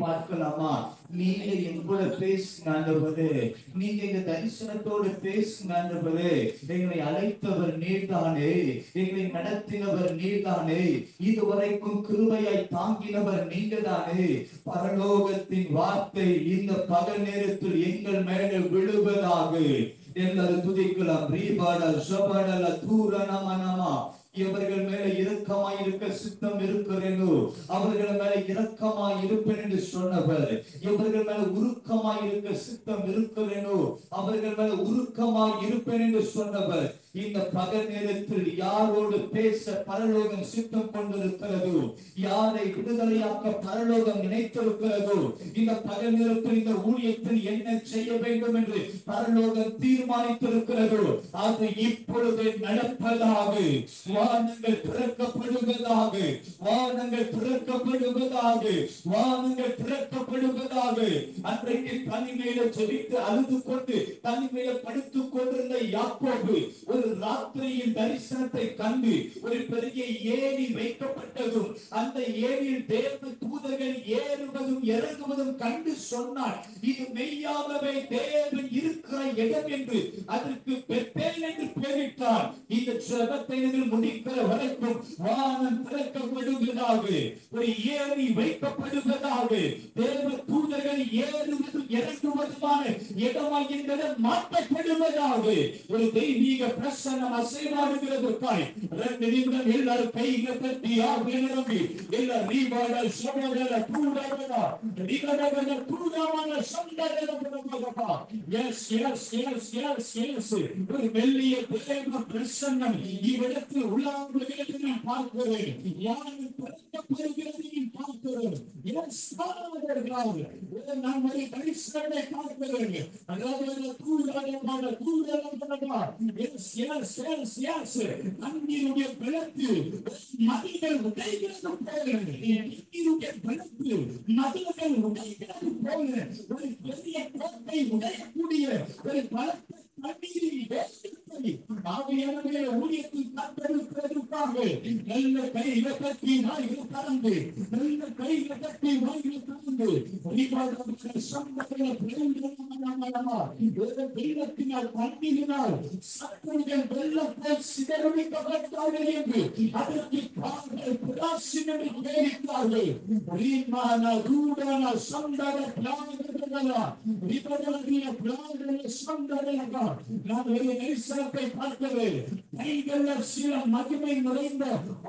பார்க்கலாமா? நீங்க என் கூட பேசுங்க ஆண்டவரே, நீங்க எங்க தரிசனத்தோடு பேசுங்க ஆண்டவரே. எங்களை அழைத்தவர் நீர்தானே, எங்களை நடத்தினவர் நீர்தானே, இதுவரைக்கும் கிருபையாய் தாங்கினவர் நீங்க தானே. பரலோகத்தின் வார்த்தை இந்த பகல் நேரத்தில் எங்கள் மேல விழுவதாக. எல்லாரும் துதிக்கலாம். ரீபாடல் ஷபடல தூரணமனமா. இவர்கள் மேல இரக்கமாய் இருக்க சித்தம் இருக்கிறேனோ, அவர்கள் மேல இரக்கமாய் இருப்பேன் என்று சொன்னவர். இவர்கள் மேல உருக்கமாய் இருக்க சித்தம் இருக்கிறேனோ, அவர்கள் மேல உருக்கமாய் இருப்பேன் என்று சொன்னவர். இந்த பகல் நேரத்தில் யாரோடு பேச பரலோகம் சித்தம் கொண்டிருக்கிறதோ, யாரை விடுதலையாக்க பரலோகம் நினைத்திருக்கிறதோ, இந்த பகல் நேரத்தில் இந்த ஊழியத்தில் என்ன செய்ய வேண்டும் என்று பரலோகம் தீர்மானித்திருக்கிறதோ, அது இப்பொழுது நடப்பதாக. வானங்கள் திறக்கப்படுவதாக, வானங்கள் திறக்கப்படுவதாக, வானங்கள் திறக்கப்படுவதாக. அன்றைக்கு தனிமையில ஜெபித்து அழுது கொண்டு தனிமையில படுத்துக் கொண்டிருந்த யாக்கோபு ஒரு ராத்திரியில் தரிசனத்தை கண்டு ஒரு பெரிய ஏணி வைக்கப்பட்டதும் அந்த ஏணியில் தேவ தூதர்கள் ஏறுவதும் இறங்குவதும் கண்டு சொன்னார், இது மெய்யாகவே தேவன் இருக்கிற இடம் என்று. அதற்கு பெத்தேல் என்று பெயரிட்டார். இந்த ஜெபத்தை முடிக்கிற வரைக்கும் வானம் திறக்கப்படுவதாக, ஒரு ஏணி வைக்கப்படுவதாக, தேவ தூதர்கள் ஏறுவதும் இறங்குவதுமான இடமாகின்றது மாற்றப்படுவதாக. ஒரு தெய்வீக பிரசன்னம் அசைவாடுகிறதற்காய் 2 நிமிடம் எல்லாரும் கைகளை தட்டி ஆவியினரம்பி எல்லா ரீபாடல் சபடல தூடவனா ரீகடவன தூடவன சந்தரவனபா. Yes yes yes yes yes ஒரு மெல்லிய தேவ பிரசன்னம் இவ்விடத்தில் உள்ளாகுகிறது நான் பார்க்கிறேன். யாரும் பிறக்கப்படுகிறது பார்க்கிறேன். எஸ் பாதர்களாக நான் ஒரு தரிசனத்தை பார்க்கிறேன். அதாவது தூடவன தூடவனபா. எஸ் எஸ் எஸ் எஸ் தண்ணீருடைய பலத்து நதிகள் உடைகிறது போல, தண்ணீருடைய பலத்து நதிகள் உடைகிறது போல, ஒரு பெரிய கோட்டை உடையக்கூடிய ஒரு பலத்த ஊழியத்தில் கத்தெடுப்பதற்காக நல்ல கைகளை தட்டி வாய்களை திறந்து, நல்ல கைகளை தட்டி வாய்களை திறந்து வெள்ளத்தினால் தண்ணீரினால் சத்துருகள் வெள்ளத்தால் சிதறடிக்கப்பட்டார்கள் என்று அதற்கு பார்கள் பிராசின் என்று பெயரிட்டார்கள். நான் ஒரு தரிசனத்தை பார்க்கிறேன். கைகளில் சில மகிமை நிறைந்த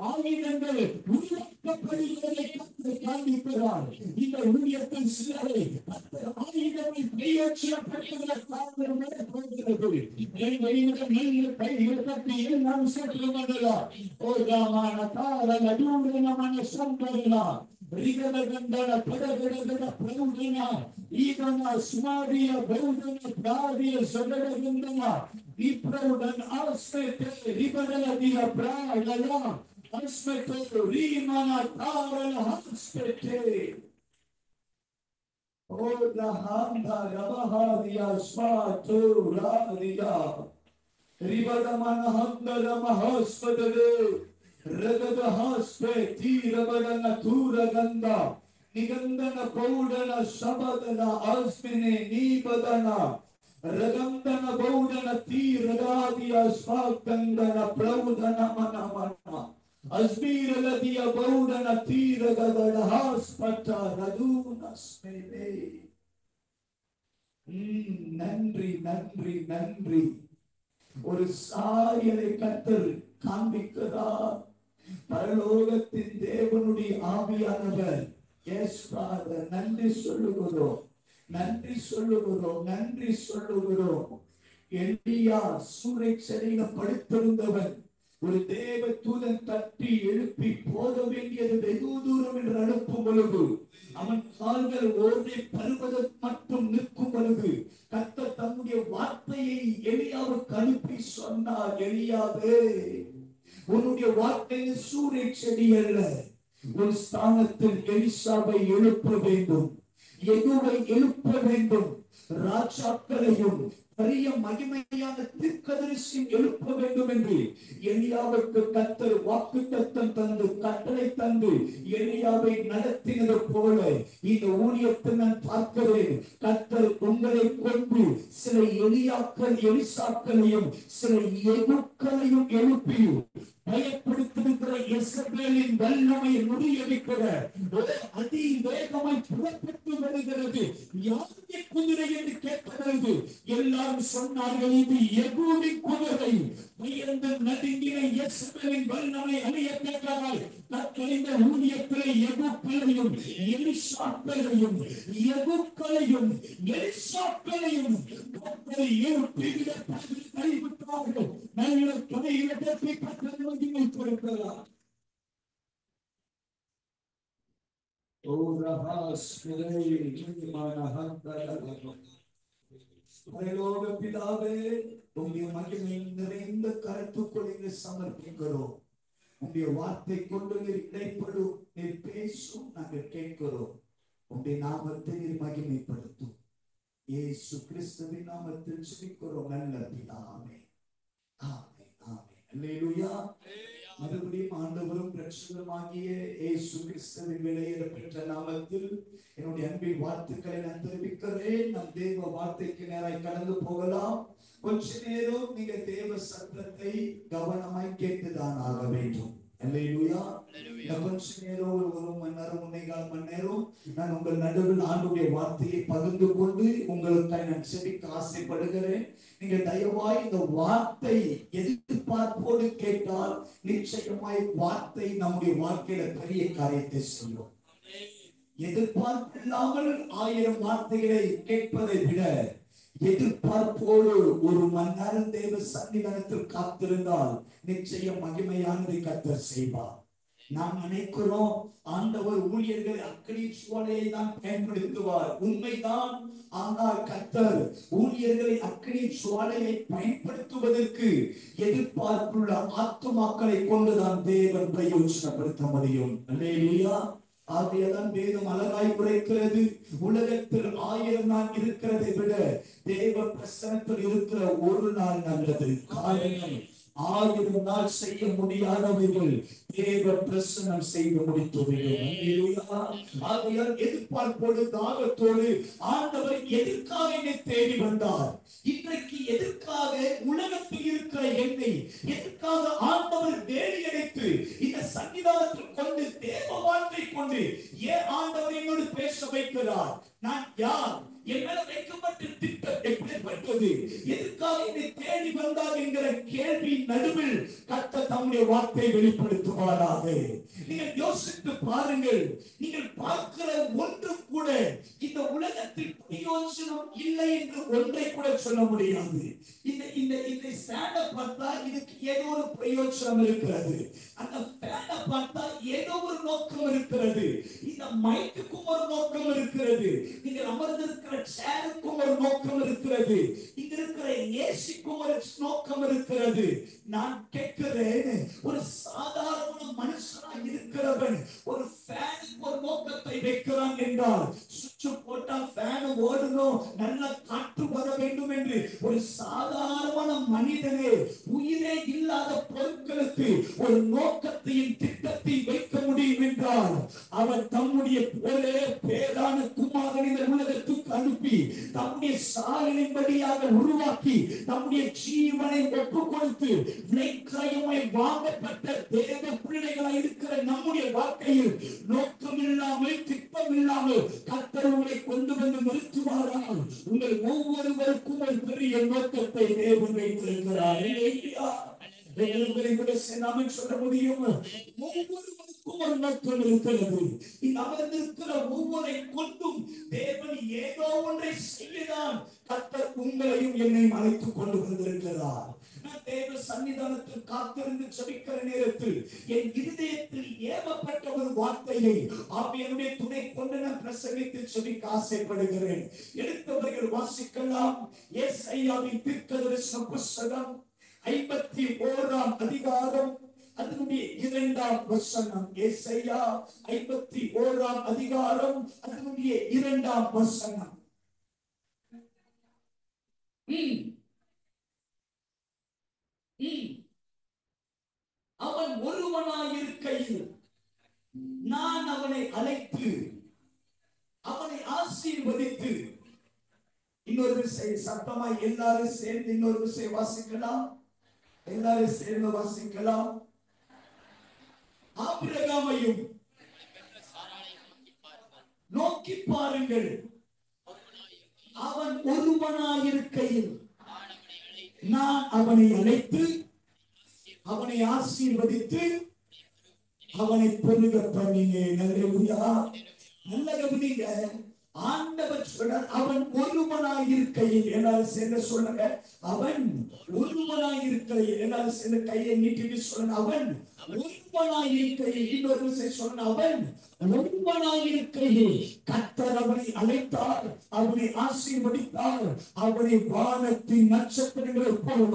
ஆயுதங்கள் உருவாக்கப்படுவதை காண்பிக்கிறார். இந்த ஊழியத்தின் சிலரை ஆயுதங்களை கையேற்றப்படுவதற்காக கைகள் கட்டி நாம் சென்று வந்தலாம். ஓ ராமான தார நடுவன சந்தரலாம் ரிகதகந்தன படகடகட பிரவுதன ஈதன சுமாரிய பௌதன பிராதிய சடகந்தன விப்ரவுடன் ஆஸ்மேதே ரிபடலதிய பிராயலா ஆஸ்மேதே ரீமன தாரல ஆஸ்மேதே. ஓ ரஹாந்தா ரபஹாதியா ஸ்வாத்து ராதியா ரிபடமன ஹந்தர மஹஸ்வதே ரகத ஹஸ்பே தீரபடன தூரகந்த நிகந்தன பௌடன சபதன ஆஸ்மினே நீபதன ரகந்தன பௌடன தீரகாதிய ஸ்வாகந்தன பிரௌதன மனமன அஸ்மீரலதிய பௌடன தீரகதன ஹஸ்பட்ட ரதுனஸ்மினே. நன்றி நன்றி நன்றி. ஒரு சாயலை கத்தர் காண்பிக்கிறார். பரலோகத்தின் தேவனுடைய ஆவியானவர். எஸ் ஃபாதர், நன்றி சொல்லுகிறோம், நன்றி சொல்லுகிறோம், நன்றி சொல்லுகிறோம். எலியா சூறைச்செடியில படுத்திருந்தவன் ஒரு தேவ தூதன் தட்டி எழுப்பி போக வேண்டியது வெகு தூரம் என்று அனுப்பும் பொழுது அவன் கால்கள் ஓரை பருவதற்கு மட்டும் நிற்கும் பொழுது கர்த்தர் தம்முடைய வார்த்தையை எலியாவுக்கு அனுப்பி சொன்னார், எலியாவே உன்னுடைய வார்த்தை சூரிய செடி அல்ல, உன் ஸ்தானத்தில் எலிசாவை எழுப்ப வேண்டும், யெகூவை எழுப்ப வேண்டும். ராஜாக்களையும் பெரிய மகிமையான தீர்க்கதரிசியும் எழுப்ப வேண்டும் என்று எலியாவுக்கு கர்த்தர் வாக்குத்தத்தம் தந்து கட்டளை தந்து எலியாவை நடத்தினது போல இந்த ஊழியத்தை நான் பார்க்கிறேன். கர்த்தர் உங்களை கொண்டு சில எலியாக்கள் எலிசாக்களையும் சில எகுக்களையும் எழுப்பி பயப்படுத்திருக்கிற இஸ்ரவேலின் வல்லமையை முறியடிக்கிற அதிவேகமாய் புறப்பட்டு வருகிறது. யாருடைய குதிரை என்று கேட்கிறது. எல்லாரும் சொன்னார்கள், இது யெகூவின் குதிரை. உயர்ந்து நடுங்கின இஸ்ரவேலின் வல்லமை அழிய கேட்டார்கள். கர்த்தரின் ஊழியத்திலே எகுக்களையும் எலிசாக்களையும் எகுக்களையும் எலிசாக்களையும் கர்த்தரை எழுப்பி கைவிட்டார்கள். நல்ல துணையிடத்தை கர்த்தர் கொடுக்கிறார். பிதாவே, உங்களுடைய மகிமை நிறைந்த கருத்துக்களை சமர்ப்பிக்கிறோம். உங்களுடைய வார்த்தை கொண்டு நீர் இடைப்படும், நீர் பேசும், நாங்கள் கேட்கிறோம். உங்களுடைய நாமத்தை நீர் மகிமைப்படுத்தும். இயேசு கிறிஸ்துவின் நாமத்தில் ஜெபிக்கிறோம் நல்ல பிதாவே. ஆமென், ஆமென். அல்லேலூயா. மறுபடியும் ஆண்டவரும் இரட்சகருமாகிய இயேசு கிறிஸ்துவின் விலையேற பெற்ற நாமத்தில் என்னுடைய அன்பின் வாழ்த்துக்களை நான் தெரிவிக்கிறேன். நம் தேவ வார்த்தைக்கு நேராய் கடந்து போகலாம். கொஞ்ச நேரம் நீங்க தேவ சத்தத்தை கவனமாய் கேட்டுதான் ஆக வேண்டும். அல்லேலூயா. கொஞ்ச நேரம் ஒரு மணி நேரம் 1.25 மணி நேரம் நான் உங்கள் நடுவில் ஆண்டுடைய வார்த்தையை பகிர்ந்து கொண்டு உங்களுக்காக நான் செபிக்க ஆசைப்படுகிறேன். நீங்க தயவாய் இந்த வார்த்தை எதிர்பார்ப்போடு கேட்டால் நிச்சயமாய் வார்த்தை நம்முடைய வாழ்க்கையில பெரிய காரியத்தை செய்யும். எதிர்பார்ப்பில்லாமல் 1000 வார்த்தைகளை கேட்பதை விட எதிர்பார்ப்போடு ஒரு மணி நேரம் தேவ சன்னிதானத்தில் காத்திருந்தால் நிச்சயம் மகிமையானதை கர்த்தர் செய்வார். நாம் நினைக்கிறோம் ஆண்டவர் ஊழியர்களை அக்கினி சுவாலையை தான் பயன்படுத்துவார். உண்மைதான். ஆனால் கர்த்தர் ஊழியர்களை அக்கினி சுவாலையை பயன்படுத்துவதற்கு எதிர்பார்ப்புள்ள ஆத்துமாக்களை கொண்டுதான் தேவன் பிரயோஜனப்படுத்த முடியும். அல்லேலூயா. ஆகையால் வேதம் அழகாய் உரைக்கிறது, உலகத்தில் 1000 நாள் இருக்கிறதை விட தேவ பிரசன்னத்தில் இருக்கிற ஒரு நாள் நல்லது. காரணம் 1000 நாள் செய்ய முடியாதவர்கள் தேவ பிரசன்னம் செய்து முடித்துவிடும். ஆகையால் எதிர்பார்ப்போடு தாகத்தோடு ஆண்டவர் எதற்காக என்னை தேடி வந்தார், இன்றைக்கு எதற்காக உலகத்தில் இருக்கிற என்னை எதற்காக ஆண்டவர் வேலி அடைத்து இந்த சன்னிதானத்தில் கொண்டு தேவ வார்த்தை கொண்டு ஏன் ஆண்டவர் என்னோடு பேச வைக்கிறார்? நான் யார்? என் மேல வைக்கப்பட்ட திட்டம் எப்படிப்பட்டது? எதற்காக என்னை தேடி வந்தார் என்கிற கேள்வி நடுவில் கர்த்தர் தம்முடைய வார்த்தை வெளிப்படுத்துவாராக. நீங்கள் யோசித்து பாருங்கள். நீங்கள் பார்க்கிற ஒன்று கூட இந்த உலகத்தில் பிரயோஜனம் இல்லை என்று ஒன்றை கூட சொல்ல முடியாது. இந்த ஸ்டாண்டை பார்த்தா இதுக்கு ஏதோ ஒரு பிரயோஜனம் இருக்கிறது. அந்த ஃபேனை பார்த்தா ஏதோ ஒரு நோக்கம் இருக்கிறது. இந்த மைக்குக்கும் ஒரு நோக்கம் இருக்கிறது. நீங்கள் அமர்ந்திருக்கிற சேருக்கும் ஒரு நோக்கம் இருக்கிறது. இங்க இருக்கிற ஏசிக்கும் ஒரு நோக்கம் இருக்கிறது. நான் கேட்கிறேன், ஒரு சாதாரண மனுஷனா இருக்கிறவன் ஒரு ஃபேனுக்கு ஒரு நோக்கத்தை வைக்கிறான் என்றால், சுவிட்ச் போட்டா ஃபேன் ஓடணும், நல்ல காற்று வர வேண்டும் என்று ஒரு சாதாரண மனிதனே உயிரே இல்லாத பொருட்களுக்கு ஒரு நோக்கத்தையும் திட்டத்தையும் வைக்க முடியும் என்றால், அவன் தம்முடைய ஒரே பேரான குமாரனை இந்த உலகத்துக்கு அனுப்பி தம்முடைய சாயலின்படியாக உருவாக்கி தம்முடைய ஜீவனை ஒப்புக் கொடுத்து விலைக்கிரயமாய் வாங்கப்பட்ட தேவ பிள்ளைகளாய் இருக்கிற நம்முடைய வாழ்க்கையில் நோக்கம் இல்லாமல் திட்டம் இல்லாமல் கர்த்தர் உங்களை கொண்டு வந்து நிறுத்துவாரால் உங்கள் ஒவ்வொருவருக்கும் ஒரு பெரிய நோக்கத்தை தேவன் வைத்திருக்கிறார். சொல்ல முடியும். ஒவ்வொருவருக்கும் ஒரு நோக்கம் இருக்கிறது. இந்த அமர்ந்திருக்கிற ஒவ்வொரு கொண்டும் தேவன் ஏதோ ஒன்றை செய்யலாம். கர்த்தர் உங்களையும் என்னையும் அழைத்துக் கொண்டு வந்திருக்கிறார். தேவ சன்னிதானத்தில் காத்திருந்து ஜெபிக்கிற நேரத்தில் என் இருதயத்தில் ஏவப்பட்ட ஒரு வார்த்தையை ஆவியானுடைய துணை கொண்டு நான் பிரசங்கித்து ஜெபிக்க ஆசைப்படுகிறேன். எடுத்தவர்கள் வாசிக்கலாம். ஏசாயாவின் தீர்க்கதரிசன புத்தகம் 51ஆம் அதிகாரம் அதனுடைய 2ஆம் வசனம். ஏசாயா 51ஆம் அதிகாரம் அதனுடைய 2ஆம் வசனம். அவன் ஒருவனாயிருக்கையில் நான் அவனை அழைத்து அவனை ஆசீர்வதித்து. இன்னொரு விஷயம் சத்தமாய் எல்லாரும் சேர்ந்து இன்னொரு விஷயம் வாசிக்கலாம். எல்லாரும் சேர்ந்து வாசிக்கலாம். ஆபிரகாமையும் நோக்கி பாருங்கள், அவன் ஒருவனாயிருக்கையில் நான் அவனை அழைத்து அவனை ஆசீர்வதித்து அவனை பெருக பண்ணினேன். அல்லேலூயா. நல்ல கவனிங்க. ஆண்டவர் சொன்னார் அவன் ஒருவனாயிருக்கையில். எல்லாரும் சேர்ந்து சொல்லுங்க, அவன் ஒருவனாயிருக்கையில். எல்லாரும் சேர்ந்து கையை நீட்டிட்டு சொல்லுங்க, அவன் ஒருவனாயிருக்கையில். இன்னொரு விஷயம் சொல்லுங்க, அவன் ஒருவனாயிருக்கையில் கர்த்தர் அவனை அழைத்தார், அவனை ஆசீர்வதித்தார். அவனை வானத்தின் நட்சத்திரங்களைப் போல,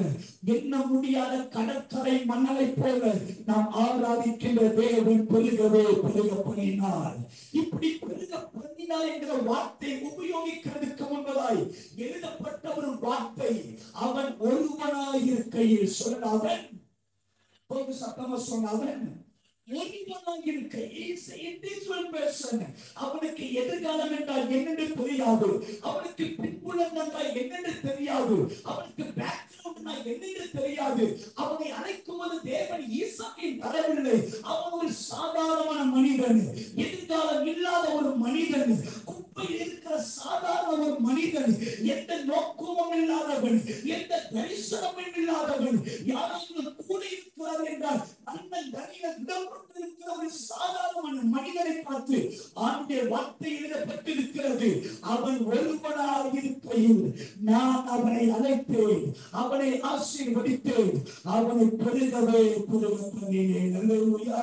எண்ண முடியாத கடற்கரை மணலை போல நாம் ஆராதிக்கின்ற தேவன் பெருகவே பெருக பண்ணினார். இப்படி பெருக பண்ணினார் என்கிற வார்த்தை உபயோகிக்கிறதுக்கு முன்பதாய் எழுதப்பட்ட ஒரு வார்த்தை, அவன் ஒருவனாயிருக்கையில். சொல்ல, அவன் சத்தமா சொன்ன, அவன் அவனுக்கு எதிர்காலம் என்றால் என்னென்று தெரியாது, அவனுக்கு பின்புலம் என்றால் என்னென்று தெரியாது, அவனுக்கு பேக்ரவுண்ட் என்னென்று தெரியாது. அவனை அழைக்கும் போது தேவன் ஈசாக்கின் தரவில்லை. அவன் ஒரு சாதாரணமான மனிதன், எதிர்காலம் இல்லாத ஒரு மனிதன், குப்பையில் இருக்கிற சாதாரண ஒரு மனிதன், எந்த நோக்கமும் இல்லாதவன், எந்த தரிசனமும் இல்லாதவன். யாராவது கூட இருக்கிறார் என்றால் அண்ணன் தனியில் இடம்பெற்றிருக்கிற ஒரு சாதாரண மனிதனை பார்த்து ஆண்டுடைய வார்த்தை எழுதப்பட்டிருக்கிறது, அவன் ஒருவனாக இருக்கையில் நான் அவனை அழைத்தேன், அவனை ஆசீர்வதித்தேன், அவனை பெருகவே பெருக பண்ணினேன். அல்லேலூயா.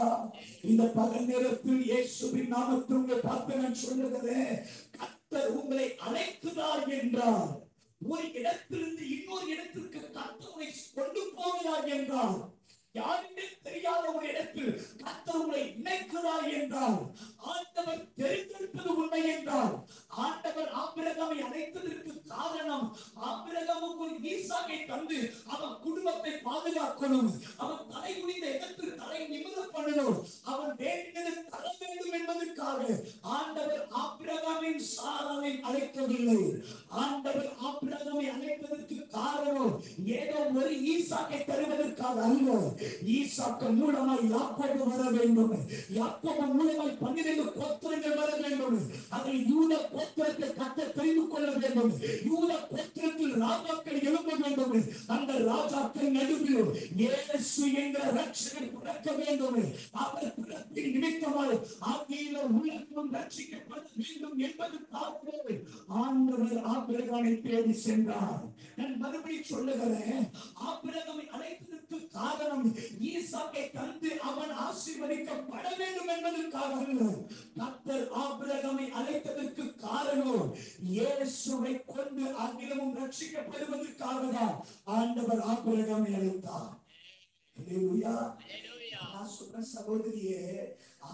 இந்த பகல் நேரத்தில் இயேசுவின் நாமத்தில் உங்களை பார்த்து நான் சொல்லுகிறேன், கர்த்தர் உங்களை அழைக்கிறார் என்றால், ஒரு இடத்திலிருந்து இன்னொரு இடத்திற்கு கர்த்தர் உங்களை கொண்டு போகிறார் என்றால், யாருமே தெரியாத ஒரு இடத்தில் கர்த்தர் உங்களை இணைக்கிறார் என்றால், ஆண்டவர் தெரிந்திருப்பது உண்மை என்றால், ஆண்டவர் ஆபிரகாமை அழைத்ததற்கு காரணம், ஆபிரகாமுக்கு ஒரு ஈசாக்கை தந்து அவன் குடும்பத்தை பாதுகாக்கணும், அவன் தலை குனிந்த இடத்தில் தலை நிமிர பண்ணணும், அவன் வேண்டியது தர வேண்டும் என்பதற்காக ஆண்டவர் ஆபிரகாமின் சாராவை அழைக்கவில்லை. ஆண்டவர் ஆபிரகாமை அழைப்பதற்கு காரணம் ஏதோ ஒரு ஈசாக்கை தருவதற்காக அல்ல. ஈசாக்கு மூலமாய் யாக்கோபு வர வேண்டும், யாக்கோபு மூலமாய் 12 கோத்திரங்கள் வர வேண்டும், அதில் யூத கோத்திரத்தை கர்த்தர் தெரிந்து கொள்ள வேண்டும், யூத கோத்திரத்தில் ராஜாக்கள் எழும்ப வேண்டும், அந்த ராஜாக்கள் நடுவில் இயேசு என்ற ரட்சகர் பிறக்க வேண்டும், அவர் பிறப்பின் நிமித்தமாய் ஆகிய உலகம் ரட்சிக்கப்பட வேண்டும் என்பதற்காகவே ஆண்டவர் ஆபிரகாமை தேடி சென்றார். நான் மறுபடியும் சொல்லுகிறேன், ஆபிரகாமை அழைத்ததற்கு காரணம் ஈசாக்கை தந்து அவன் ஆசீர்வதிக்கப்பட வேண்டும் என்பதற்காக அல்ல. கர்த்தர் ஆபிரகாமை அழைத்ததற்கு காரணம் இயேசுவை கொண்டு அகிலமும் ரட்சிக்கப்படுவதற்காக தான் ஆண்டவர் ஆபிரகாமை அழைத்தார். அல்லேலூயா. நான் சொல்றேன் சகோதரியே,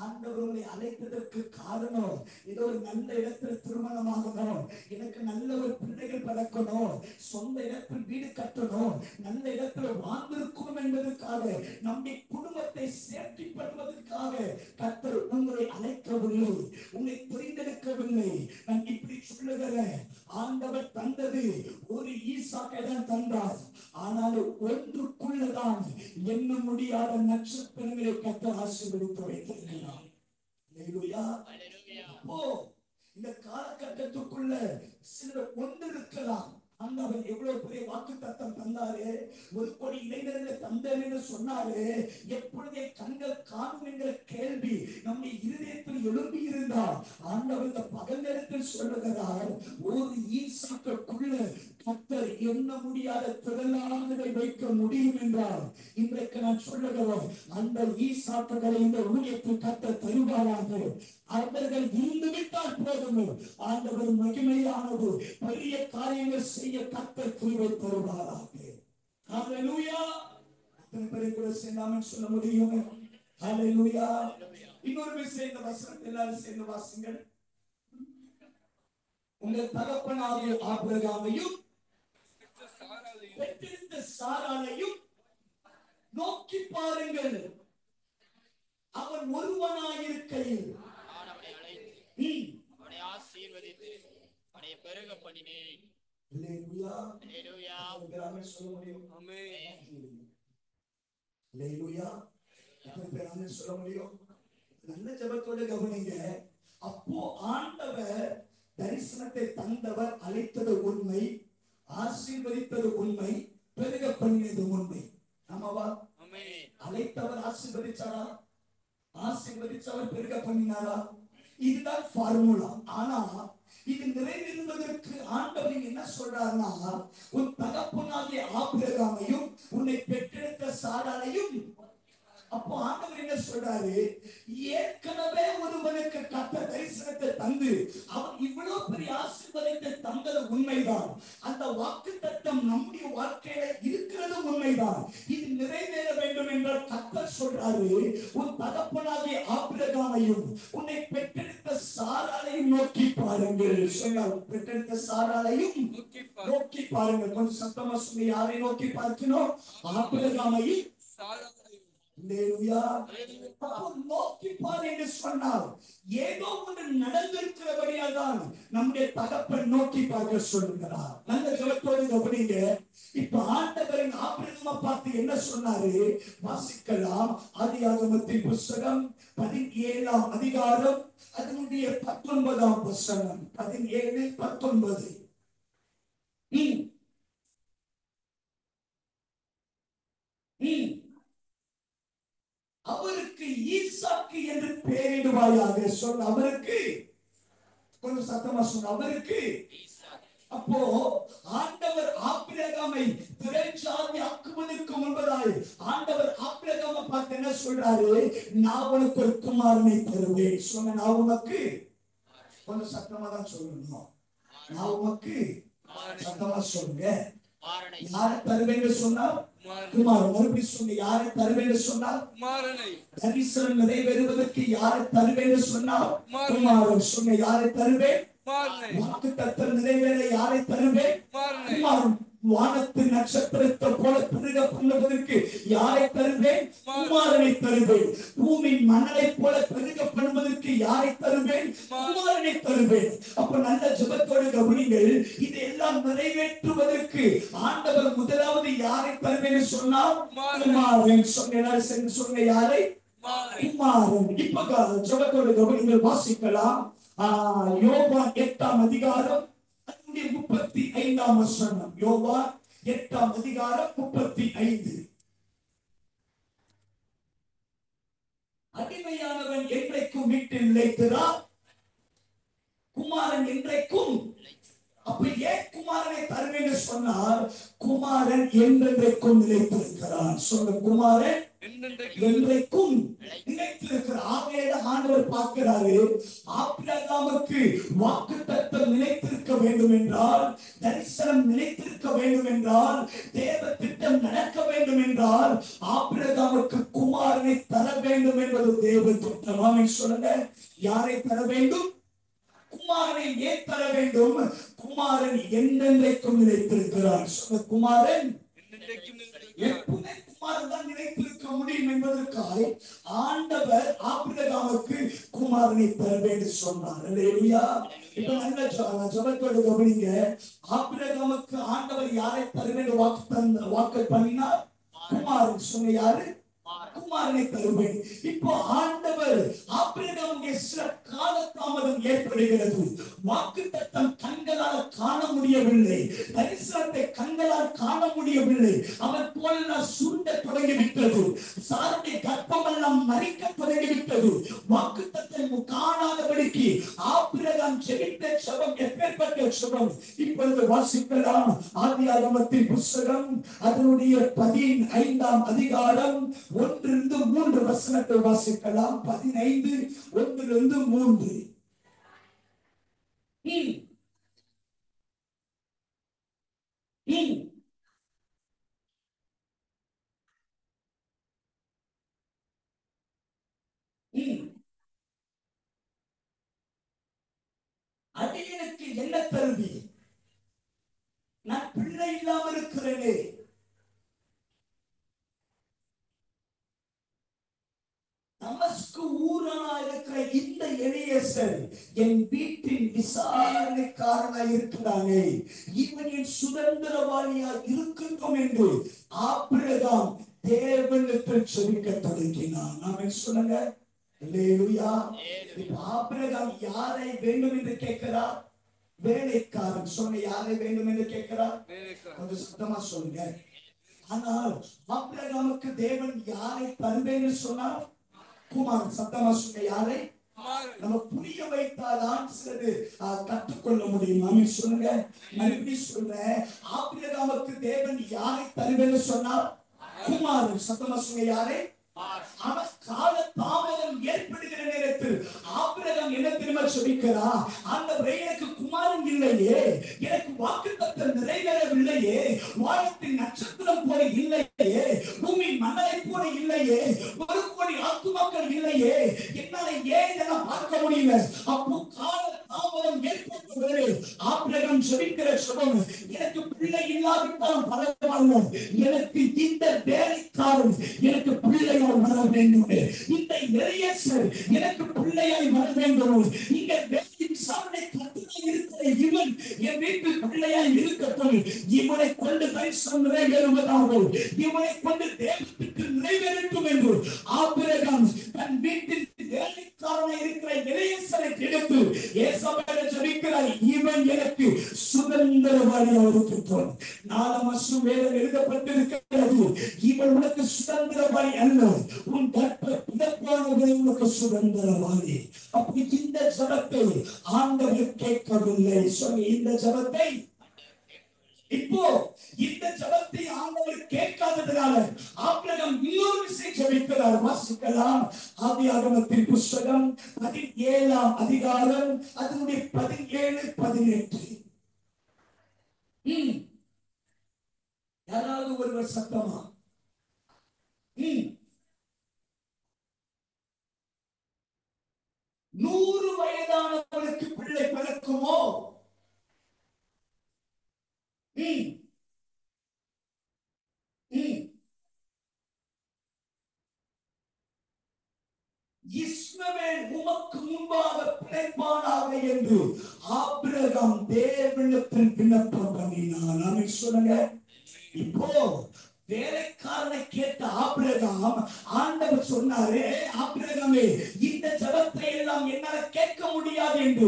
ஆண்டவர்களை அழைத்ததற்கு காரணம் ஏதோ ஒரு நல்ல இடத்துல திருமணமாகணும், எனக்கு நல்ல ஒரு பிள்ளைகள் பிறக்கணும், சொந்த இடத்தில் வீடு கட்டணும், நல்ல இடத்துல வாழ்ந்திருக்கணும் என்பதற்காக, நம்முடைய குடும்பத்தை சேர்த்தி பண்ணுவதற்காக கர்த்தர் உங்களை அழைக்கவில்லை, உங்களை தெரிந்தெடுக்கவில்லை. நான் இப்படி சொல்லுகிறேன், ஆண்டவர் தந்தது ஒரு ஈசாக்கை தான் தந்தார், ஆனாலும் ஒன்றுக்குள்ளதான் எண்ண முடியாத நட்சத்திரங்களை கர்த்தர் ஆசீர்வதித்து வைத்திருக்கிறார். இந்த காலகட்டத்துக்குள்ள சிலர் ஒன்று இருக்கலாம், ஆண்டவர் எவ்வளவு பெரிய வாக்குத்தத்தம் தந்தாரு, ஒரு கோடி இளைஞர்களை தந்தார் என்று சொன்னாரு, எப்பொழுதே கண்கள் காணும் என்கிற கேள்வி நம்முடைய இருதயத்தில் எழும்பி இருந்தால் ஆண்டவர் இந்த பகல் நேரத்தில் சொல்லுகிறார், ஒரு ஈசாக்குள்ள கர்த்தர் எண்ண முடியாத திரளானதை வைக்க முடியும் என்றால் இன்றைக்கு நான் சொல்லுகிறோம், அந்த ஈசாக்குகளை இந்த ஊழியத்தில் கர்த்தர் தருவாராக. அவர்கள் இருந்து விட்டால் போதும், ஆண்டவர் மகிமையானது பெரிய காரியங்கள் செய்ய கர்த்தர் கிருபை தருவாராக. ஹல்லேலூயா. அத்தனை பேரை கூட சேர்ந்து சொல்ல முடியும். ஹல்லேலூயா. இன்னொரு விஷயம், இந்த வசனத்தை எல்லாரும் சேர்ந்து வாசிங்கள். உங்கள் தகப்பனாகிய ஆபிரகாமையும் பெற்றெடுத்த சாராளையும் நோக்கி பாருங்கள். அவன் ஒருவனாயிருக்கையில் அவனை அழைத்து அவனை ஆசீர்வதித்து அவனை பெருக பண்ணினேன். அல்லேலூயா. அல்லேலூயா. ஆமென் சொல்ல முடியும்? ஆமென். அல்லேலூயா. ஆமென் சொல்ல முடியும்? நல்ல ஜெபத்தோட கவனிங்க. அப்போ ஆண்டவர் தரிசனத்தை தந்தவர், அழைத்தது உண்மை, ஆசீர்வதித்தது உண்மை, பெருக பண்ணினது உண்மை. ஆமாவா? அழைத்தவர் ஆசீர்வதிச்சாரா? ஆசீர்வதிச்சவர் பெருக பண்ணினாரா? இதுதான் ஃபார்முலா. ஆனா இது நிறைவேறுவதற்கு ஆண்டவர் என்ன சொல்றாருன்னா, உன் தகப்பனாகிய ஆபிரகாமையும் உன்னை பெற்றெடுத்த சாராளையும். அப்போ ஆண்டவர் என்ன சொல்றாரு, ஏற்கனவே ஒருவனுக்கு கர்த்தர் தரிசனத்தை தந்து அவன் இவ்வளவு பெரிய ஆசீர்வாதத்தை தந்தது உண்மைதான். அந்த வாக்குத்தத்தம் நம்முடைய வாழ்க்கையில இருக்கிறது உண்மைதான். இது நிறைவேற வேண்டும் என்றால் கர்த்தர் சொல்றாரு, உன் தகப்பனாகிய ஆபிரகாமையும் உன்னை பெற்றெடுத்த சாராளையும் நோக்கி பாருங்கள் சொன்னார். பெற்றெடுத்த சாராளையும் நோக்கி பாருங்கள். கொஞ்சம் சத்தமா சொல்லி, யாரை நோக்கி பார்க்கணும்? ஆபிரகாமையும். நோக்கி பார் என்று சொன்னால் ஏதோ ஒன்று நடந்திருக்கிறபடியால் தான் நம்முடைய தகப்பன் நோக்கி பார்க்க சொல்லுகிறார். நல்ல ஜெபத்தோடு கவனிங்க. இப்ப ஆண்டவரின் ஆபிரகாமை பார்த்து என்ன சொன்னாரு வாசிக்கலாம். ஆதியாகமத்தின் புஸ்தகம் 17ஆம் அதிகாரம் அதனுடைய 19ஆம் வசனம். 17:19. அவருக்கு ஈசாக்கு என்று பெயரிடுவாயாக சொன்ன. அவருக்கு, கொஞ்சம் சத்தமா சொன்ன, அவருக்கு. அப்போ ஆண்டவர் ஆபிரகாமை திரட்சாதி ஆக்குவதற்கு முன்பதாய் ஆண்டவர் ஆபிரகாமை பார்த்து என்ன சொல்றாரு, நான் உனக்கு ஒரு குமாரனை தருவேன் சொன்ன. நான் உனக்கு, கொஞ்சம் சத்தமா தான் சொல்லணும், நான் உனக்கு, சத்தமா சொல்லுங்க. யாரை தருவேன்னு சொன்னார்? குமாரன். மறுபடியும் சொன்ன, யாரை தருவேன்னு சொன்னார்? தரிசனம் நிறைவேறுவதற்கு யாரை தருவேன்னு சொன்னார்? குமாரன். சொன்ன, யாரை தருவேன்? வாக்குத்தத்தம் நிறைவேற யாரை தருவேன்? குமாரன். வானத்து நட்சத்திரத்தை போல பெருக பண்ணுவதற்கு யாரை தருவேன்? குமாரனை தருவேன். பூமி மணலை போல பெருக பண்ணுவதற்கு யாரை தருவேன்? குமாரனை தருவேன். அப்ப நல்ல ஜெபத்தோடு கவனிங்கள். இதெல்லாம் நிறைவேற்றுவதற்கு ஆண்டவர் முதலாவது யாரை தருவேன்னு சொன்னார்? குமாரன். சொன்ன யாரை? குமாரன். இப்ப ஜெபத்தோடு கவனிங்கள். வாசிக்கலாம். யோவான் 8ஆம் அதிகாரம் 35ஆம் வசனம். யோவான் 8ஆம் அதிகாரம் 35. அடிமையானவன் என்றைக்கும் வீட்டில் நிலைக்கிறான், குமாரன் என்றைக்கும். அப்ப ஏன் குமாரனை தருவேன்னு சொன்னார்? குமாரன் என்றென்றைக்கும் நிலைத்திருக்கிறான். சொல்ல, குமாரன் என்றைக்கும் நிலைத்திருக்கிறார். ஆகையால ஆண்டவர் பார்க்கிறாரு, ஆபிரகாமுக்கு வாக்குத்தத்தம் நிலைத்திருக்க வேண்டும் என்றால், தரிசனம் நிலைத்திருக்க வேண்டும் என்றால், தேவ திட்டம் நடக்க வேண்டும் என்றால் ஆபிரகாமுக்கு குமாரனை தர வேண்டும் என்பது தேவ திட்டம். ஆமென் சொல்லுங்க. யாரை தர வேண்டும்? குமாரனை. ஏன் தர வேண்டும்? குமாரன் என்றென்றைக்கும் நிலைத்திருக்கிறார். சொன்ன, குமாரன் எப்பவுமே குமாரன் தான் நிலைத்திருக்க முடியும் என்பதற்காக ஆண்டவர் ஆபிரகாமுக்கு குமாரனை தர வேண்டும் சொன்னார். அல்லேலூயா. இப்ப நல்ல ஜெபத்தோடு கவனிங்க. ஆபிரகாமுக்கு ஆண்டவர் யாரை தர வேண்டும் வாக்கு பண்ணினார்? குமாரன். சொன்ன, யாரு? குமாரனை தருவேன். இப்போ ஆண்டவர் ஆபிரகாமுக்கு சில கால தாமதம் ஏற்படுகிறது. வாக்குத்தத்தம் கண்களால் காண முடியவில்லை, தரிசனத்தை கண்களால் காண முடியவில்லை. அவன் போல சுருண்ட தொடங்கிவிட்டது, சாருடைய கர்ப்பமெல்லாம் மறிக்க தொடங்கிவிட்டது. வாக்குத்தத்தம் காணாதபடிக்கு ஆபிரகாம் ஜெபித்த ஜெபம் எப்பேற்பட்ட ஜெபம்? இப்பொழுது வாசிக்கலாம். ஆதியாகமத்தின் புஸ்தகம் அதனுடைய 15ஆம் அதிகாரம் 1-3 வசனத்தை வாசிக்கலாம். 15:1-3. அடியனுக்கு என்ன தருவி? நான் நான் பிள்ளை இல்லாமல் இருக்கிறேனே. தமஸ்கு ஊரனா இருக்கிற இந்த எலியேசர் என் வீட்டின் விசாரணைக்காரனா இருக்கிறானே, இவன் என் சுதந்திரவாளியா இருக்கட்டும் என்று ஆபிரகாம் தேவனிடத்தில் செபிக்க தொடங்கினான். நாம சொல்லுங்க அல்லேலூயா. ஆபிரகாம் யாரை வேண்டும் என்று கேட்கிறார்? வேலைக்காரன். சொன்ன யாரை வேண்டும் என்று கேட்கிறார்? கொஞ்சம் சத்தமா சொல்லுங்க. ஆனால் ஆபிரகாமுக்கு தேவன் யாரை தருவேன்னு சொன்னார்? குமாரன். சத்தமா சொல்லுங்க யாரை? நம்ம புரிய வைத்தாதான் சிலது கற்றுக்கொள்ள முடியும். ஆமென் சொல்லுங்க. நன்றி சொல்றேன். ஆபிரகாமுக்கு தேவன் யாரை தருவேன்னு சொன்னார்? குமாரன். சத்தமா சொல்லுங்க யாரை? அவன் கால தாமதம் ஏற்படுகிற நேரத்தில் ஆபிரகாம் என்ன தெரியுமா சொல்லிக்கிறார்? ஆண்டவரே, எனக்கு குமாரன் இல்லையே, எனக்கு வாக்குத்தத்தம் நிறைவேறவில்லையே, வானத்தின் நட்சத்திரம் போல இல்லையே, பூமி மணலை போல இல்லையே, 1 கோடி ஆத்துமாக்கள் இல்லையே, என்னால ஏன் இதெல்லாம் பார்க்க முடியல? அப்போ கால தாமதம் ஏற்பட்டது. ஆபிரகாம் சொல்லிக்கிற சொல்லும், எனக்கு பிள்ளை இல்லாவிட்டாலும் பரவாயில்லை, எனக்கு இந்த வேலைக்காரன் எனக்கு பிள்ளையாய் வர வேண்டும், இந்த எலியேசர் எனக்கு பிள்ளையாய் வர வேண்டும், இங்க வேலையின் சாதனை கட்டுரை இருக்கிற இவன் என் வீட்டில் பிள்ளையாய் இருக்கட்டும், இவனை கொண்டு தரிசனம் நிறைவேறுவதாக, இவனை கொண்டு தேவத்துக்கு நிறைவேறட்டும் என்று ஆபிரகாம் தன் வீட்டில் வேலைக்காரனாய் இருக்கிற எலியேசரை எடுத்து ஏசாயாவை ஜெபிக்கிறார். இவன் எனக்கு சுதந்திரவாளியாக இருக்கட்டும். 4 வருஷம் வேதம் எழுதப்பட்டிருக்கிறது. இவன் உனக்கு சுதந்திரவாளி அல்ல, உன் பிறப்பானவரை உனக்கு சுதந்திரவாளி. அப்படி இந்த ஜெபத்தை ஆண்டவர் கேட்கவில்லை. சொல்லி இந்த ஜெபத்தை இப்போ இந்த ஜெபத்தை ஆண்டவர் கேட்காததனால ஆபிரகாம் இன்னொரு விஷயம் ஜெபிக்கிறார். வாசிக்கலாம். ஆதியாகமத்தின் புத்தகம் 17ஆம் அதிகாரம் அதனுடைய 17, 18. யாராவது ஒருவர் சத்தமா 100 வயதானவர்களுக்கு பிள்ளை பிறக்குமோ? இஸ்மவேல் உமக்கு முன்பாக பிழைப்பானாக என்று ஆபிரகாம் தேவனிடத்தில் விண்ணப்பம் பண்ணினான். ஆமென் சொல்லுங்க. இப்போ வேலைக்காரனை கேட்ட ஆபிரகாம் ஆண்டவர் சொன்னாரே, ஆபிரகாமே, இந்த ஜெபத்தை எல்லாம் என்னால கேட்க முடியாது என்று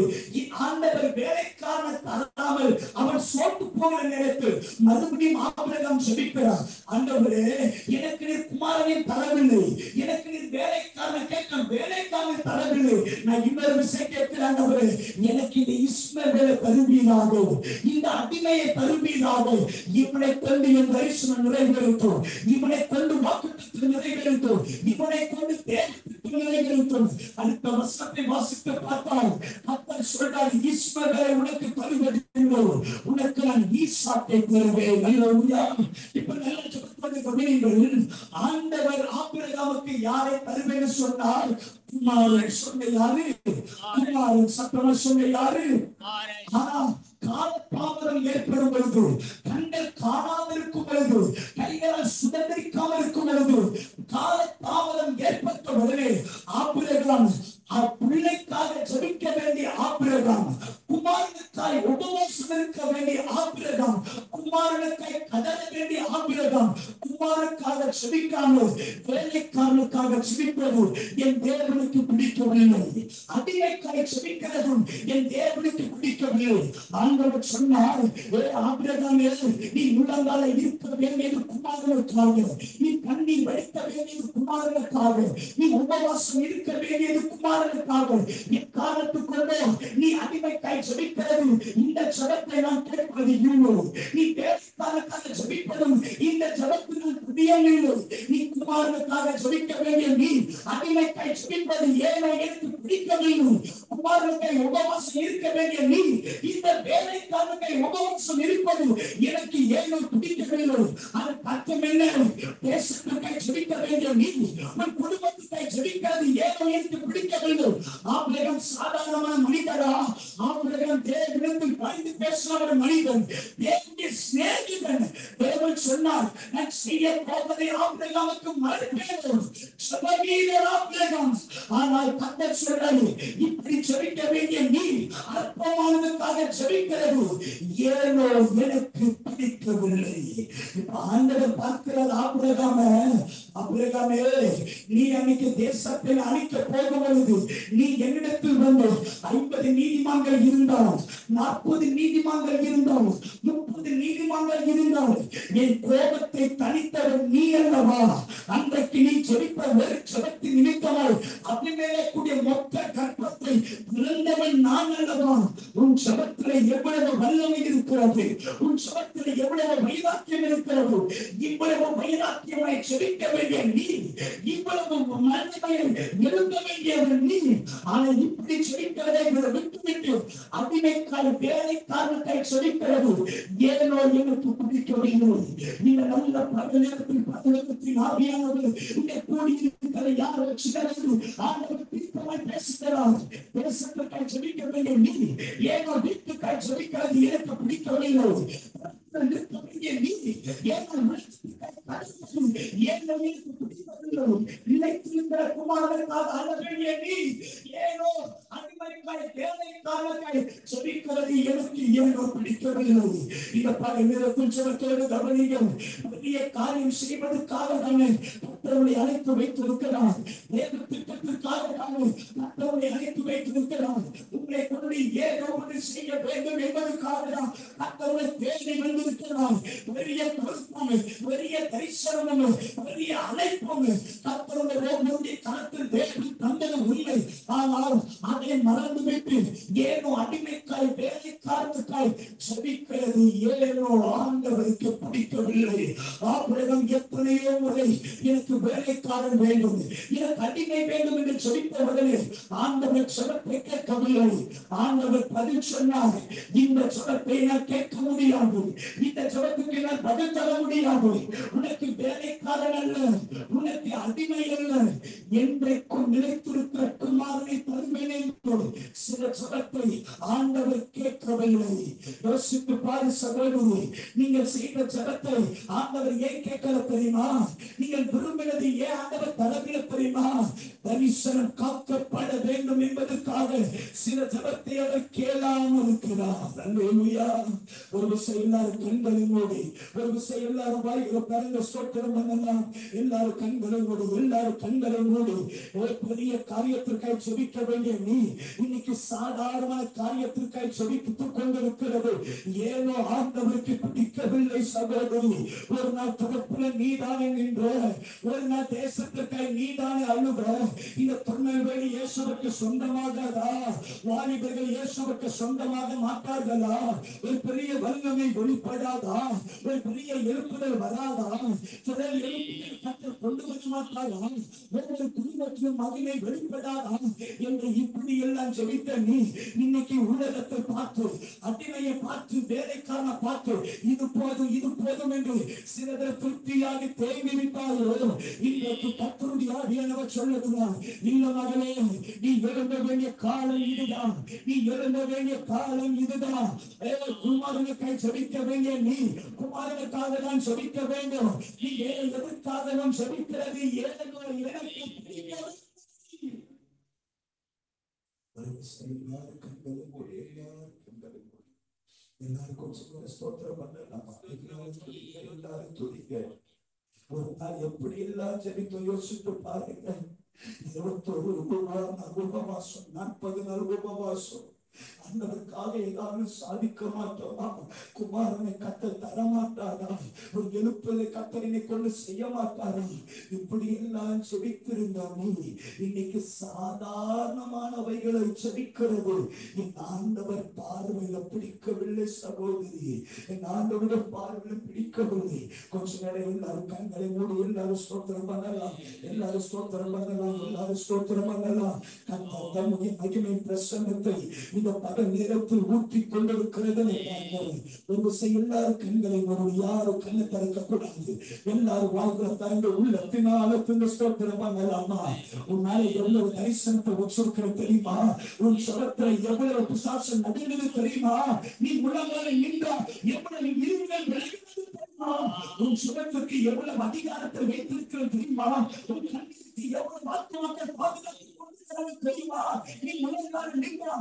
ஆண்டவர் வேலைக்காரனை தராமல் அவன் சோர்ந்து போகிற நேரத்தில் மறுபடியும் ஆபிரகாம் ஜெபிக்கிறார். ஆண்டவரே, எனக்கு நீர் குமாரனை தரவில்லை, எனக்கு நீர் வேலைக்காரனை கேட்க வேலைக்காரனை தரவில்லை, நான் இன்னொரு விஷயம் கேட்கிறேன். ஆண்டவரே, எனக்கு இந்த இஸ்மவேலை தருவீராக, இந்த அடிமையை தருவீராக, இவனை கொண்டு என் தரிசனம் நிறைவேறும், இவனை கொண்டு வாக்குத்தத்தம் நிறைவேறும், இவனை கொண்டு தேவத்துக்கு நிறைவேறும். அடுத்த வசனத்தை வாசித்து பார்த்தால் கர்த்தர் சொல்றார், இஸ்மவேலை உனக்கு தருவதில்லை, உனக்கு நான் ஈசாக்கை தருவேன். அல்லேலூயா. இப்ப நல்ல ஜெபத்தோடு கவனியுங்கள். ஆண்டவர் ஆபிரகாமுக்கு யாரை தருவேன்னு சொன்னார்? குமாரன். சொன்ன யாரு? குமாரன். சத்தமா சொன்ன யாரு? ஆனா கால தாமதம் ஏற்படும் பொழுது, கண்கள் காணாமல் இருக்கும் பொழுது, கைகளால் சுதந்திரிக்காமல் இருக்கும் பொழுது, கால தாமதம் ஏற்பட்ட உடனே ஆபிரகாம் பிள்ளைக்காக ஜெபிக்க வேண்டிய ஆபிரகாம், குமாரனுக்காய் உபவாசம் இருக்க வேண்டிய ஆபிரகாம், குமாரனுக்காய் கதற வேண்டிய ஆபிரகாம், குமாரனுக்காக ஜெபிக்காமல் வேலைக்காரனுக்காக ஜெபிப்பது என் தேவனுக்கு பிடிக்கவில்லை, அடிமைக்காய் ஜெபிக்கிறதும் என் தேவனுக்கு பிடிக்கவில்லை. ஆண்டவர் சொன்னார், ஆபிரகாமே, நீ முழங்கால இருக்க வேண்டியது குமாரனுக்காக, நீ கண்ணீர் வடிக்க வேண்டியது குமாரனுக்காக, நீ உபவாசம் இருக்க வேண்டியது குமாரனுக்காக, எக்காரணத்துக்குள்ளே நீ அடிமைக்காய் ஜெபிக்கிறது இந்த ஜெபத்தை நான் கேட்பது இல்லை, நீ தேவனுக்காக ஜெபிப்பதும் இந்த ஜெபத்திற்கு பிரியமில்லை, நீ குமாரனுக்காக ஜெபிக்க வேண்டிய நீ அடிமைக்காய் ஜெபிப்பது ஏனோ எனக்கு பிடிக்கவில்லை, குமாரனுக்காய் உபவாசம் இருக்க வேண்டிய நீ இந்த வேலைக்காரனுக்காய் உபவாசம் இருப்பது எனக்கு ஏனோ பிடிக்கவில்லை. அதற்கு அர்த்தம் என்ன? தேசத்துக்காய் ஜெபிக்க வேண்டிய நீ உன் குடும்பத்துக்காய் ஜெபிக்கிறது ஏனோ எனக்கு பிடிக்கவில்லை. ஆபிரகாம் சாதாரணமான மனிதரா? ஆபிரகாம் அவன் தேவனிடத்தில் பாய்ந்து பேசுகிற ஒரு மனிதன், தேவனுடைய சிநேகிதன். தேவன் சொன்னார், நான் செய்ய போவதை ஆபிரகாமுக்கு மறுப்பேன். சபவீரர் ஆபிரகாம். ஆனால் கர்த்தர் சொல்றாரு, இப்படி ஜெபிக்க வேண்டிய நீ அற்பமானதுக்காக ஜெபிக்கிறது ஏனோ எனக்கு பிடிக்கவில்லை. இப்ப ஆண்டவர் பார்க்கிறார் ஆபிரகாமே, நீ அன்னைக்கு தேசத்தை அழிக்க போகும்பொழுது நீ என்னிடத்தில் வந்து 50 நீதிமான்கள் இருந்தாலும், 40 நீதிமான்கள் இருந்தாலும், 30 நீதிமான்கள் இருந்தாலும், என் கோபத்தை தணித்தவன் நீ அல்லவா? அன்றைக்கு நீ ஜெபித்த ஒரு ஜெபத்தின் நிமித்தமாய் அபிமெலேக்குடைய மொத்த கற்பத்தை பிளந்தவன் நான் அல்லவா? உன் ஜெபத்திலே எவ்வளவு வல்லமை இருக்கிறது, உன் ஜெபத்திலே எவ்வளவு வைராக்கியம் இருக்கிறது. இவ்வளவு வைராக்கியமாய் ஜெபிக்க வேண்டிய நீ, இவ்வளவு மனதை எழுத வேண்டியவன் நீ, ஆனால் இப்படி ஜெபிக்கிறதை விட்டுவிட்டு அபிமெலேக்காய் வேலைக்காரனுக்காய் ஜெபிக்கிறது ஏனோ எனக்கு பிடிக்கவில்லை. நீங்க நல்ல பகலேரத்தில் பகலத்தின் ஆவியானவர் இங்கே கூடியிருக்கிற யார் வச்சுக்கிறது ஆண்டவர் தீர்க்கமாய் பேசுகிறார். தேசத்துக்காய் ஜெபிக்க வேண்டிய நீ ஏனோ வீட்டுக்காய் ஜெபிக்கிறது எனக்கு பிடிக்கவில்லை. நிலைத்திருக்கிற குமாரனுக்காக அழ வேண்டிய நீ ஏனோ அடிமைக்காய் வேலைக்காரனுக்காய் ஜெபிக்கிறது எனக்கு ஏனோ பிடிக்கவில்லை. இந்த பல நேரத்தில் ஜெபத்தோடு கவனிங்கள். பெரிய காரியம் செய்வதற்காக தானே கர்த்தரை அழைத்து வைத்திருக்கிறார். தேவ திட்டத்திற்காக தானே கர்த்தரை அழைத்து வைத்திருக்கிறார். உங்களை கொண்டு ஏதோ ஒன்று செய்ய வேண்டும் என்பதற்காக தான் கர்த்தரை தேடி வந்திருக்கிறார். பெரிய பொறுப்பும், பெரிய தரிசனமும், பெரிய அழைப்பும் கர்த்தருடைய கரத்தில் தேவன் தந்தது உண்மை. ஆனால் அதை மறந்துவிட்டு ஏனோ அடிமைக்காய் வேலைக்காரனுக்காய் ஜெபிக்கிறது ஏனோ ஆண்டவருக்கு பிடிக்கவில்லை. ஆபிரகாம் எத்தனையோ முறை எனக்கு வேலைக்காரன் வேண்டும், எனக்கு அடிமை வேண்டும் என்று ஜெபித்தவர்களே ஆண்டவர் ஜெபத்தை கேட்கவில்லை. ஆண்டவர் பதில் சொன்னார், இந்த ஜெபத்தை நான் கேட்க முடியாது, இந்த ஜெபத்துக்கு நான் பதில் தர முடியாது. உனக்கு வேலைக்காரன் அல்ல, உனக்கு அடிமை அல்ல, என்றைக்கும் நிலைத்திருக்கிற குமாரனை தருவேன் என்று சில ஜெபத்தை ஆண்டவர் கேட்கவில்லை. யோசித்து பாரு சகோதரி, நீங்கள் செய்த ஜெபத்தை ஆண்டவர் ஏன் கேட்கல தெரியுமா? நீங்கள் விரும்பினது ஏன் ஆண்டவர் தரவில்லை தெரியுமா? தரிசனம் காக்கப்பட வேண்டும் என்பதற்காக சில ஜெபத்தை அவர் கேளாமல் இருக்கிறார். அல்லேலூயா. ஒரு விஷயம் எல்லாரும் கண்களின் மூடி, ஒரு விஷயம் எல்லாரும் வாய்களை பிறந்த ஸ்தோத்திரம் பண்ணலாம். எல்லாரும் கண்களை மூடி, எல்லாரும் கண்களை மூடி. ஒரு பெரிய காரியத்திற்காய் ஜெபிக்க வேண்டிய நீ இன்னைக்கு சாதாரண காரியத்திற்காய் ஜெபித்துக் கொண்டிருக்கிறது ஏனோ ஆண்டவருக்கு பிடிக்கவில்லை. சகோதரி, ஒரு நாள் தகப்பன நீதானே நின்ற, ஒரு நாள் தேசத்திற்காய் நீதானே அழுத. இந்த திருநெல்வேலி இயேசுவுக்கு சொந்தமாகாதா? வாலிபர்கள் இயேசுவுக்கு சொந்தமாக மாட்டார்களா? ஒரு பெரிய வல்லமை வெளிப்படாதா? ஒரு பெரிய எழுப்புதல் வராதா? சிலர் எழுப்புதல் கர்த்தர் கொண்டு வர மாட்டாரா? ஒவ்வொரு குடும்பத்திலும் மகிமை வெளிப்படாதா என்று இப்படி எல்லாம் ஜெபித்த நீ இன்னைக்கு உலகத்தை பார்த்து, அடிமையை பார்த்து, வேலைக்கான பார்த்து இது போதும் இது போதும் என்று சிலர் திருப்தியாக தேங்கி விட்டாரோ. இன்றைக்கு கர்த்தருடைய ஆவியானவர் சொல்லுகிறார், இல்ல மகளே, நீ எழுந்த வேண்டிய காலம் இதுதான், நீ எழுந்த வேண்டிய காலம் இதுதான். குமாரனுக்காக ஜெபிக்க வேண்டிய நீ குமாரனுக்காக தான் ஜெபிக்க வேண்டும். நீ எதற்காக நாம் ஜெபிக்கிறது ஏதோ எனக்கு பிடிக்கவில்லை. எல்லாருக்கும் ஸ்தோத்திரம் பண்ணலாமா? எல்லாரும் துதிக்க. ஒரு நாள் எப்படி எல்லாம் ஜெபிக்க யோசித்து பாருங்க. 21 உபவாசம், 40 நாள் உபவாசம். அந்தவருக்காக ஏதாவது சாதிக்க மாட்டோமா? குமாரனை கத்த தரமாட்டாரா? ஒரு எழுப்பதை கத்தரினை கொண்டு செய்ய மாட்டாரா? இப்படி எல்லாம் செபித்திருந்தானே இன்னைக்கு சாதாரணமானவைகளை செபிக்கிறது என் ஆண்டவர் பார்வையில பிடிக்கவில்லை. சகோதரி, என் ஆண்டவர் பார்வையில பிடிக்கவில்லை. கொஞ்ச நேரம் எல்லாரும் கண்களை மூடி எல்லாரும் ஸ்தோத்திரம் பண்ணலாம், எல்லாரும் ஸ்தோத்திரம் பண்ணலாம், எல்லாரும் ஸ்தோத்திரம் பண்ணலாம். கர்த்தர் தம்முடைய மகிமை பிரசன்னத்தை இந்த பகல் நேரத்தில் ஊற்றிக் கொண்டிருக்கிறது. ஒரு எல்லாரும் கண்களை யாரும் கண்ணை திறக்க கூடாது. எல்லாரும் வாழ்கிற தரங்கள் உள்ளத்தினால ஸ்தோத்திரம் பண்ணலாமா? உன்னால எவ்வளவு தரிசனத்தை வச்சிருக்கிற தெரியுமா? உன் சுரத்துல எவ்வளவு பிசாசு நடுங்கிறது தெரியுமா? நீ முழங்கால நின்றா எவ்வளவு இருங்கள் விலகிறது தெரியுமா? உன் சுரத்துக்கு எவ்வளவு அதிகாரத்தை வைத்திருக்கிறது தெரியுமா? உன் கண்ணுக்கு எவ்வளவு ஆத்மாக்கள் பாதுகாத்து கொண்டிருக்கிறது தெரியுமா? நீ முழங்கால நின்றா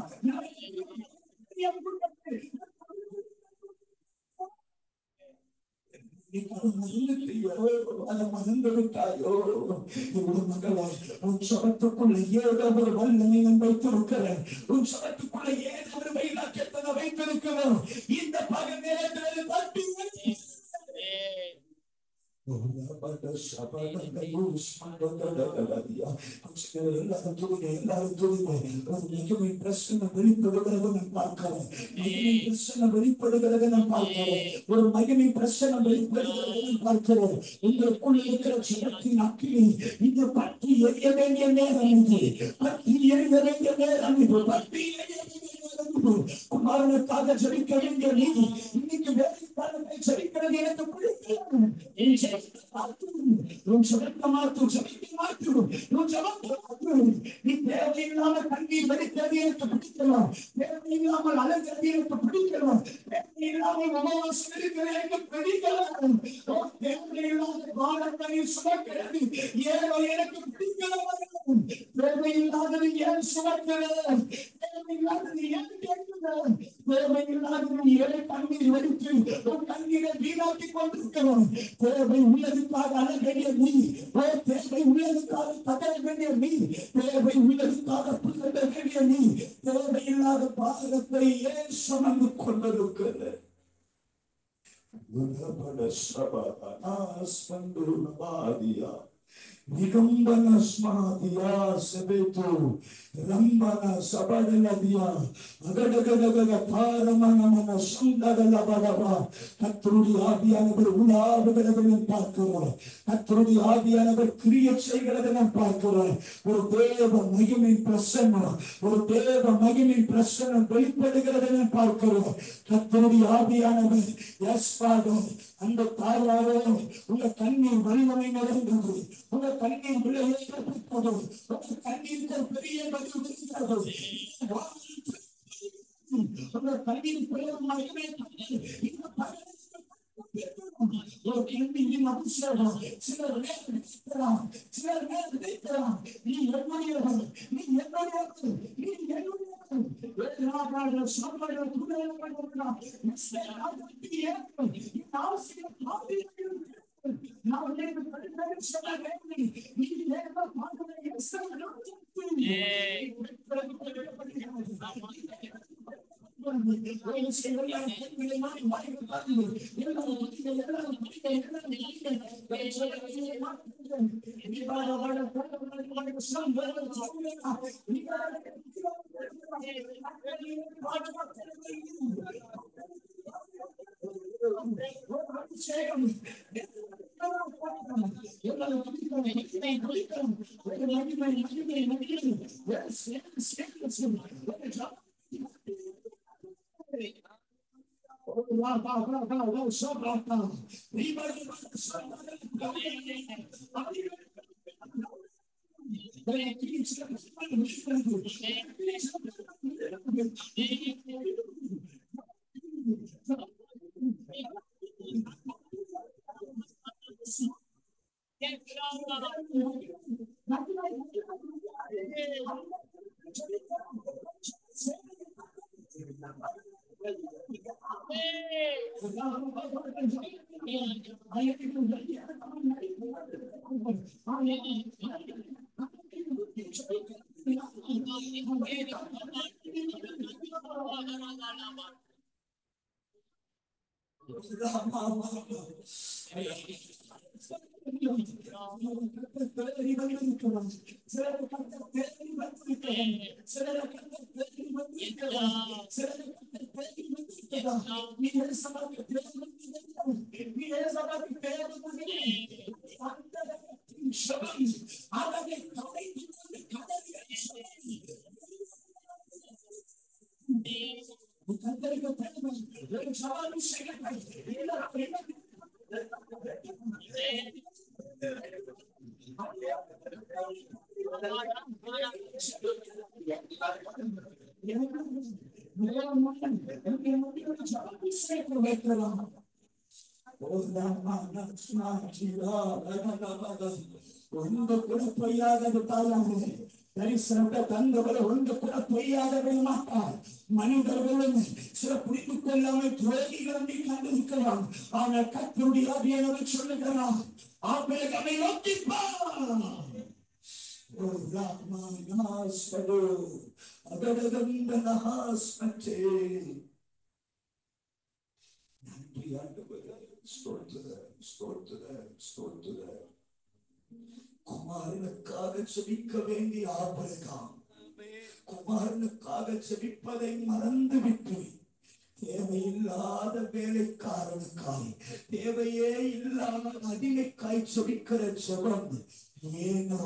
மறந்துவிட்டாயோ? மகளா, உன் சபத்துக்குள்ள ஏதோ ஒரு வல்லமை வைத்திருக்கிறேன். உன் சபத்துக்குள்ள ஏதோ ஒரு வைராக்கியத்தை வைத்திருக்கிறோம். இந்த பகல் நேரத்தில் தட்டி வெளிப்படுகிறது நான் பார்க்கிறேன். ஒரு மகிமை பிரசனம் வெளிப்படுகிறது நான் பார்க்கிறேன். உங்களுக்குள் இருக்கிற சிறப்பின் அக்கினி இந்த பற்றி எரிய வேண்டிய நேரம் இது. பற்றி எரிய வேண்டிய நேரம் இது. பற்றி குமாரனுக்காக ஜெபிக்க வேண்டிய நீ இன்னைக்கு வேலைக்காரனை ஜெபிக்கிறது எனக்கு பிடிக்கும். நீ தேவையில்லாம கண்ணீர் வடிக்கிறது எனக்கு பிடிக்கலாம். தேவையில்லாமல் அழகிறது எனக்கு பிடிக்கலாம். தேவையில்லாமல் உபவாசம் இருக்கிறது எனக்கு பிடிக்கலாம். தேவையில்லாத பாடத்தை சுமக்கிறது ஏதோ எனக்கு பிடிக்கலாம். தேவையில்லாதது ஏன் சுமக்கிறது? தேவையில்லாதது ஏன் கேட்கிறது? தேவையில்லாதது ஏன் கண்ணீர் வடித்து கண்ணீரை வீணாக்கி கொண்டிருக்கிறோம். தேவை உள்ளதுக்காக அழ வேண்டிய நீ, தேவை உள்ளதுக்காக தகர வேண்டிய நீ, தேவை உள்ளதுக்காக புகழ வேண்டிய நீ, தேவையில்லாத பாதகத்தை ஏன் சுமந்து கொண்டிருக்கிறது? நிகம்பன ஸ்மாதியா செபேது ரம்பன சபடலதியா அகடகடகட பாரமனமன சுந்தரலபடவா. கர்த்தருடைய ஆவியானவர் உலாவுகிறதை நாம் பார்க்கிறோம். கர்த்தருடைய ஆவியானவர் கிரியை செய்கிறதை நாம் பார்க்கிறோம். ஒரு தேவ மகிமை பிரசன்னம், ஒரு தேவ மகிமை பிரசன்னம் வெளிப்படுகிறதை நாம் பார்க்கிறோம். கர்த்தருடைய ஆவியானவர் எஸ் ஃபாதர், அந்த தாயாரோ உங்க கண்ணீர் வல்லமை நிறைந்தது. உங்க கண்ணீர் விளையாடுகிறது. உங்க கண்ணீர் பெரிய பதில் வருகிறது. உங்க கண்ணீர் பிரயோகமாகவே இந்த ஒரு கண்ணீரின் அபிஷேகம் சிலர் நினைக்கலாம், சிலர் நினைக்கலாம். நீ என்னுடையவர், நீ என்னுடையவர், நீ என்னுடையவர். சாப்பாடு ಒಂದು ಕೂಡ பொய்யாதது தாயாகவே தரிசனத்தை தந்தவர் ஒன்று கூட பொய்யாதவே மாட்டார். மனிதர்களும் சில புரிந்து கொள்ளாமல் துரோகிகளும் நீ கண்டிருக்கலாம். ஆனால் கர்த்தருடைய ஆவியானவர் சொல்லுகிறார், ஆபிரகாமை நோக்கிப்பார். குமாரனுக்காக செபிக்க வேண்டிய ஆபிரகாம் குமாரனுக்காக செபிப்பதை மறந்துவிட்டு தேவையில்லாத வேலைக்காரனுக்காய் தேவையே இல்லாத அடிமைக்காய் செபிக்கிற ஜெபம் ஏனோ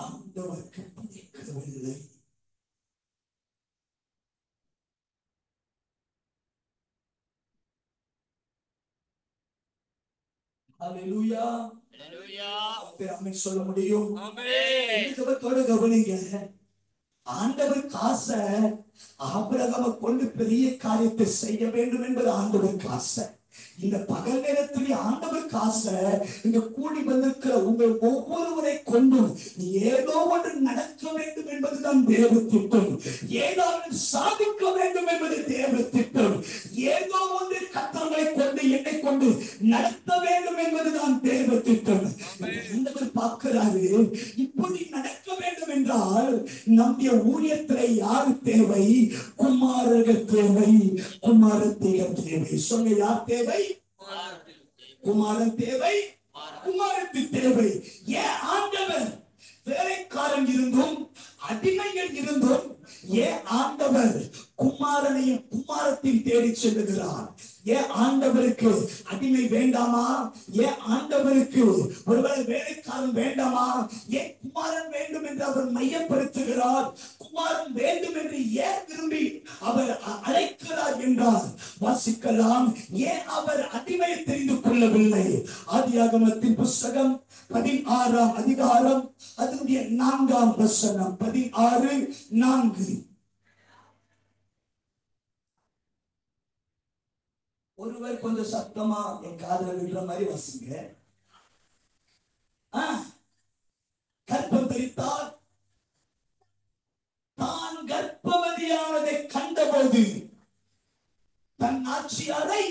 ஆண்டவருக்கு பிடிக்கவில்லை. ஹல்லேலூயா. சொல்ல முடியும். கவனிங்க, ஆண்டவருக்கு ஆசை ஆபிரகாமை கொண்டு பெரிய காரியத்தை செய்ய வேண்டும் என்பது ஆண்டவருக்கு ஆசை. இந்த பகல் நேரத்தில் ஆண்டவருக்கு ஆசை இங்க கூடி வந்திருக்கிற உங்கள் ஒவ்வொருவரை கொண்டும் ஏதோ ஒன்று நடக்க வேண்டும் என்பதுதான் தேவ திட்டம். ஏதாவது சாதிக்க வேண்டும் என்பது தேவ திட்டம். ஏதோ ஒன்று கர்த்தர்களை கொண்டு என்னை கொண்டு நடத்த வேண்டும் என்பதுதான் தேவ திட்டம். ஆண்டவர் பார்க்கிறாரு, இப்படி நடக்க வேண்டும் என்றால் நம்முடைய ஊழியத்திலே யார் தேவை? குமாரர்கள் தேவை, குமாரத்திகள் தேவை. சொல்ல, யார் தேவை? குமாரன் தேவை, குமாரத்தி தேவை. ஏன் ஆண்டவர் வேலைக்காரன் இருந்தும் அடிமைகள் இருந்தும் ஏன் ஆண்டவர் குமாரனையும் குமாரத்தையும் தேடி செல்லுகிறார்? ஏன் ஆண்டவருக்கு அடிமை வேண்டாமா? ஏன் ஆண்டவருக்கு ஒருவேளை வேலைக்காரன் வேண்டாமா? ஏன் குமாரன் வேண்டும் என்று அவர் மையப்படுத்துகிறார்? குமாரன் வேண்டும் என்று ஏன் விரும்பி அவர் அழைக்கிறார் என்றால் வாசிக்கலாம். ஏன் அவர் அடிமையை தெரிந்து கொள்ளவில்லை? ஆதியாகமத்தின் புஸ்தகம் 16ஆம் அதிகாரம் அதனுடைய 4ஆம் வசனம். 16:4. ஒருவர் கொஞ்சம் சத்தமா என் காதுல விடுற மாதிரி வாசிங்க. கர்ப்பம் தரித்தால் தான் கர்ப்பவதியானதை கண்டபோது தன் நாச்சியாரை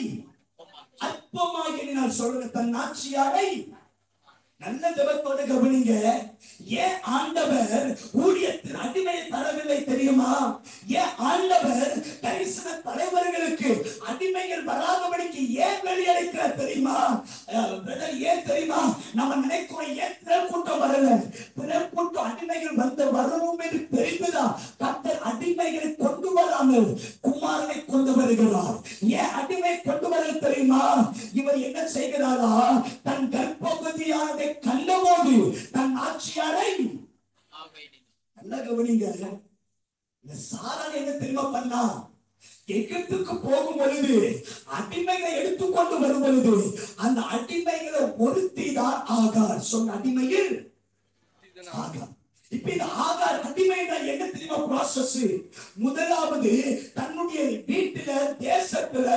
அற்பமாக நான் சொல்றேன், தன் நாச்சியாரை. நல்ல ஜெபத்தோட கவனிங்க. ஏன் ஆண்டவர் ஊழியத்தின் அடிமையை தரவில்லை தெரியுமா? ஏன் ஆண்டவர் தரிசன தலைவர்களுக்கு அடிமைகள் வராதபடிக்கு ஏன் வெளியடைக்கிறார் தெரியுமா? ஏன் தெரியுமா? நம்ம நினைக்கிறோம், ஏன் பிறர் கூட்டம் வரல? பிறர் கூட்டம் அடிமைகள் வரணும் என்று தெரிந்துதான் கர்த்தர் அடிமைகளை கொண்டு வராமல் குமாரனை கொண்டு வருகிறார். ஏன் அடிமை கொண்டு வர தெரியுமா? இவர் என்ன செய்கிறாரா? தன் கர்ப்பவதியானதை கண்டபோது தன் ஆட்சியாரை. நல்லா கவனிங்க. சாரா என்ன தெரியுமா பண்ணா? எகிப்துக்கு போகும் பொழுது அடிமைகளை எடுத்துக்கொண்டு வரும் பொழுது அந்த அடிமைகளை ஒருத்தி தான் ஆகார். சொன்ன அடிமையில் ஆகார். இப்ப இந்த ஆகார் அடிமை என்ன தெரியுமா ப்ராசஸ்? முதலாவது தன்னுடைய வீட்டுல தேசத்துல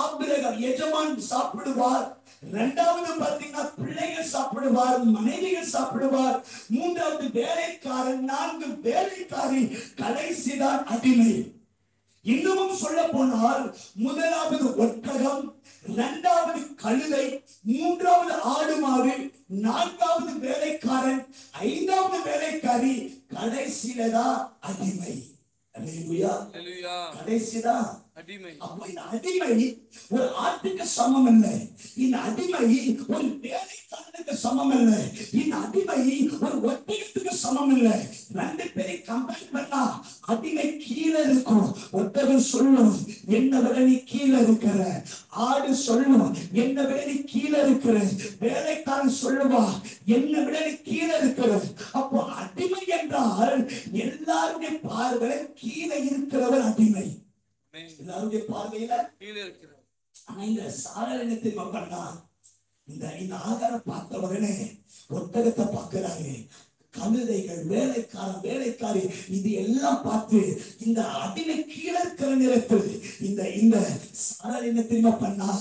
ஆபிரகாம் எஜமான் சாப்பிடுவார். இரண்டாவது பாத்தீங்கன்னா பிள்ளைகள் சாப்பிடுவார், மனைவிகள் சாப்பிடுவார். மூன்றாவது வேலைக்காரன், 4 வேலைக்காரி, கடைசிதான் அடிமை. இன்னமும் சொல்ல போனால் முதலாவது ஒட்டகம், இரண்டாவது கழுதை, மூன்றாவது ஆடு மாடு, 4வது வேலைக்காரன், 5வது வேலைக்காரி, கடைசியிலதான் அடிமை. கடைசிதான் அடிமை. அப்ப இந்த அடிமை ஒரு ஆட்டுக்கு சமம் இல்லை. இந்த அடிமை ஒரு வேலைக்காரனுக்கு சமம் இல்லை. இந்த அடிமை ஒரு ஒட்டகத்துக்கு சமம் இல்லை. 2 பேரை கம்பேர் பண்ணா அடிமை கீழே இருக்கும். ஒட்டகம் சொல்லும், என்ன விட நீ கீழே இருக்கிற. ஆடு சொல்லும், என்ன விட நீ கீழே இருக்கிற. வேலைக்காரன் சொல்லுவா, என்ன விட நீ கீழே இருக்கிற. அப்போ அடிமை என்றால் எல்லாருடைய பார்வை கீழே இருக்கிறவர் அடிமை. எல்லாருடைய பார்வையில கீழே இருக்கிறது. ஆனா இந்த சாரார் என்ன தெரியுமா பண்ணா, இந்த இந்த ஆகாரம் பார்த்த உடனே ஒட்டகத்தை பார்க்கிறாரு, கழுதைகள், வேலைக்காரி, இது எல்லாம் பார்த்து இந்த அடிமை கீழே இருக்கிற நேரத்தில் இந்த இந்த சாரார் என்ன தெரியுமா பண்ணா,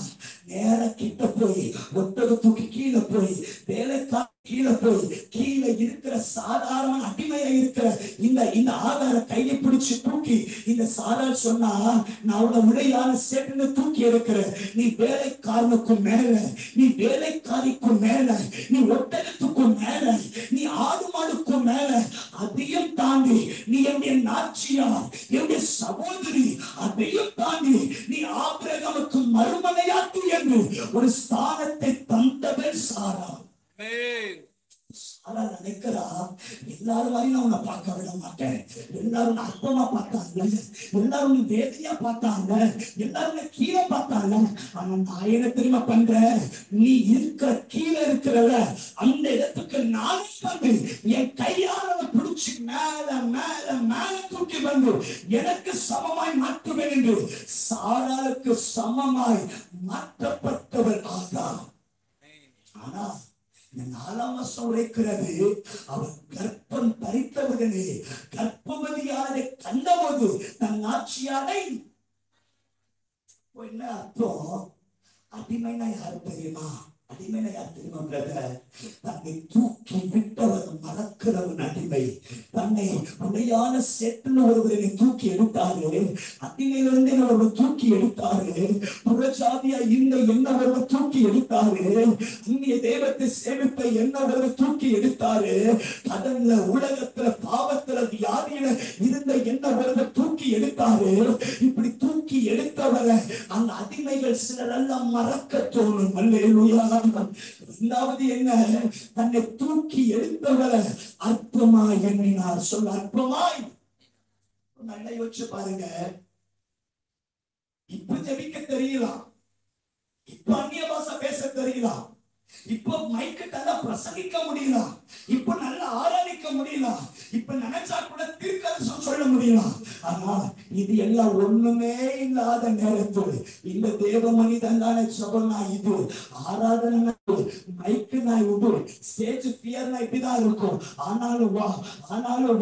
நேர கிட்ட போய் ஒட்டக தூக்கி கீழே போய் வேலைக்கார கீழே போய் கீழே இருக்கிற சாதாரண அடிமையா இருக்கிற இந்த இந்த ஆகார கையை பிடிச்சு தூக்கி இந்த சாரார் சொன்னா, நான் உன்னை உடையான சேட்டனை தூக்கி எடுக்கிற, நீ வேலைக்காரனுக்கும் மேல, நீ வேலைக்காரிக்கும் மேல, நீ ஒட்டகத்துக்கும் மேல, நீ ஆடு மாடுக்கும் மேல, அதையும் தாண்டி நீ என்னுடைய நாச்சியார், என்னுடைய சகோதரி, அதையும் தாண்டி நீ ஆபிரகாமுக்கு மறுமனையாக்கு என்று ஒரு ஸ்தானத்தை தந்தவன் சாரா. சாரா நினைக்கிறா, எல்லாரும் வரையும் நான் உன்னை பார்க்க விட மாட்டேன், எல்லாரும் அற்பமா பார்த்தாங்க, எல்லாரும் வேதியா பார்த்தாங்க, எல்லாரும் கீழே பார்த்தாங்க, ஆனா நான் என்ன தெரியுமா பண்றேன், நீ இருக்கிற கீழே இருக்கிறவ அந்த இடத்துக்கு நான் வந்து என் கையால பிடிச்சு மேல மேல மேல தூக்கி வந்து எனக்கு சமமாய் மாற்றுவேன் என்று சாராளுக்கு சமமாய் மாற்றப்பட்டவர் ஆகார். ஆனா இந்த 4ஆம் வருஷம் உரைக்கிறது, அவர் கர்ப்பம் தரித்தவுடனே கர்ப்பவதியாரை கண்டபோது தன் நாச்சியாரை, என்ன அர்த்தம், அடிமைனா யாரு தெரியுமா, அடிமைனா யார் தெரியுமா பிரதர், தன்னை தூக்கி விட்டவர் மறக்கிறவன் அடிமை. தன்னை உடையான செட்டுன்னு ஒருவரை தூக்கி எடுத்தாரு, அடிமையிலிருந்து ஒருவர் தூக்கி எடுத்தாரு, புறஜாதியா இந்த என்ன ஒருவர் தூக்கி எடுத்தாரு, அந்நிய தெய்வத்தை சேமிப்பை என்ன ஒருவர் தூக்கி எடுத்தாரு, கடல்ல உலகத்துல பாவத்துல வியாதியில இருந்த என்ன ஒருவர் தூக்கி எடுத்தாரு. இப்படி தூக்கி எடுத்தவரை அந்த அடிமைகள் சிலர் எல்லாம் மறக்க தோணும். அல்லேலூயா. இரண்டாவது என்ன, தன்னை தூக்கி எடுத்தவரை அற்பமாய் எண்ணினார். சொல்ல அற்பமாய். நல்லா யோசிச்சு பாருங்க, இப்ப ஜெபிக்க தெரியலாம், இப்ப அந்நிய பாஷை பேச தெரியலாம், இப்ப மைக்கு நல்லா பிரசங்கிக்க முடியலாம், இப்ப நல்லா ஆராதிக்க முடியலாம், இப்ப நினைச்சா கூட தீர்க்கதரிசனம் சொல்ல முடியலாம். ஆனா இது எல்லாம் ஒண்ணுமே இல்லாத நேரத்தில் இந்த தேவ மனிதன் தானே சொன்னா, இது ஆராதனை மைக்கு நான் இது ஸ்டேஜ் பியர் இப்படிதான் இருக்கும். ஆனாலும்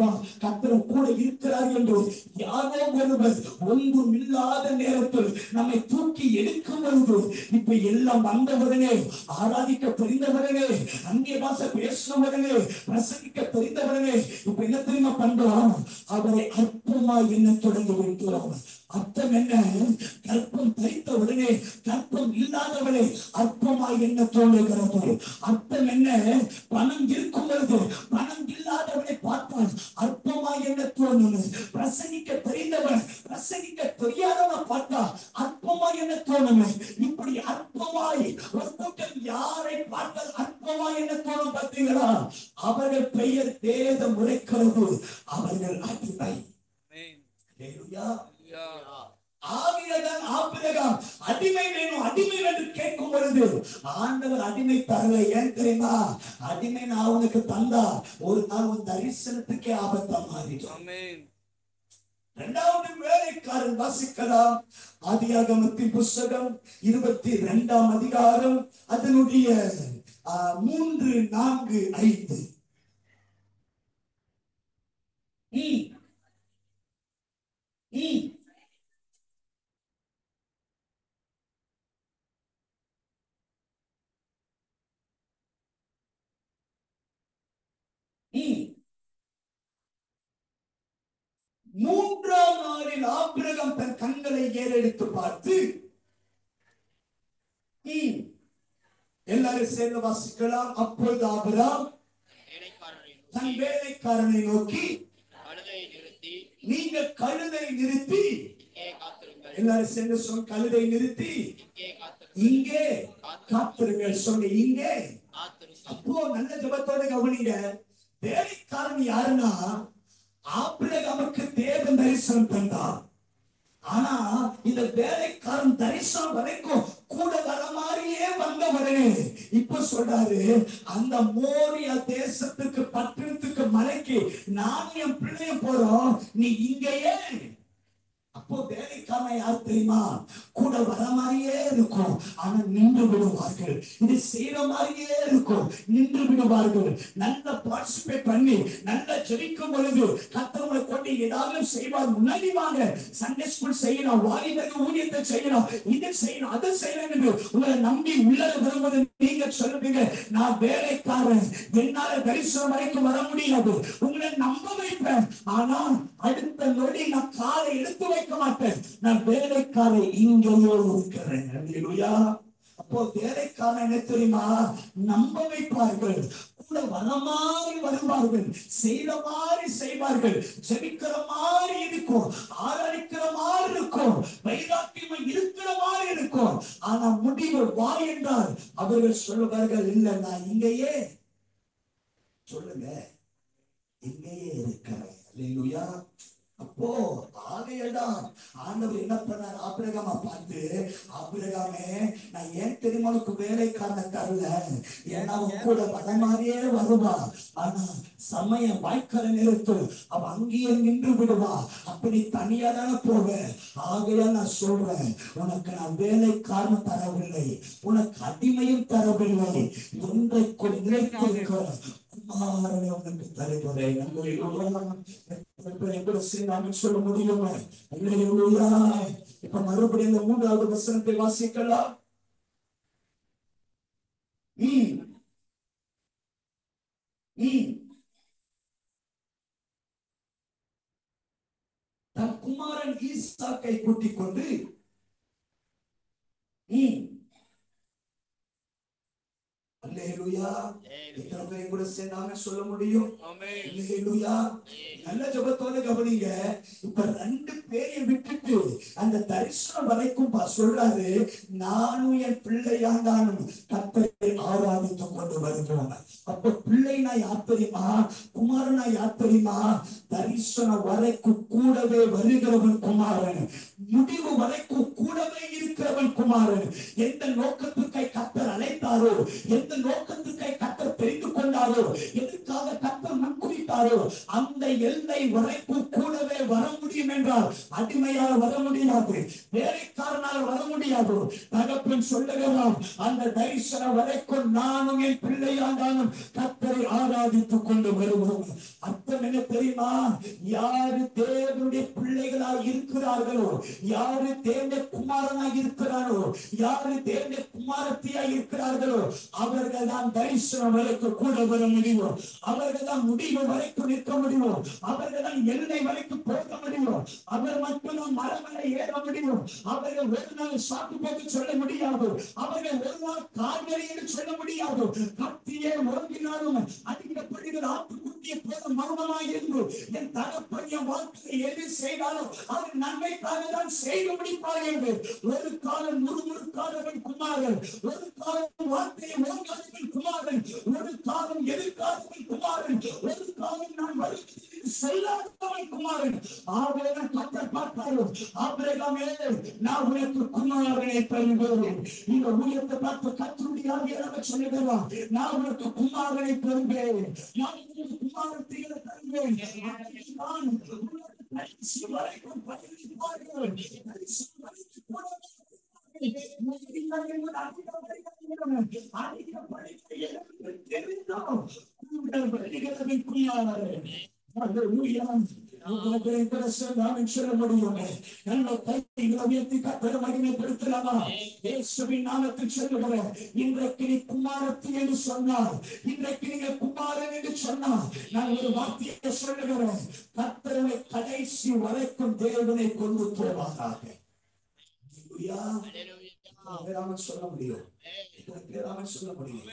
வா கர்த்தர் கூட இருக்கிறார் என்று யாரோ ஒருவர் ஒன்றும் இல்லாத நேரத்தில் நம்மை தூக்கி எடுக்கும் பொழுது, இப்ப எல்லாம் வந்தவுடனே ஆராதிக்க தெரிந்தவர்களே, அந்நிய பாஷை பேசுறவர்களே, பிரசங்கிக்க தெரிந்தவர்களே, இப்ப என்ன தெரியுமா பண்றோம், அவரை அற்பமாய் என்ன தொடங்கி வைக்கிறோம். அர்த்தம் என்ன, கற்பம் தரித்த உடனே கற்பம் இல்லாதவளை அற்பமாய் என்ன தோன்றுகிறது. அர்த்தம் என்ன, பணம் இருக்கும் பொழுது பணம் இல்லாதவளை பார்த்தால் அற்பமாய் என்ன தோணும். பிரசங்கிக்க தெரிந்தவன் பிரசங்கிக்க தெரியாதவன் பார்த்தா அற்பமாய் என்ன தோணும். இப்படி அற்பமாய் ஒரு கூட்டம் யாரை பார்த்தால் அற்பமாய் என்ன தோணும் பார்த்தீங்களா, அவர்கள் பெயர் வேதம் உரைக்கிறது, அவர்கள் அடிமை. ஆபிரகாம் அடிமை வேணும் அடிமை என்று கேட்கும் பொழுது ஆண்டவர் அடிமை தரல. ஏன் தெரியுமா, அடிமை நான் உனக்கு தந்தா ஒரு நாள் உன் தரிசனத்துக்கே ஆபத்தா மாறிடும். இரண்டாவது வேலைக்காரன் வாசிக்கலாம். ஆதியாகமத்தின் புஸ்தகம் 22ஆம் அதிகாரம் அதனுடைய 3, 4, 5. மூன்றாம் நாளில் ஆபிரகாம் தன் கண்களை ஏறெடுத்து பார்த்து, எல்லாரும் சேர்ந்து வாசிக்கலாம். அப்பொழுது ஆபிரகாம் தன் வேலைக்காரனை நோக்கி, நீங்கள் கழுதை நிறுத்தி, எல்லாரும் சேர்ந்து சொன்ன கழுதை நிறுத்தி இங்கே காத்திருங்கள் சொன்ன இங்கே. அப்போ நல்ல ஜெபத்தோட கவனிங்க, வேலைக்காரன் யாருன்னா ஆபிரகாமுக்கு தேவன் தரிசனம் தந்தார். ஆனா இந்த வேலைக்காரன் தரிசனம் வரைக்கும் கூட வர மாதிரியே வந்த உடனே இப்ப சொல்றாரு, அந்த மோரியா தேசத்துக்கு பட்டணத்துக்கு மலைக்கு நான் என் பிள்ளைய போறோம், நீ இங்கேயே. அப்போ வேலைக்காரன் பலமான யார் தெரியுமா? கூட வர மாதிரியே இருக்கும், ஆனா நின்று விடுவார்கள். இது செய்யற மாதிரியே இருக்கும், நின்று விடுவார்கள். நல்ல பார்ட்டிசிபேட் பண்ணி நல்ல ஜெபிக்கும் பொழுது கர்த்தரை கொண்டு ஏதாவது செய்வார். முன்னாடி வாங்க, சண்டே ஸ்கூல் செய்யணும், வாலிபர்கள் ஊழியத்தை செய்யணும், இதை செய்யணும், அதை செய்யணும் என்று உங்களை நம்பி உள்ளே வருவது நீங்க சொல்லுவீங்க, நான் வேலைக்காரன், என்னால தரிசனம் வரைக்கும் வர முடியாது. உங்களை நம்ப வைப்பேன், ஆனால் அடுத்த நொடி நான் காலை எடுத்து வைக்க மாட்டேன். நான் வேலைக்காரன் இங்கேயோ இருக்கிறேன். அல்லேலூயா. அப்போ வேலைக்காரன் என்ன தெரியுமா? நம்ப வைப்பார்கள், கூட வர மாதிரி வருவார்கள், செய்த மாதிரி செய்வார்கள், ஜெபிக்கிற மாதிரி இருக்கும், ஆராதிக்கிற மாதிரி இருக்கும், வைராக்கியமா இருக்கிற மாதிரி இருக்கும். ஆனா முடிவு வா என்றால் அவர்கள் சொல்லுவார்கள், இல்லை நான் இங்கேயே, சொல்லுங்க, இங்கேயே இருக்கிறேன். அல்லேலூயா. அப்போ ஆகையதான் ஆண்டவர் என்ன பண்ணார்? ஆபிரகாமை பார்த்து, ஆபிரகாமே, நான் ஏன் தெரியுமா உனக்கு வேலைக்காரனை தரல? ஏன்னா அவன் கூட வர மாதிரியே வருவா, ஆனா சமயம் வாய்க்கால நேரத்தில் அவன் அங்கேயே நின்று விடுவா, அப்படி தனியா தானே போவேன். ஆகையா நான் சொல்றேன், உனக்கு நான் வேலைக்காரன் தரவில்லை, உனக்கு அடிமையும் தரவில்லை, ஒன்றைக்கு நிலைத்திருக்கிற குமாரனை உனக்கு தருகிறேன். சொல்ல முடியும். இப்ப மறுபடியும் இந்த 3வது வசனத்தை வாசிக்கலாம். தன் குமாரன் ஈசாக்கை கூட்டிக் கொண்டு அல்லேலூயா. எத்தனை பேர் கூட சேர்ந்தாங்க சொல்ல முடியும்? அல்லேலூயா. நல்ல ஜெபத்தோட கவனிங்க. இப்ப 2 பேரை விட்டுட்டு அந்த தரிசனம் வரைக்கும் சொல்றாரு, நானும் என் பிள்ளையாண்டானும் கர்த்தரை ஆராதித்துக் கொண்டு வருகிறோம். அப்ப பிள்ளைனா யார் தெரியுமா? குமாரனா யார் தெரியுமா? தரிசனம் வரைக்கும் கூடவே வருகிறவன் குமாரன், முடிவு வரைக்கும் கூடவே இருக்கிறவன் குமாரன். எந்த நோக்கத்துக்கை கர்த்தர் அழைத்தாரோ, எந்த நோக்கத்துக்கை கர்த்தர் தெரிந்து கொண்டாரோ, எதற்காக கர்த்தர் முன்குறித்தாரோ, அந்த எல்லை வரைக்கும் கூடவே வர முடியும் என்றால் அடிமையால் வர முடியாது, வேலைக்காரனால் வர முடியாது. தகப்பன் சொல்லுகிறான், அந்த தரிசனம் வரைக்கும் நானும் என் பிள்ளையாண்டானும் கர்த்தரை ஆராதித்துக் கொண்டு வருவோம். அர்த்தம் என்ன தெரியுமா? யாரு தேவனுடைய பிள்ளைகளாய் இருக்கிறார்களோ, யாரு தேவனுடைய குமாரனாய் இருக்கிறாரோ, யாரு தேவனுடைய குமாரத்தியாய் இருக்கிறார்களோ, அவர்கள் தான் தரிசனம் வரைக்கும் கூட வர முடியும், அவர்கள் தான் முடிவு வரைக்கும் நிற்க முடியும், அவர்கள் தான் எல்லை வரைக்கும் போக முடியும், அவர் மட்டும் மரமலை ஏற முடியும். அவர்கள் ஒரு நாள் சாப்பிட்டு போக சொல்ல முடியாது, அவர்கள் ஒரு நாள் கால்வரி என்று சொல்ல முடியாது. கத்தியே ஒருங்கினாலும் அடிக்கப்படுகிற ஆட்டுக்குட்டியை போல மௌனமாய் இருந்து என் தகப்பன் என் வாழ்க்கையை எது செய்தாலும் அது நன்மைக்காக தான் செய்து முடிப்பார்கள். ஒரு காலம் முறுமுறுக்காதவன் குமாரன், ஒரு காலம் வார்த்தையை ஓங்காதவன் குமாரன், ஒரு காலம் எதிர்க்காதவன் குமாரன், ஒரு காலம் நான் வருகிறேன் சொல்லாதவன் குமாரன். ஆவேதான் கர்த்தர் பார்த்தாரோ, ஆபிரகாமே, நான் உனக்கு குமாரனை தருகிறேன். இந்த ஊழியத்தை பார்த்து கர்த்தருடைய ஆவியானவர் சொல்லுகிறார், நான் உனக்கு குமாரனை தருவேன், நான் உனக்கு குமாரத்தை தருவேன். நான் உனக்கு கடைசி வரைக்கும் பதிலிப்பார்கள், கடைசி வரைக்கும் கூட சொல்ல முடியும். நல்ல கைகளை உயர்த்தி கர்த்தரை மகிமைப்படுத்தலாமா? இயேசுவின் நாமத்தில் சொல்லுகிறேன், இன்றைக்கு நீ குமாரத்தி என்று சொன்னார், இன்றைக்கு நீங்க குமாரன் என்று சொன்னார், நான் ஒரு வார்த்தையை சொல்லுகிறேன், கர்த்தரை கடைசி வரைக்கும் தேவனை கொண்டு போவாராக. சொல்ல முடியும், சொல்ல முடியும்.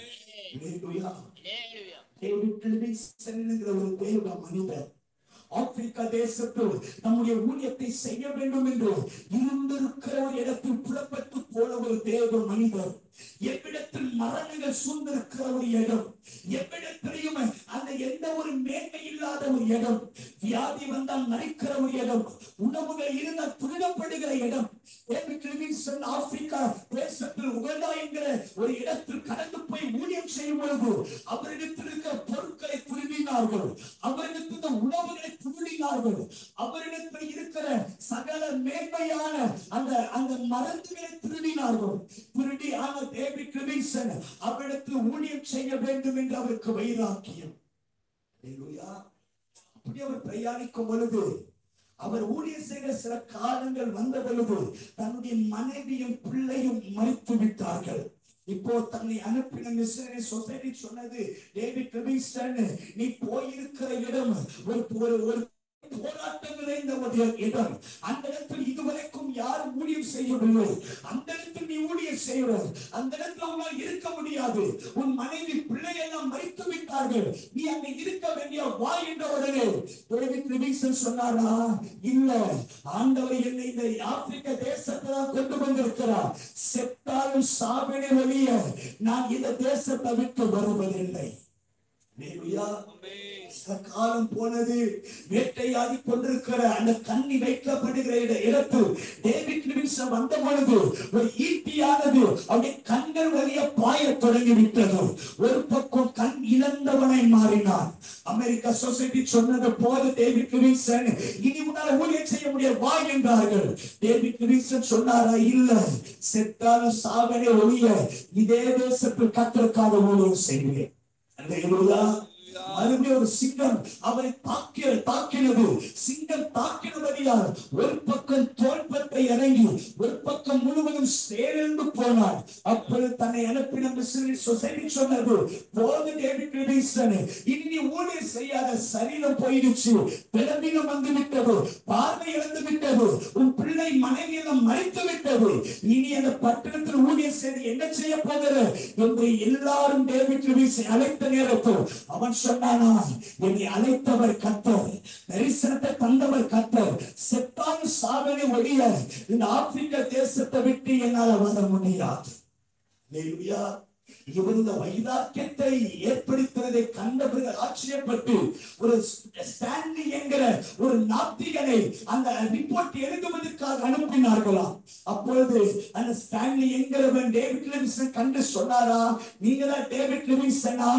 ஒரு தேவ மனிதர் ஆப்பிரிக்கா தேசத்தில் நம்முடைய ஊழியத்தை செய்ய வேண்டும் என்று இருந்திருக்கிற ஒரு இடத்தில் புறப்பட்டு போன ஒரு தேவ மனிதர், எவ்விடத்தில் மரணங்கள் சூழ்ந்திருக்கிற ஒரு இடம், எவ்விடத்திலையும் அந்த எந்த ஒரு மேன்மை இல்லாத ஒரு இடம், வியாதி வந்தால் மறிக்கிற ஒரு இடம், உணவுகள் இருந்தால் துரிதப்படுகிற இடம், ஆப்பிரிக்கா தேசத்தில் உகண்டா என்கிற ஒரு இடத்தில் கடந்து போய் ஊழியம் செய்யும் பொழுது அவரிடத்தில் இருக்கிற பொருட்களை துருவி திருடினார்கள், அவரிடத்தில் உணவுகளை திருடினார்கள், அவரிடத்தில் இருக்கிற சகல மேன்மையான அந்த அந்த மருந்துகளை திருடினார்கள். திருடி ஆனால் டேவிட் லிவிங்ஸ்டன் அவரிடத்தில் ஊழியம் செய்ய வேண்டும் என்று அவருக்கு வைராக்கியம். அப்படி அவர் பிரயாணிக்கும் பொழுது, அவர் ஊழியர் செய்கிற சில காலங்கள் வந்த பொழுது தன்னுடைய மனைவியும் பிள்ளையும் மரித்து விட்டார்கள். இப்போ தன்னை அனுப்பின மிஷனரி சொசைட்டி சொன்னது, டேவிட் லிவிங்ஸ்டன் நீ போயிருக்கிற இடம் ஒரு போராட்டம் நிறைந்த ஒரு இடம். அந்த இடத்தில் இதுவரைக்கும் யாரும் ஊழியம் செய்யவில்லை. அந்த இடத்தில் நீ ஊழியம் செய்கிறார், அந்த இடத்தில் அவனால் இருக்க முடியாது. உன் மனைவி பிள்ளை எல்லாம் மரித்து விட்டார்கள், நீ அங்க இருக்க வேண்டிய வா என்ற உடனே டேவிட் லிவிங்ஸ்டன் சொன்னாரா, இல்ல, ஆண்டவர் என்னை இந்த ஆப்பிரிக்க தேசத்தை கொண்டு வந்திருக்கிறார். செத்தாலும் சாவினை வழிய நான் இந்த தேசத்தை விட்டு வருவதில்லை. காலம் போனது, வேட்டையாடி கொண்டிருக்கிற அந்த கண்ணி வைக்கப்படுகிற இடத்தில் டேவிட் லிவிங்ஸ்டன் வந்த பொழுது ஒரு ஈட்டியானது அவருடைய கண்கள் வழிய பாய தொடங்கிவிட்டது. ஒரு பக்கம் கண் இழந்தவனை மாறினான். அமெரிக்கா சொசைட்டி சொன்னது போல டேவிட் லிவிங்ஸ்டன் இனி உன்னால் ஊழியம் செய்ய முடியாது, வா என்றார்கள். டேவிட் லிவிங்ஸ்டன் சொன்னாரா, இல்ல, செத்தாலும் சாவனே ஒழிய இதே தேசத்தில் கர்த்தருக்காக ஊழியம் செய்வேன். மறுபடியும் ஒரு சிங்கம் அவரை தாக்கினது. சிங்கம் தாக்கினபடியால் ஒரு பக்கம் தோள்பட்டை இறங்கி ஒரு பக்கம் முழுவதும் சேர்ந்து போனார். அப்பொழுது தன்னை அனுப்பின மிஷனரி சொசைட்டி சொன்னது, போது டேவிட் லிவிங்ஸ்டன், இனி நீ ஊழியம் செய்யாத, சரீரம் போயிடுச்சு, பிளவினம் வந்து விட்டது, பார்வை இழந்து விட்டது, உன் பிள்ளை மனைவி எல்லாம் மறைத்து விட்டது, இனி அந்த பட்டணத்தில் ஊழியம் செய்து என்ன செய்ய போகிற என்று எல்லாரும் டேவிட் லிவிங்ஸ்டன் அழைத்த நேரத்தில் அவன் சொன்னானா, என்னை அழைத்தவர் கர்த்தர், தரிசனத்தை தந்தவர் கர்த்தர், செத்தாலும் சாவனை ஒழிய இந்த ஆப்பிரிக்க தேசத்தை விட்டு என்னால் வர முடியாது. இவர் இந்த வைராக்கியத்தை ஏற்படுத்துவதை கண்டவர்கள் ஆச்சரியப்பட்டு ஒரு ஸ்டான்லி என்கிற ஒரு நாத்திகனை அந்த ரிப்போர்ட் எழுதுவதற்காக அனுப்பினார்களாம். அப்பொழுது அந்த ஸ்டான்லி என்கிறவன் டேவிட் லிவிங்ஸ்டன் கண்டு சொன்னாரா, நீங்க தான் டேவிட் லிவிங்ஸ்டனா,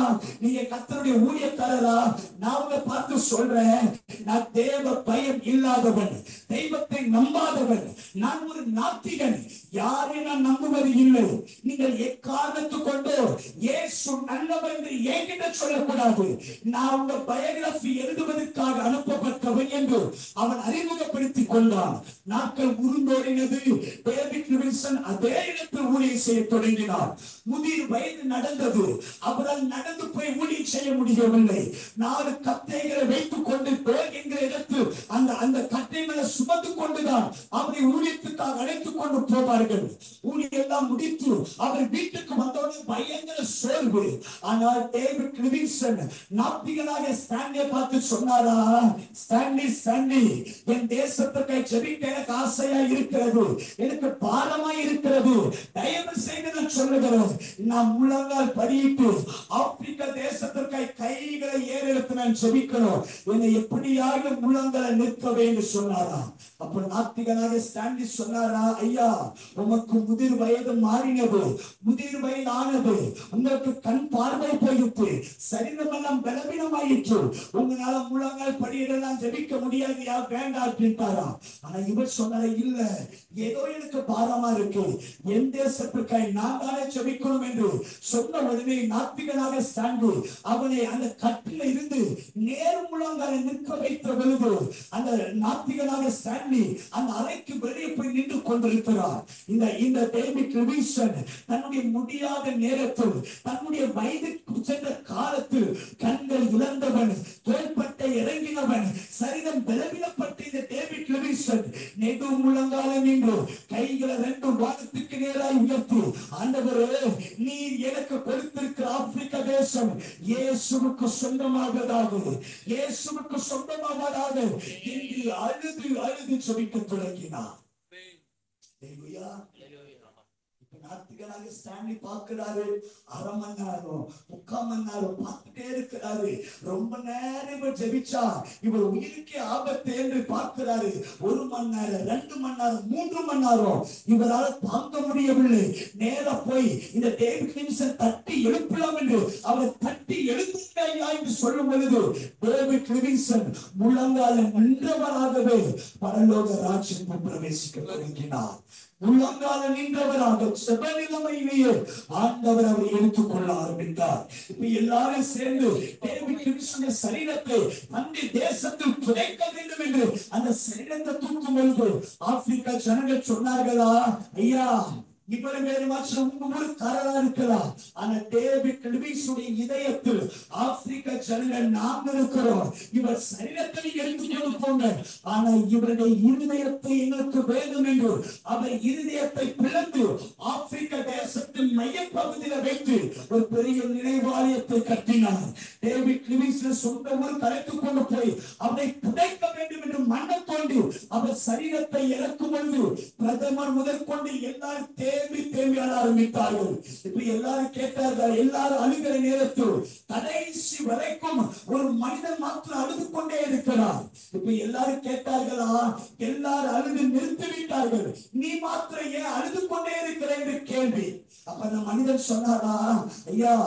நீங்க கர்த்தருடைய ஊழியக்காரரா, நான் உங்களை பார்த்து சொல்றேன், நான் தேவ பயம் இல்லாதவன், தெய்வத்தை நம்பாதவன், நான் ஒரு நாத்திகன், யாரை நான் நம்புவது இல்லை. நீங்கள் எக்காரணத்து கொண்டு இயேசு நல்லவர் என்று என்கிட்ட சொல்லக்கூடாது. நான் உங்க பயோகிராபி எழுதுவதற்காக அனுப்பப்பட்டவன் என்று அவன் அறிமுகப்படுத்திக் கொண்டான். நாட்கள் உருண்டோடினது. டேவிட் லிவிங்ஸ்டன் அதே இடத்தில் ஊழியம் செய்ய தொடங்கினார். முதிர் வயது நடந்தது. அவரால் நடந்து போய் ஊழியம் செய்ய முடியவில்லை. 4 கட்டைகளை வைத்துக் கொண்டு என்கிற இடத்தில் அந்த கட்டைகளை சுமந்து கொண்டுதான் அவரை ஊழியத்துக்காக அழைத்துக் கொண்டு போவார்கள். ஊழியம் எல்லாம் முடித்து அவர் வீட்டுக்கு வந்தவுடன் பயங்கர சோர்வு. ஆனால் டேவிட் லிவிங்ஸ்டன் நாத்திகனாக ஸ்டான்லியை பார்த்து சொன்னாரா, ஸ்டான்லி, என் தேசத்துக்கு ஜெபிக்க எனக்கு ஆசையா இருக்கிறது, எனக்கு பாரமா இருக்கிறது, தயவு செய்து நான் சொல்லுகிறேன், நான் முழங்கால் படியிட்டு ஆப்பிரிக்க தேசத்திற்கு கைகளை ஏறெடுத்து நான் ஜெபிக்கணும், என்னை எப்படியாக முழங்கால நிற்க வேண்டும் சொன்னாரா. அப்ப நாத்திகனாக ஸ்டான்லி சொன்னாரா, ஐயா, உமக்கு முதிர் வயது மாறினது, முதிர் வயது ஆனது, உங்களுக்கு கண் பார்வை போயிட்டு, சரீரமெல்லாம் பலவீனமாயிற்று, உங்களால முழங்கால் படியிடலாம் ஜெபிக்க முடியாது, யா வேண்டாம் அப்படின்ட்டாரா. ஆனா இவர் சொன்னாரா, இல்ல, ஏதோ எனக்கு பாரமா இருக்கு, என் தேசத்துக்காய் நான் தானே ஜெபிக்கணும் என்று சொன்ன உடனே நாத்திகனாக ஸ்டான்லி அவனை அந்த கட்டில இருந்து நேர் முழங்கால நிற்க வைத்த பொழுது அந்த நாத்திகனாக ஸ்டான்லி அந்த அறைக்கு வெளியே போய் நின்று கொண்டிருக்கிறார். இந்த டேவிட் லிவிங்ஸ்டன் தன்னுடைய முடியாத நேரத்தில், தன்னுடைய வயதுக்கு சென்ற காலத்தில் கண்கள் இழந்தவன், தோள்பட்டை இறங்கினவன், சரீரம் பலவீனப்பட்ட இந்த டேவிட் லிவிங்ஸ்டன் நெடு முழங்கால நின்று கைகளை 2 வானத்துக்கு நேராய் உயர்த்தி, ஆண்டவரே, நீர் எனக்கு கொடுத்திருக்கிற ஆப்பிரிக்க தேசம் இயேசுவுக்கு சொந்தமாவதாக, இயேசுவுக்கு சொந்தமாவதாக என்று அழுது ஜெபிக்க தொடங்கினார். இப்ப நாத்திகனாக ஸ்டான்லி பார்க்கிறாரு. 1/2 மணி நேரம் 3/4 மணி நேரம் பார்த்துட்டே இருக்கிறாரு. ரொம்ப நேரம் இவர் ஜெபிச்சா இவர் உயிருக்கே ஆபத்து என்று பார்க்கிறாரு. 1 மணி நேரம் 2 மணி நேரம் 3 மணி நேரம் இவரால் தாங்க முடியவில்லை. நேரா போய் இந்த டேவிட் லிவிங்ஸ்டன் தட்டி எழுப்பலாம் என்று அவரை தட்டி எழுப்புங்க என்று சொல்லும் பொழுது டேவிட் லிவிங்ஸ்டன் முழங்கால நின்றவராகவே பரலோக ராஜ்யத்தில் பிரவேசிக்க தொடங்கினார். முழங்கால நின்றவராக செப நிலைமையிலேயே ஆண்டவர் அவரை எடுத்துக்கொள்ள ஆரம்பித்தார். இப்ப எல்லாரும் சேர்ந்து டேவிட் லிவிங்ஸ்டன் சரீரத்தை அந்த தேசத்தில் புதைக்க வேண்டும் என்று அந்த சரீரத்தை தூக்கும் பொழுது ஆப்பிரிக்கா ஜனங்கள் சொன்னார்களா, ஐயா இவ்வளவு பேரு மாற்றம் ஒரு கரலா இருக்கலாம். ஆனா டேவிட் லிவிங்ஸ்டனுடைய இதயத்தில் ஆப்பிரிக்கா ஜனங்கள் நாங்க இருக்கிறோம், இவர் சரீரத்தை எடுத்துக்கொண்டு போங்க, ஆனா இவருடைய இருதயத்தை எங்களுக்கு வேண்டும் என்று அவர் இருதயத்தை பிளந்து ஆப்பிரிக்கா தேசத்தின் மையப்பகுதியில் வைத்து ஒரு பெரிய நினைவாலயத்தை கட்டினார். டேவிட் லிவிங்ஸ்டன் சொந்த ஊர் கலைத்துக் கொண்டு போய் அவரை புதைக்க வேண்டும் என்று மண்ணை தோண்டி அவர் சரீரத்தை இறக்கும் பொழுது பிரதமர் முதற்கொண்டு எல்லாரும் தேம்பி அழ ஆரம்பித்தார்கள். இப்ப எல்லாரும் கேட்டார்கள், எல்லாரும் அழுகிற நேரத்தில் கடைசி வரைக்கும் ஒரு மனிதன் மாத்திரம் அழுது கொண்டே இருக்கிறார். இப்ப எல்லாரும் கேட்டார்களா, எல்லாரும் அழுது நிறுத்திவிட்டார்கள், நீ மாத்திரம் ஏன் அழுது கொண்டே இருக்கிற என்று கேள்வி. அப்ப அந்த மனிதன் சொன்னாரா, ஐயா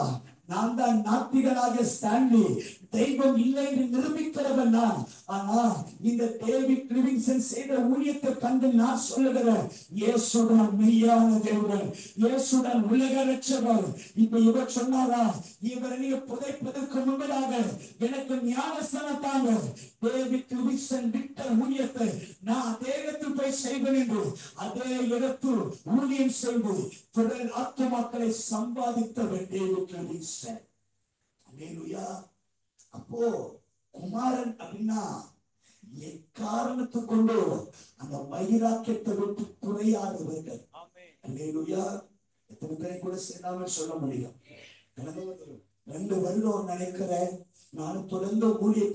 நான் தான் நாத்திகனாக ஸ்டான்லி, தெய்வம் இல்லை என்று நிரூபிக்கிறவன் நான். ஆனா இந்த டேவிட் லிவிங்ஸ்டன் செய்த ஊழியத்தை கண்டு நான் சொல்லுகிறேன், இயேசுதான் மெய்யான தேவன், இயேசுதான் உலக ரட்சகர். இப்ப இவர் சொன்னாரா, இவரை நீங்க புதைப்பதற்கு முன்பதாக எனக்கு ஞானஸ்தானம் தாங்க. டேவிட் லிவிங்ஸ்டன் விட்ட ஊழியத்தை நான் அதே இடத்தில் போய் செய்வேன் என்று அதே இடத்தில் ஊழியம் செய்து தொடர் ஆத்துமாக்களை சம்பாதித்தவர் டேவிட் லிவிங்ஸ்டன். அல்லேலூயா. அப்போ குமாரன் அப்படின்னா எக்காரணத்தை கொண்டு அந்த வைராக்கியத்தை விட்டு குறையாதவர்கள். அல்லேலூயா. எத்தனை பேரை கூட சேராமல் சொல்ல முடியும். 2 வருடம் நினைக்கிறேன் நான் தொடர்ந்து ஊழிய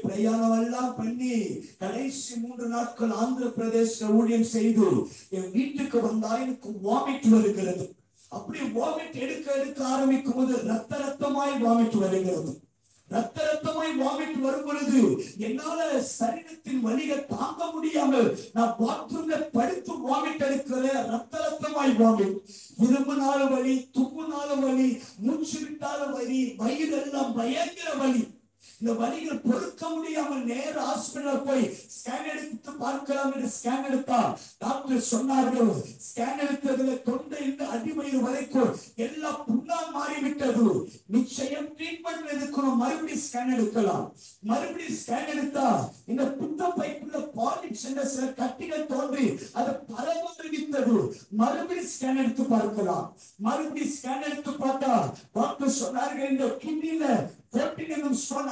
பிரயாணம் எல்லாம் பண்ணி கடைசி 3 நாட்கள் ஆந்திர பிரதேச ஊழியம் செய்து என் வீட்டுக்கு வந்தா எனக்கு வாமிட் வருகிறது. அப்படி வாமிட் எடுக்க ஆரம்பிக்கும் போது ரத்தமாய் வாமிட் வருகிறது. ரத்தமாய் வாமிட் வரும் பொழுது என்னால சரீரத்தின் வலியை தாங்க முடியாமல் நான் பாத்ரூம்ல படுத்து வாமிட் எடுக்கிறேன். ரத்தமாய் வாமிட், இருமுனாலும் வலி, தும்முனாலும் வலி, மூச்சு விட்டாலும் வலி, வயிறு எல்லாம் பயங்கர வலி. இந்த வலிகள் பொறுக்க முடியாமல் நேர ஹாஸ்பிடல் போய் ஸ்கேன் எடுத்து பார்க்கலாம் என்று ஸ்கேன் எடுத்தால் டாக்டர் சொன்னார்கள், ஸ்கேன் எடுத்ததுல தொண்டை இருந்து அடிவயிறு வரைக்கும் எல்லாம் புண்ணா மாறிவிட்டது, நிச்சயம் ட்ரீட்மெண்ட் எடுக்கணும், மறுபடியும் ஸ்கேன் எடுக்கலாம். மறுபடியும் ஸ்கேன் எடுத்தா இந்த புத்த பைக்குள்ள பாலிப்ஸ் என்ற சில கட்டிகள் தோன்றி அது பரவ ஆரம்பித்தது. மறுபடியும் ஸ்கேன் எடுத்து பார்க்கலாம். மறுபடியும் ஸ்கேன் எடுத்து பார்த்தா டாக்டர் சொன்னார்கள், இந்த கிட்னில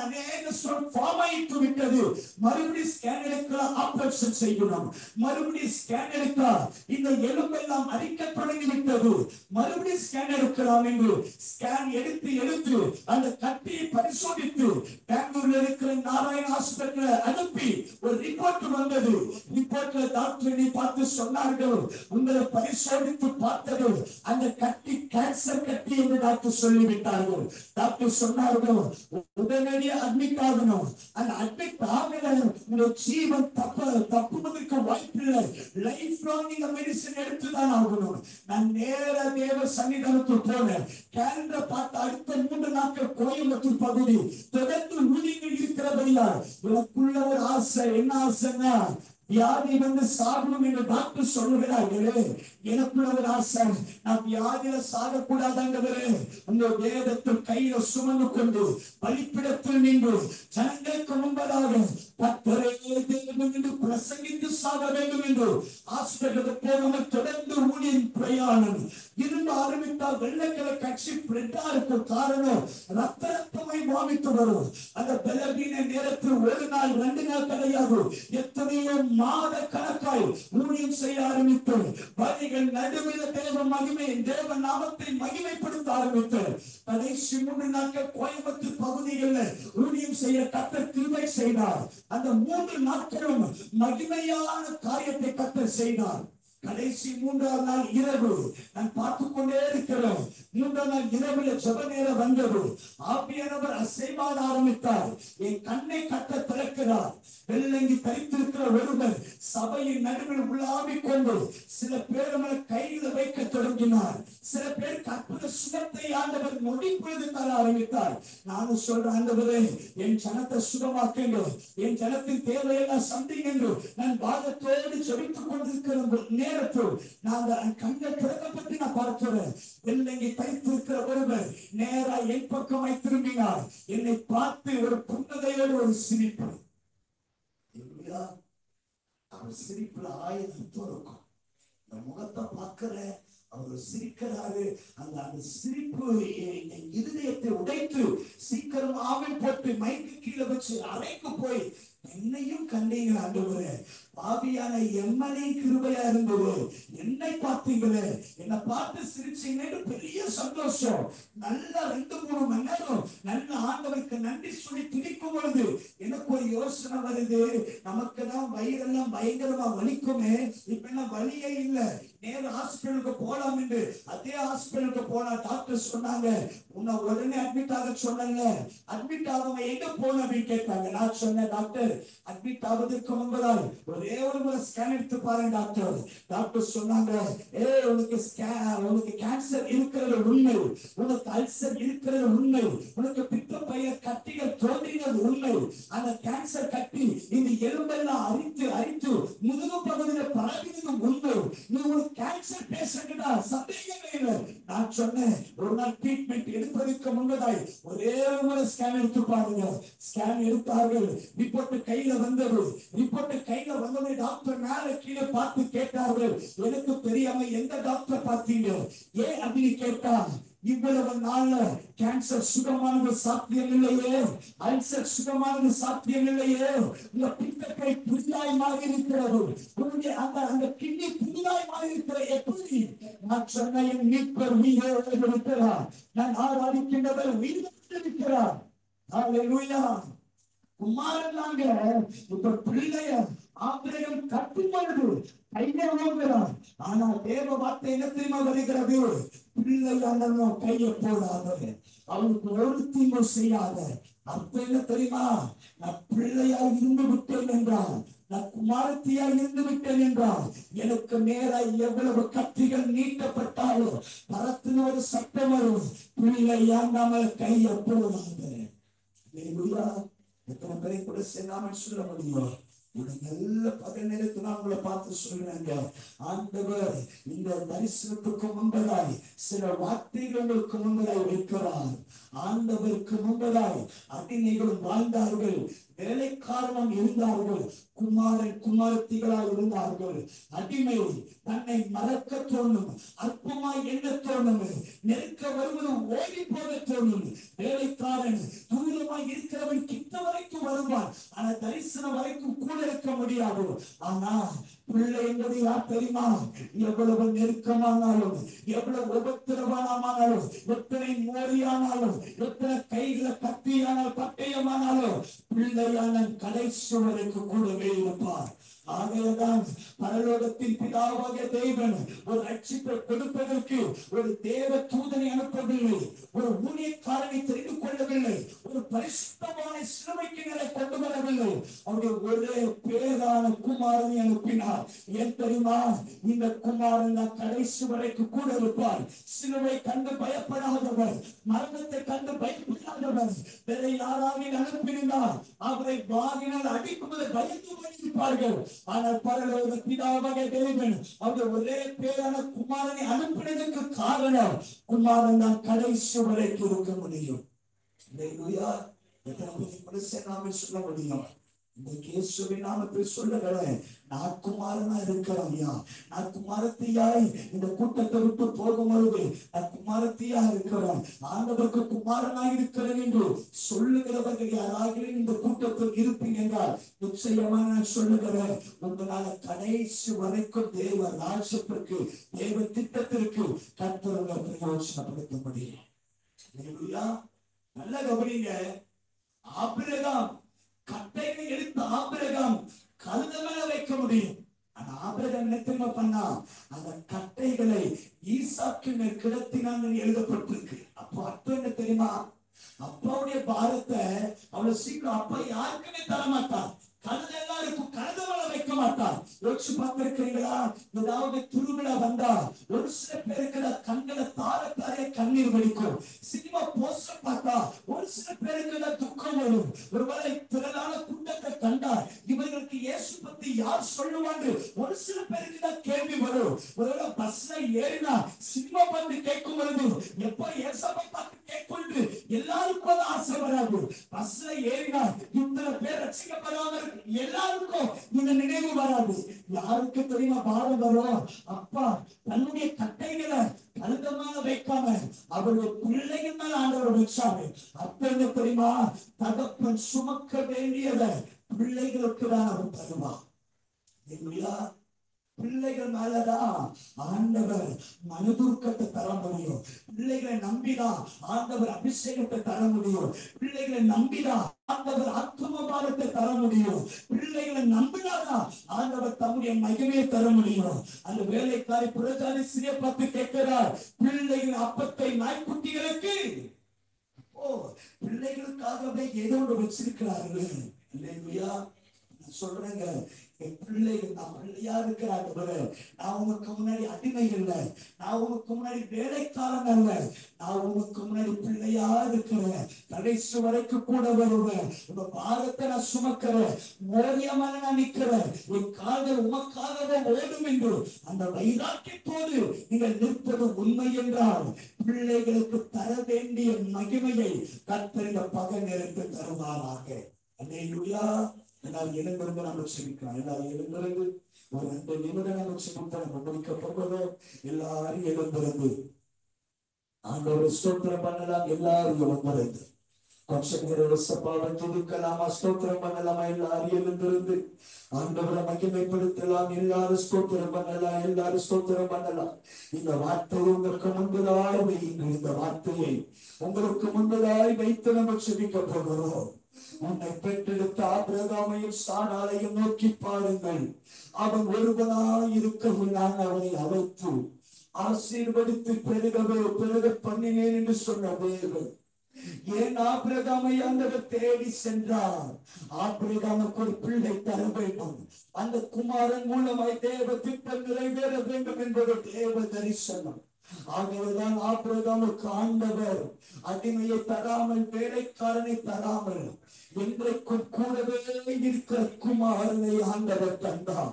அநேக ஸ்டோன் ஃபார்ம் ஆயிட்டு விட்டது. மறுபடியும் ஸ்கேன் எடுக்கலாம், ஆபரேஷன் செய்யணும். மறுபடியும் ஸ்கேன் எடுத்தா இந்த எலும்பெல்லாம் அரிக்க தொடங்கி விட்டது. மறுபடியும் ஸ்கேன் எடுக்கலாம் என்று ஸ்கேன் எடுத்து அந்த கட்டியை பரிசோதித்து பெங்களூர்ல இருக்கிற நாராயண ஹாஸ்பிட்டல் அனுப்பி ஒரு ரிப்போர்ட் வந்தது. ரிப்போர்ட்ல டாக்டரை பார்த்து சொன்னார்கள், உங்களை பரிசோதித்து பார்த்தது அந்த கட்டி கேன்சர் கட்டி என்று டாக்டர் சொல்லிவிட்டார்கள். டாக்டர் சொன்னார்கள், உடனடியாக அட்மிட் ஆகணும். அந்த அட்மிட் ஆகல உங்க ஜீவன் தப்புவதற்கு வாய்ப்பில்லை. லைஃப் லாங் நீங்க மெடிசன் எடுத்துதான் ஆகணும். நான் நேர தேவ சன்னிதானத்துக்கு போனேன். கேலண்டரை பார்த்து அடுத்த 3 நாட்கள் கோயம்புத்தூர் பகுதி தொடர்ந்து ஊழியர்கள் இருக்கிறபடியால் எனக்குள்ள ஒரு ஆசை. என்ன ஆசைன்னா, வியாதி வந்து சாகணும் என்று டாக்டர் சொல்லுகிறார்களே, எனக்குள்ள ஒரு ஆசை, நான் வியாதியில சாகக்கூடாதாண்டவரே, உங்க வேதத்தில் கையில சுமந்து கொண்டு பலிப்பிடத்தில் நின்று ஜனங்களுக்கு முன்பதாக பிரசங்கித்து சாக வேண்டும் என்று ஹாஸ்பிட்டலுக்கு போகாமல் தொடர்ந்து ஊழியின் பிரயாணம் இருந்த ஆரம்பித்தால் வெள்ளைக்கிழமை கட்சி பிரெட்டா இருக்கும். காரணம் ரத்தமாய் வாமிட்டு வரும். அந்த பலவீன நேரத்தில் 1 நாள் 2 நாள் கிடையாது, எத்தனையோ மாத கணக்காய் ஊழியம் செய்ய ஆரம்பித்தோம். வழிகள் நடுவில் தேவ நாமத்தை மகிமைப்படுத்த ஆரம்பித்தோம். கடைசி 3 நாட்கள் கோயம்புத்தூர் பகுதிகளில் ஊழியம் செய்ய கர்த்தர் கிருபை செய்தார். அந்த 3 நாட்களும் மகிமையான காரியத்தை கர்த்தர் செய்தார். கடைசி 3ஆம் நாள் இரவு நான் பார்த்து கொண்டே இருக்கிறேன். 3ஆம் நாள் இரவுல ஜெப நேரம் வந்தது. ஆவியானவர் அசைவாட ஆரம்பித்தார். என் கண்ணை கட்ட திறக்கிறார். வெள்ளங்கி தரித்திருக்கிற ஒருவர் சபையின் நடுவில் உலாவிக் கொண்டு சில பேர் மேல கைகளை வைக்க தொடங்கினார். சில பேர் கற்பனை சுகத்தை ஆண்டவர் நொடிப்பொழுது தர ஆரம்பித்தார். நானும் சொல்றேன், ஆண்டவரே என் ஜனத்தை சுகமாக்குங்க, என் ஜனத்தின் தேவையெல்லாம் சந்திங்க. நான் வாதத்தோடு ஜெபித்துக் கொண்டிருக்கிற நேரத்தில் நான் கண்ணை திறக்கப்பட்டு நான் பார்க்கிறேன். வெள்ளங்கி தரித்திருக்கிற ஒருவர் நேரா என் பக்கமாய் திரும்பினார். என்னை பார்த்து ஒரு புன்னகையோடு ஒரு சிரிப்பு. அவர் சிரிப்புல 1000 அர்த்தம் இருக்கும். இந்த முகத்தை பார்க்கிற அவர் சிரிக்கிறாரு. அந்த சிரிப்பு என் இருதயத்தை உடைத்து சீக்கிரம் ஆவில் போட்டு மைக்கு கீழே வச்சு அறைக்கு போய் என்னையும் கண்டீங்க ஆண்டவரே, பாவியான எம்மனை கிருபையா இருந்தது, என்னை பார்த்தீங்களே, என்னை பார்த்து சிரிச்சீங்கன்னு பெரிய சந்தோஷம். நல்லா 2-3 மணி நேரம் நல்ல ஆண்டவருக்கு நன்றி சொல்லி திணிக்கும் பொழுது எனக்கு ஒரு யோசனை வருது. நமக்கு தான் வயிறெல்லாம் பயங்கரமா வலிக்குமே, இப்ப என்ன வலியே இல்லை, நேர ஹாஸ்பிட்டலுக்கு போலாம் என்று. அதே ஹாஸ்பிட்டலுக்கு போனா டாக்டர் சொன்னாங்க, உன்னை உடனே அட்மிட் ஆக சொன்னல, அட்மிட் ஆகாம எங்க போன அப்படின்னு கேட்டாங்க. நான் சொன்னேன், டாக்டர் அட்மிட் ஆவதற்கு முன்பதால் ஒரே ஒரு முறை ஸ்கேன் எடுத்து பாருங்க டாக்டர். டாக்டர் சொன்னாங்க, உனக்கு கேன்சர் இருக்கிறது உண்மை, உனக்கு அல்சர் இருக்கிறது உண்மை, உனக்கு பித்தப்பைய கட்டிகள் தோன்றினது உண்மை. அந்த கேன்சர் கட்டி இந்த எலும்பெல்லாம் அரித்து அரித்து முதுகு பகுதியில் பரவினது உண்மை. நீ ஒரு கேன்சர் பேஷண்டா, சந்தேகமே இல்லை. நான் சொன்னேன், ஒரு நாள் ட்ரீட்மெண்ட் எடுப்பதற்கு முன்பதாய் ஒரே ஒரு முறை ஸ்கேன் எடுத்து பாருங்க. ஸ்கேன் எடுத்தார்கள். ரிப்போர்ட் கையில வந்தது. ரிப்போர்ட் கையில வந்தது. டாக்டர் மேல கீழே பார்த்து கேட்டார்கள், எனக்கு தெரியாம எந்த டாக்டர் பார்த்தீங்க ஏன் அப்படின்னு கேட்டா, இவ்வளவு நாள்ல கேன்சர் சுகமானது சாத்தியம் இல்லையே, அல்சர் சுகமானது சாத்தியம் இல்லையே, உங்க பித்தப்பை புதிதாய் மாறி இருக்கிறது, உங்களுடைய அந்த கிட்னி புதிதாய் மாறி இருக்கிற எப்படி? நான் சொன்ன என் மீட்பர் உயிரோடு இருக்கிறார், நான் ஆராதிக்கின்றவர் உயிரோடு இருக்கிறார். ஹல்லேலூயா. குமாரனாங்க இப்ப பிள்ளைய ஆபிரகாம் கட்டுப்படுது கையை வாங்குறான். ஆனா தேவ வார்த்தை என்ன தெரியுமா வருகிறது? பிள்ளையாண்டனோ கையை போடாத, அவனுக்கு ஒரு தீங்கு செய்யாத. அர்த்தம் என்ன தெரியுமா? நான் பிள்ளையா இருந்து விட்டேன் என்றால், நான் குமாரத்தியா இருந்து விட்டேன் என்றால், எனக்கு நேராக எவ்வளவு கத்திகள் நீட்டப்பட்டாலும் பரத்தின ஒரு சட்டம் வரும், பிள்ளையாண்டாம கையை போடாத. எத்தனை பேரை கூட செல்லாமல் சொல்ல முடியும்? நல்ல பகல் நேரத்தில் நான் உங்களை பார்த்து சொல்றாங்க, ஆண்டவர் இந்த தரிசனத்துக்கு முன்பதாய் சில வார்த்தைகள் உங்களுக்கு முன்பதாய் வைக்கிறார். ஆண்டவருக்கு முன்பதாய் அடிமைகளும் வாழ்ந்தார்கள், வேலைக்காரனும் இருந்தார்கள், குமாரன் குமாரத்திகளாக இருந்தார்கள். அடிமை தன்னை மறக்க தோணும், அற்பமாய் எண்ண தோணும், நெருக்க வருவது ஓடி போக தோணும். வேலைக்காரன் தூரமாய் இருக்கிறவன் கிட்ட வரைக்கும் வருவான், ஆனா தரிசனம் வரைக்கும் கூட இருக்க முடியாது. ஆனா பிள்ளை என்பது யார் தெரியுமா? எவ்வளவு நெருக்கமானாலும், எவ்வளவு உபத்திரவமானாலும், எத்தனை மோரியானாலும், எத்தனை கைகளை கத்தியானால் பட்டயமானாலும் பிள்ளையான கடைசி வரைக்கும் கூடவே இருப்பார். ஆகையதான் பரலோகத்தின் பிதாவாகிய தேவன் ஒரு ரட்சிப்பை கொடுப்பதற்கு ஒரு தேவ தூதனை அனுப்பவில்லை, ஒரு ஊழியக்காரனை தெரிந்து கொள்ளவில்லை, ஒரு பரிசுத்தமான சிலுவைக்கு நிலை கொண்டு வரவில்லை. அவருடைய ஒரே பேரான குமாரனை அனுப்பினார். ஏன் தெரியுமா? இந்த குமாரன் தான் கடைசி வரைக்கும் கூட இருப்பார். சிலுவை கண்டு பயப்படாதவர், மரணத்தை கண்டு பயப்படாதவர். வேற யாராவது அனுப்பினார் அவரை வாங்கினால் அடிக்கும்போது பயந்து போயிருப்பார்கள். ஆனால் பரலோக பிதாவாகிய தேவன் அவருடைய ஒரே பேரான குமாரனை அனுப்பினதற்கு காரணம், குமாரன் தான் கடைசி வரைக்கும் இருக்க முடியும். சொல்ல முடியும். இந்த இயேசுவின் நாமத்தில் சொல்லுகிறேன், நான் குமாரனா இருக்கிறேன். நான் குமாரத்தியாய் இந்த கூட்டத்தை விட்டு போகும்பொழுது நான் குமாரத்தியா இருக்கிறேன், ஆண்டவருக்கு குமாரனா இருக்கிறேன் என்று சொல்லுகிறவர்கள் யாராக இந்த கூட்டத்தில் இருப்பீங்க என்றால் நிச்சயமா நான் சொல்லுகிறேன், உங்களால கடைசி வரைக்கும் தேவ ராஜ்யத்திற்கு, தேவ திட்டத்திற்கு கர்த்தரை பிரயோஜனப்படுத்த முடியும். நல்ல கவனிங்க. ஆபிரகாம் கட்டையை எடுத்து ஆபிரகாம் கழுதை மேல வைக்க முடியும். ஆனா ஆபிரகாம் என்ன தெரியுமா பண்ணா? அந்த கட்டைகளை ஈசாக்கு மேல் கிடத்தினான் எழுதப்பட்டிருக்கு. அப்போ அர்த்தம் என்ன தெரியுமா? அப்பாவுடைய பாரத்தை அவ்வளவு சீக்கிரம் அப்பா யாருக்குமே தரமாட்டான். கழுத எல்லாருக்கும் கழுத மேல வைக்க மாட்டான். யோசிச்சு பார்த்திருக்கிறீங்களா? ஏதாவது திருவிழா வந்தா ஒரு சில பேருக்கு கண்களை தார கண்ணீர் வடிக்கும். சினிமா போஸ்டர் பார்த்தா ஒரு சில பேருக்கு துக்கம் வரும். ஒருவேளை திரளான கூட்டத்தை கண்டா இவர்களுக்கு இயேசு பத்தி யார் சொல்லுவாங்க ஒரு சில பேருக்கு தான் கேள்வி வரும். ஒருவேளை பஸ்ல ஏறினா சினிமா பார்த்து கேட்கும் பொழுது எப்ப இயேசுவை பார்த்து கேட்கொண்டு எல்லாருக்கும் ஆசை வராது. பஸ்ல ஏறினா இத்தனை பேர் ரட்சிக்கப்படாம எல்லாருக்கும் இந்த நினைவு வராது. யாருக்கு தெரியுமா பாரம் வரும்? அப்பா தன்னுடைய கட்டைகளை கழுதமாக வைக்காம அவருடைய பிள்ளைகள் மேல ஆண்டவர் வச்சாரு. அப்ப என்ன தெரியுமா? தகப்பன் சுமக்க வேண்டியதை பிள்ளைகளுக்கு தான் அவர் தருவார். பிள்ளைகள் மேலதான் ஆண்டவர் மனதுருக்கத்தை தர முடியும். பிள்ளைகளை நம்பிதான் ஆண்டவர் அபிஷேகத்தை தர முடியும். பிள்ளைகளை நம்பிதான் ஆண்டவர் ஆத்மபாரத்தை தர முடியும். பிள்ளைகளை நம்பினாதான் ஆண்டவர் தம்முடைய மகிமையை தர முடியும். அந்த வேலைக்காரி புறஜாதி சிறிய பார்த்து கேட்கிறார், பிள்ளைகள் அப்பத்தை நாய்க்குட்டிகளுக்கு பிள்ளைகளுக்காகவே ஏதோ ஒன்று வச்சிருக்கிறார்கள். இல்லையா? சொல்றேங்க, என் பிள்ளைகள் நான் பிள்ளையா இருக்கிறாங்க. நான் உனக்கு முன்னாடி அடிமை இல்லை, நான் உனக்கு முன்னாடி வேலைக்காரன் அல்ல, நான் உனக்கு முன்னாடி பிள்ளையா இருக்கிறேன். கடைசி வரைக்கும் கூட வருவேன். உங்க பாரத்தை நான் சுமக்கிறேன். மோதியமான நான் நிற்கிறேன். என் கால்கள் உமக்காகவே ஓடும் என்று அந்த வைராக்கியத்தோடு நீங்கள் நிற்பது உண்மை என்றால் பிள்ளைகளுக்கு தர வேண்டிய மகிமையை கர்த்தர் இந்த பகல் நேரத்தை தருவாராக. அல்லேலூயா. எல்லாரும் எழுந்திருந்து நம்ம செபிக்கலாம். எல்லாரும் எழுந்திருந்து ஒரு 2 நிமிடம் நம்ம செபித்தா நம்ம முடிக்க போகிறோம். எல்லாரும் எழுந்திருந்து ஆண்டவரை ஸ்தோத்திரம் பண்ணலாம். எல்லாரும் எழுந்திருந்து கொஞ்சம் நேரம் சபாவை துதிக்கலாமா? ஸ்தோத்திரம் பண்ணலாமா? எல்லாரும் எழுந்திருந்து ஆண்டவரை மகிமைப்படுத்தலாம். எல்லாரும் ஸ்தோத்திரம் பண்ணலாம். எல்லாரும் ஸ்தோத்திரம் பண்ணலாம். இந்த வார்த்தையை உங்களுக்கு முன்பதாய் வையுங்கள். இந்த வார்த்தையை உங்களுக்கு முன்பதாய் வைத்து நம்ம செபிக்க போகிறோம். உன்னை பெற்றெடுத்த ஆபிரகாமையும் சாராளையும் நோக்கி பாருங்கள். அவன் ஒருவனாய் இருக்கவும் நான் அவனை அழைத்து ஆசீர்வதித்து பெருக பண்ணினேன் என்று சொன்ன தேவன் ஏன் ஆபிரகாமை ஆண்டவர் தேடி சென்றார்? ஆபிரகாமுக்கு ஒரு பிள்ளை தர வேண்டும். அந்த குமாரன் மூலமாய் தேவ திட்டம் நிறைவேற வேண்டும் என்பது தேவ தரிசனம். ஆகவேதான் ஆபிரகாமுக்கு ஆண்டவர் அடிமையை தராமல், வேலைக்காரனை தராமல், என்றைக்கும் கூடவே இருக்கிற குமாரனை ஆண்டவர் தந்தார்.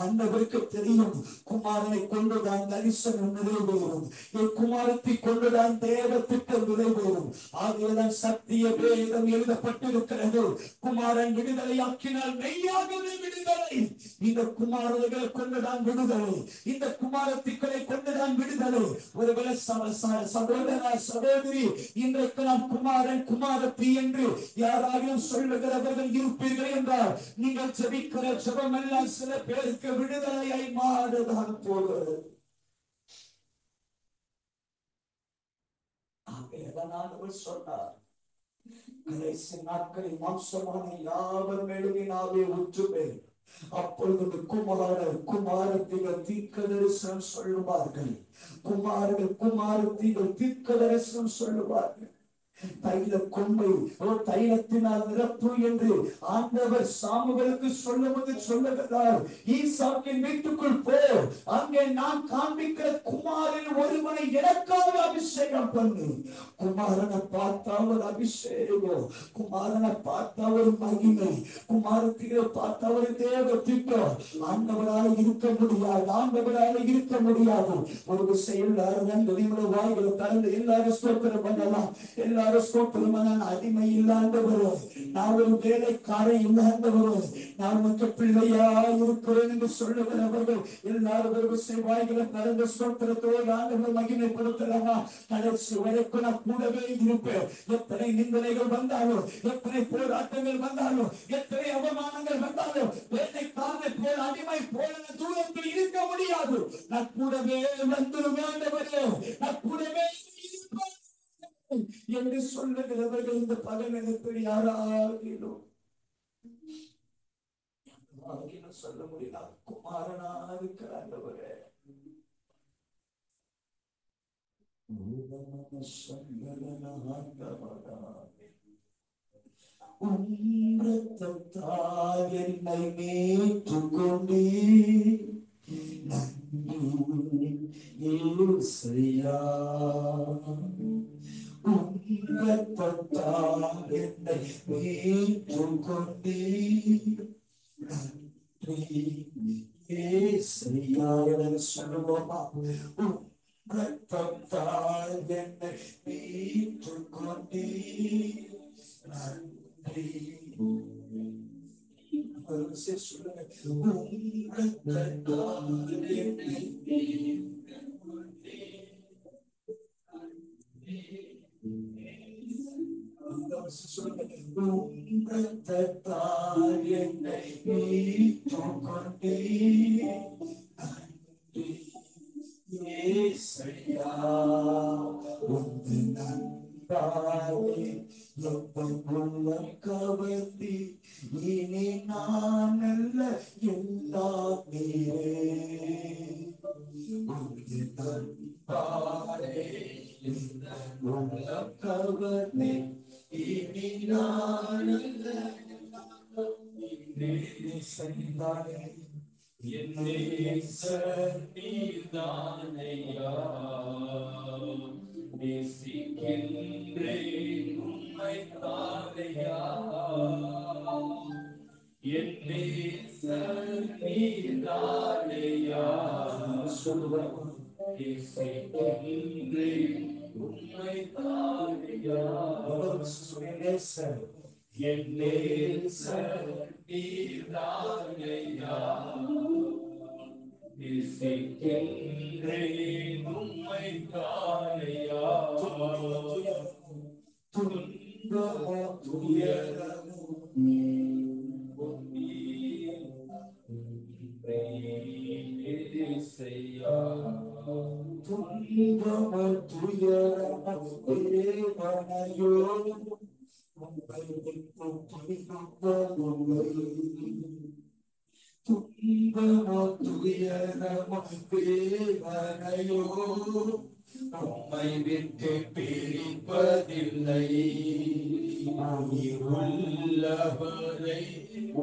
ஆண்டவருக்கு தெரியும், குமாரனை கொண்டுதான் தரிசனம் நிறைவேறும், என் குமாரத்தை கொண்டுதான் தேவ திட்டம் நிறைவேறும். ஆகவேதான் சத்திய வேதம் எழுதப்பட்டிருக்கிறது, குமாரன் விடுதலையாக்கினால் மெய்யாகவே விடுதலை. இந்த குமாரர்களை கொண்டுதான் விடுதலை, இந்த குமாரத்திகளை கொண்டுதான் விடுதலை. ஒருவேளை சகோதர சகோதரி, இன்றைக்கு நான் குமாரன் குமாரத்தி என்று யாராலும் சொல்லுகிறவர்கள் இருப்பீர்கள் என்றால் நீங்கள் ஜெபிக்கிற ஜெபம் எல்லாம் சில பேருக்கு விடுதலையை மாறுதான் போகிறது. சொன்னார், கடைசி நாட்களில் மாம்சமான யாவர் மேலுமே ஒற்றுமை. அப்பொழுது குமாரத்திகள் தீர்க்க தரிசனம் சொல்லுவார்கள். குமாரத்திகள் தீர்க்க தரிசனம் சொல்லுவார்கள். தைல கொம்பை தைலத்தினால் நிரப்பு என்று ஆண்டவர் சாமுவேலுக்கு சொல்லுவது சொல்லுகிறார். ஈசாக்கின் வீட்டுக்குள் போ, அங்கே நான் காண்பிக்கிற குமாரன் ஒருவனை எனக்காக அபிஷேகம் பண்ணு. குமாரனை பார்த்தா ஒரு அபிஷேகம், குமாரனை பார்த்தா ஒரு மகிமை, குமாரத்திகளை பார்த்தா ஒரு தேவ திட்டம். ஆண்டவரால் இருக்க முடியாது, ஆண்டவரால் இருக்க முடியாது. ஒரு விஷயம் வாய்களை கலந்து எல்லாரும் ஸ்தோத்திரம் பண்ணலாம். எல்லாரும் நான் அடிமை இல்லாதவரோ, நான் ஒரு வேலைக்காரன் இல்லாதவரோ, நான் உனக்கு பிள்ளையா இருக்கிறேன் என்று சொல்லுகிறவர்கள் எல்லாரும் வாய்களை கலந்து ஸ்தோத்திரத்தோடு ஆண்டவரை மகிமைப்படுத்தலாமா? கடைசி வரைக்கும் நான் கூடவே இருப்பேன். எத்தனை நிந்தனைகள் வந்தாலும், எத்தனை போராட்டங்கள் வந்தாலும், எத்தனை அவமானங்கள் வந்தாலும், வேலைக்காரனை போல் அடிமை போல தூரத்தில் இருக்க முடியாது. நான் கூடவே வந்துடுவேன், நான் கூடவே இருப்பேன் என்று சொல்லுகிறவர்கள் இந்த பகல் நேரத்தில் யாராகிலும் சொல்ல முடியும். குமாரனா இருக்கிற ஆண்டவரே, ரத்தத்தால் என்னை மீட்டுக் கொண்டீ, நன்றி இயேசுவையா. ரத்தத்தால் என்னை மீட்டுக் கொண்டீ, நன்றி இயேசுவையா. சொல்லுவோமா? ரத்தத்தால் என்னை மீட்டுக் கொண்டீ, நன்றி. சொல்லுங்க. ரத்தத்தால் என்னை மீட்டுக் கொண்டீ, ரத்தத்தால் என்னை மீட்டுக் கொண்டீ, நன்றி இயேசுவையா. உம்மை நன்றாயே உள்ளம் கவர்ந்தி, இனி நான் அல்ல எல்லாம் நீரே. உம்மை நன்றாயே உள்ளம் கவர்ந்தி, இனி நான் அல்ல எல்லாம் நீரே. சென்றானே என்னை நீதானையா, நேசிக்கின்றேன் உம்மை தானையா, என்னை நீதானையா. சொல்லுவோம். நேசிக்கின்றேன் உம்மை தானையா, என்னை நீதானையா, நேசிக்கின்றேன் உம்மை தானையா. துன்பமோ துயரமோ துன்பமோ துயரமோ வேதனையோ உம்மை விட்டு பிரிந்ததில்லை. துன்பமோ துயரமோ வேதனையோ உம்மை விட்டு பிரிப்பதில்லை. உள்ளவரை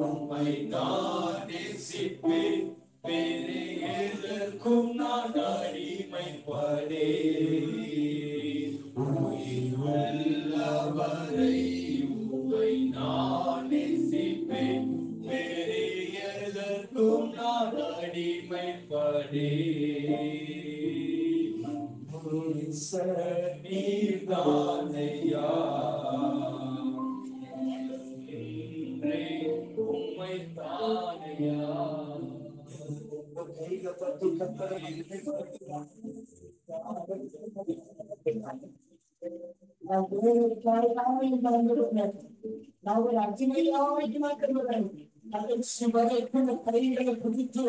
உம்மை நான் நேசிப்பேன், வேறு எதற்கும் நான் அடிமைப்படேன். உள்ளவரை உம்மை நான் நேசிப்பேன், வேறு எதற்கும் நான் அடிமைப்படேன். நீதானையா, உம்மை தானையா. ನಾವು ಅಜ್ಜಿಮೆಯಾಗಿ ಮಾತಾಡಬೇಕು. ಕೈகளை ಕುರಿತು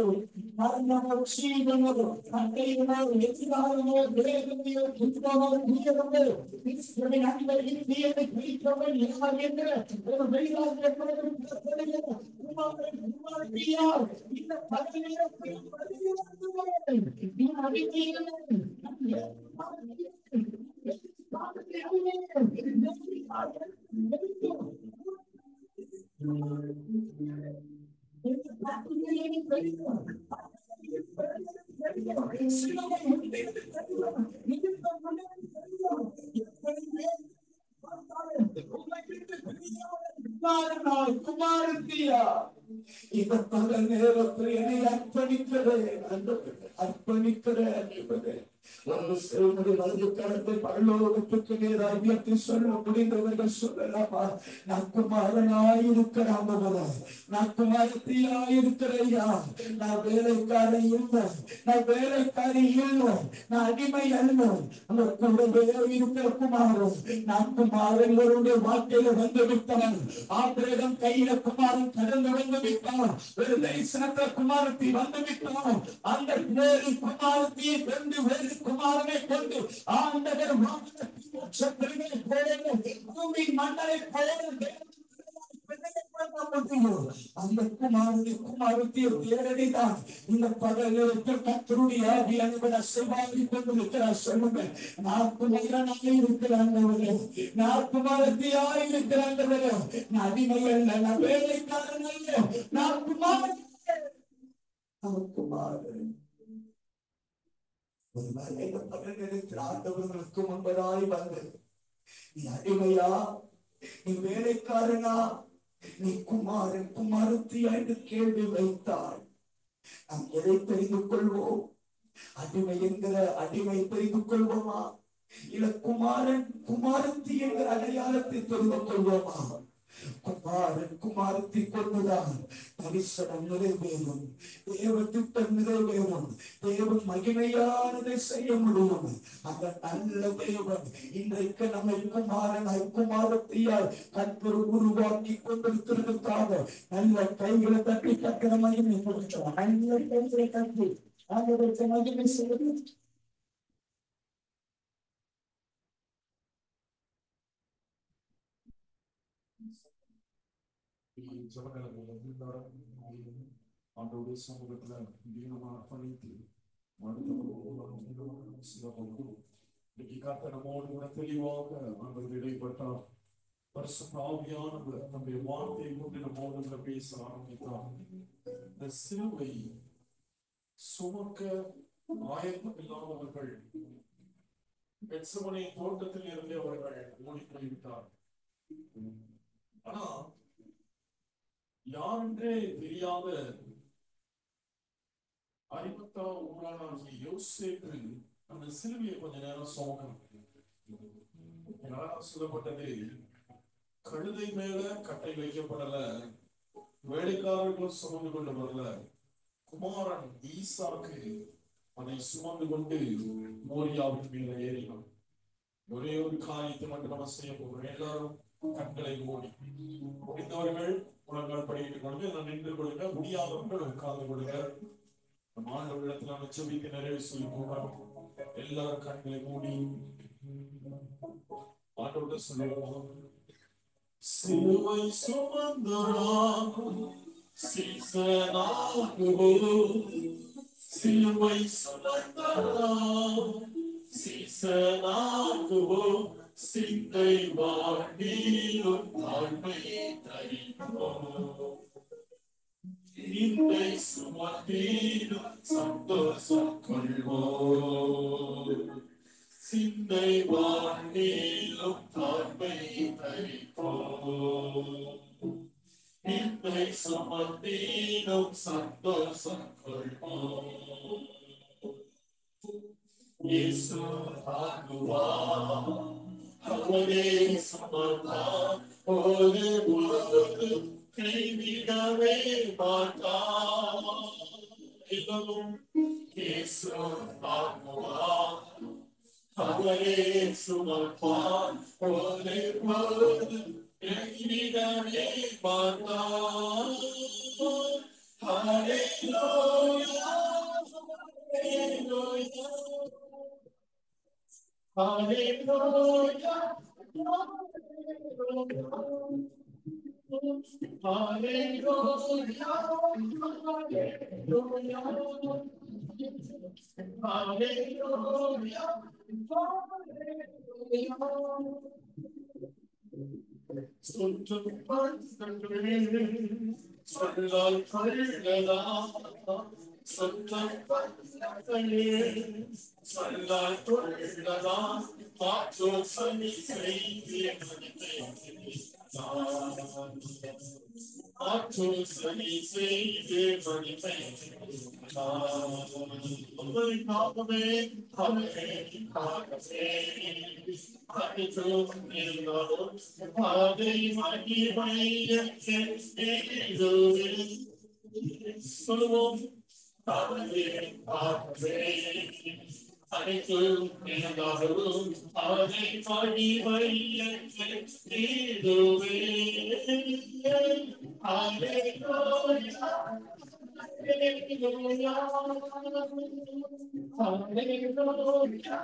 ನಮ್ಮ ಶ್ರೀಗಳು ಕೈಗಳು ಎತ್ತಿದಾರನೋ ಬೇಗನೆಯೋ ಕಿತ್ತವೋ ನೀರವೋ ಈಶ್ವರನ ನೀರಿನ ಕುರಿತವೋ ಯಾರೆಂದರೆ ಒಂದು ಬೆಳಿಗ್ಗೆ இந்த பதவியை குமாரத்தியா இந்த பல நேரத்தில் என்னை அர்ப்பணிக்கிறேன். ஒரு சிறுமணி வலது கரத்தை பரலோகத்துக்கு நேராக உயர்த்தி சொல்ல முடிந்தவர்கள் சொல்லலாமா? நான் குமாரனாயிருக்கிறேன், நான் குமாரத்தியாயிருக்கிறையா, நான் வேலைக்காரி இல்லை, நான் அடிமை அல்ல. அந்த கூடவே இருக்கிற குமாரன், நான் குமாரங்களுடைய வாழ்க்கையில வந்து விட்டான். ஆபிரகாம் கையில குமாரன் கடந்து வந்து விட்டான். ஒரு தரிசனத்தை குமாரத்தி வந்து விட்டான். அந்த வேறு குமாரத்தியை கொண்டு வேறு குமாரனை கொண்டு ஆண்டவர் பூமி மன்னரை அந்த குமாரத்திய பேரடிதான் இந்த பகலுக்கு கத்தருடைய ஆவியானவர் அசைவாடி கொண்டிருக்கிறார். சொல்லுங்க, நான் குமாரனாக இருக்கிறாண்டவரே, நான் குமாரத்தியாக இருக்கிறாண்டவரே, நான் அடிமை அல்ல, நான் வேலைக்காரன் அல்ல, நான் குமாரன். நான் குமாரன். ஒரு வேலை பகல் ஆண்டவர்களுக்கு முன்பதாய் வந்தது. நீ அடிமையா, நீ வேலைக்காரனா, நீ குமாரன் குமாரத்தியா என்று கேள்வி வைத்தாள். நாம் எதை தெரிந்து கொள்வோம்? அடிமை என்கிற அடிமை தெரிந்து கொள்வோமா, இல்ல குமாரன் குமாரத்தி என்கிற அடையாளத்தை தெரிந்து கொள்வோமா? குமாரன் குமாரத்தை கொண்டுதான் தரிசனம் நிறைவேறும், தேவ திட்டம் நிறைவேறும், தேவன் மகிமையானதை செய்ய முடியும். அந்த நல்ல தேவன் இன்றைக்கு நம்மை குமாரனாய் குமாரத்தியாய் கர்த்தர் உருவாக்கி கொண்டிருக்கிறதுக்காக நல்ல கைகளை தட்டி கர்த்தர மகிமை கொடுக்கிறோம். நல்ல கைகளை தட்டி ஆண்டவருக்கு மகிமை செய்வது. ஆண்டோடைய சமூகத்துல தீனமாக பணித்து இன்னைக்கு கர்த்தர் நம்மோடு கூட தெளிவாக ஆண்டவர் இடைப்பட்டார். பரிசுத்த ஆவியானவர் நம்முடைய வார்த்தையை கொண்டு நம்மோடு கூட பேச ஆரம்பித்தார். இந்த சிலுவை சுமக்க ஆயத்தம் இல்லாதவர்கள் கெத்செமனே தோட்டத்தில் இருந்தே அவர்கள் ஓடி போய்விட்டார். ஆனா யாருன்றே தெரியாத அறிமத்தா ஊரானாகிய யோசேப்பு அந்த சிலுவையை கொஞ்ச நேரம் சுமக்கணும். சொல்லப்பட்டது, கழுதை மேல கட்டை வைக்கப்படல, வேலைக்காரர்கள் சுமந்து கொண்டு வரல, குமாரன் ஈசாக்கு அதை சுமந்து கொண்டு மோரியாவின் மேல ஏறினான். ஒரே ஒரு காரியத்தை மட்டும் நம்ம செய்ய போகிறோம். எல்லாரும் கண்களை மூடி, முடிந்தவர்கள் முழங்கால் படிக்கிட்டு கொண்டு நான் நின்று கொள்ளுங்க, முடியாதவர்கள் உட்கார்ந்து கொள்ளுங்க. மாணவர்களிடத்தில் நம்ம செவிக்கு நிறைவு சொல்லி போகிறோம். எல்லாரும் கண்களை மூடி ஆண்டவர்கிட்ட சொல்லுவோம். சிலுவை சுமந்தராகும் சீசனாகுவோம், சிலுவை சுமந்தராகும் சீசனாகுவோம், சிந்தை வாழ்விலும் தாழ்மை தரிப்போம், இன்றை சுமந்தீரும் சந்தோஷம் கொள்வோம், சிந்தை வாழ்விலும் தாழ்மை தரிப்போம், இன்றை சுமந்தீரும் சந்தோஷம் கொள்வோம். இயேசு ஆகுவார், அவரே சுமந்தார், ஒரு பொழுதும் கைவிடவே மாட்டார். இயேசு ஆகுவார், அவரே சுமப்பார், ஒரு பொழுதும் கைவிடவே மாட்டார். ஹல்லேலூயா, ஹல்லேலூயா, ஹல்லேலூயா, சொல்லால் கொள்ளலா, சொல்லால் கொள்ளலா, மாற்றோ சனி செய்தி மாற்றோ சனி செய்தி மணிமை காகவே காகவே காகவே அதை மகிமையற்ற சொல்லுவோம். காகவே காகவே அனைத்தும் இருந்தாலும் அதை மகிமையற்ற நீடுவே. ஹல்லேலூயா, ஹல்லேலூயா, ஹல்லேலூயா.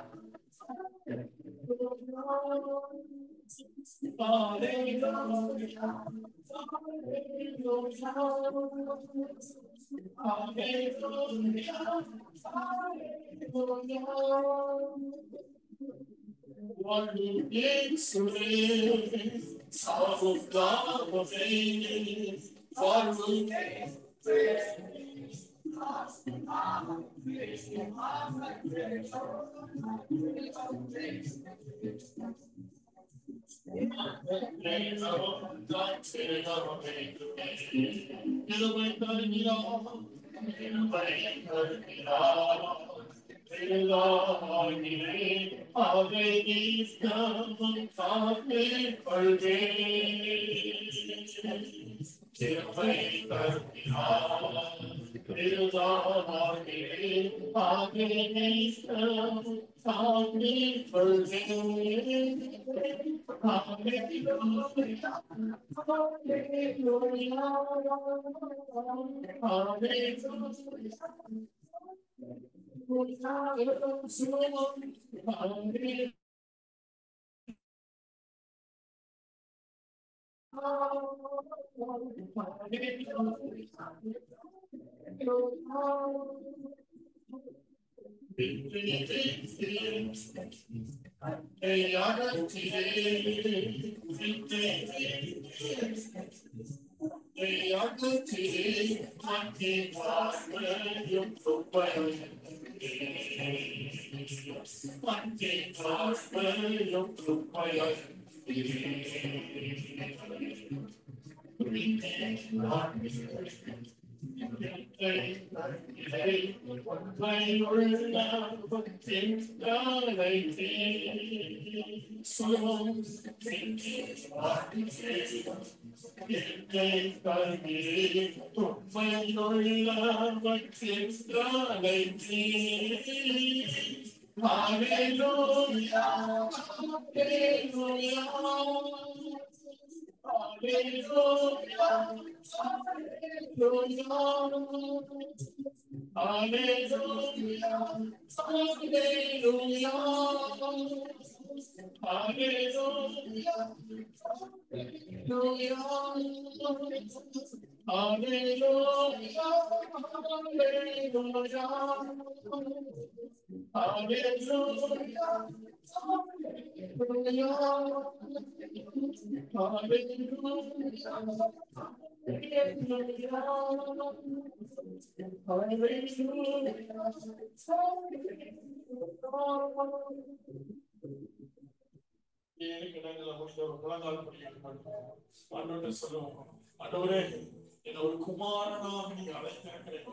ஒரு குமாரனாக நீங்க அழைத்திருக்கிறேன்,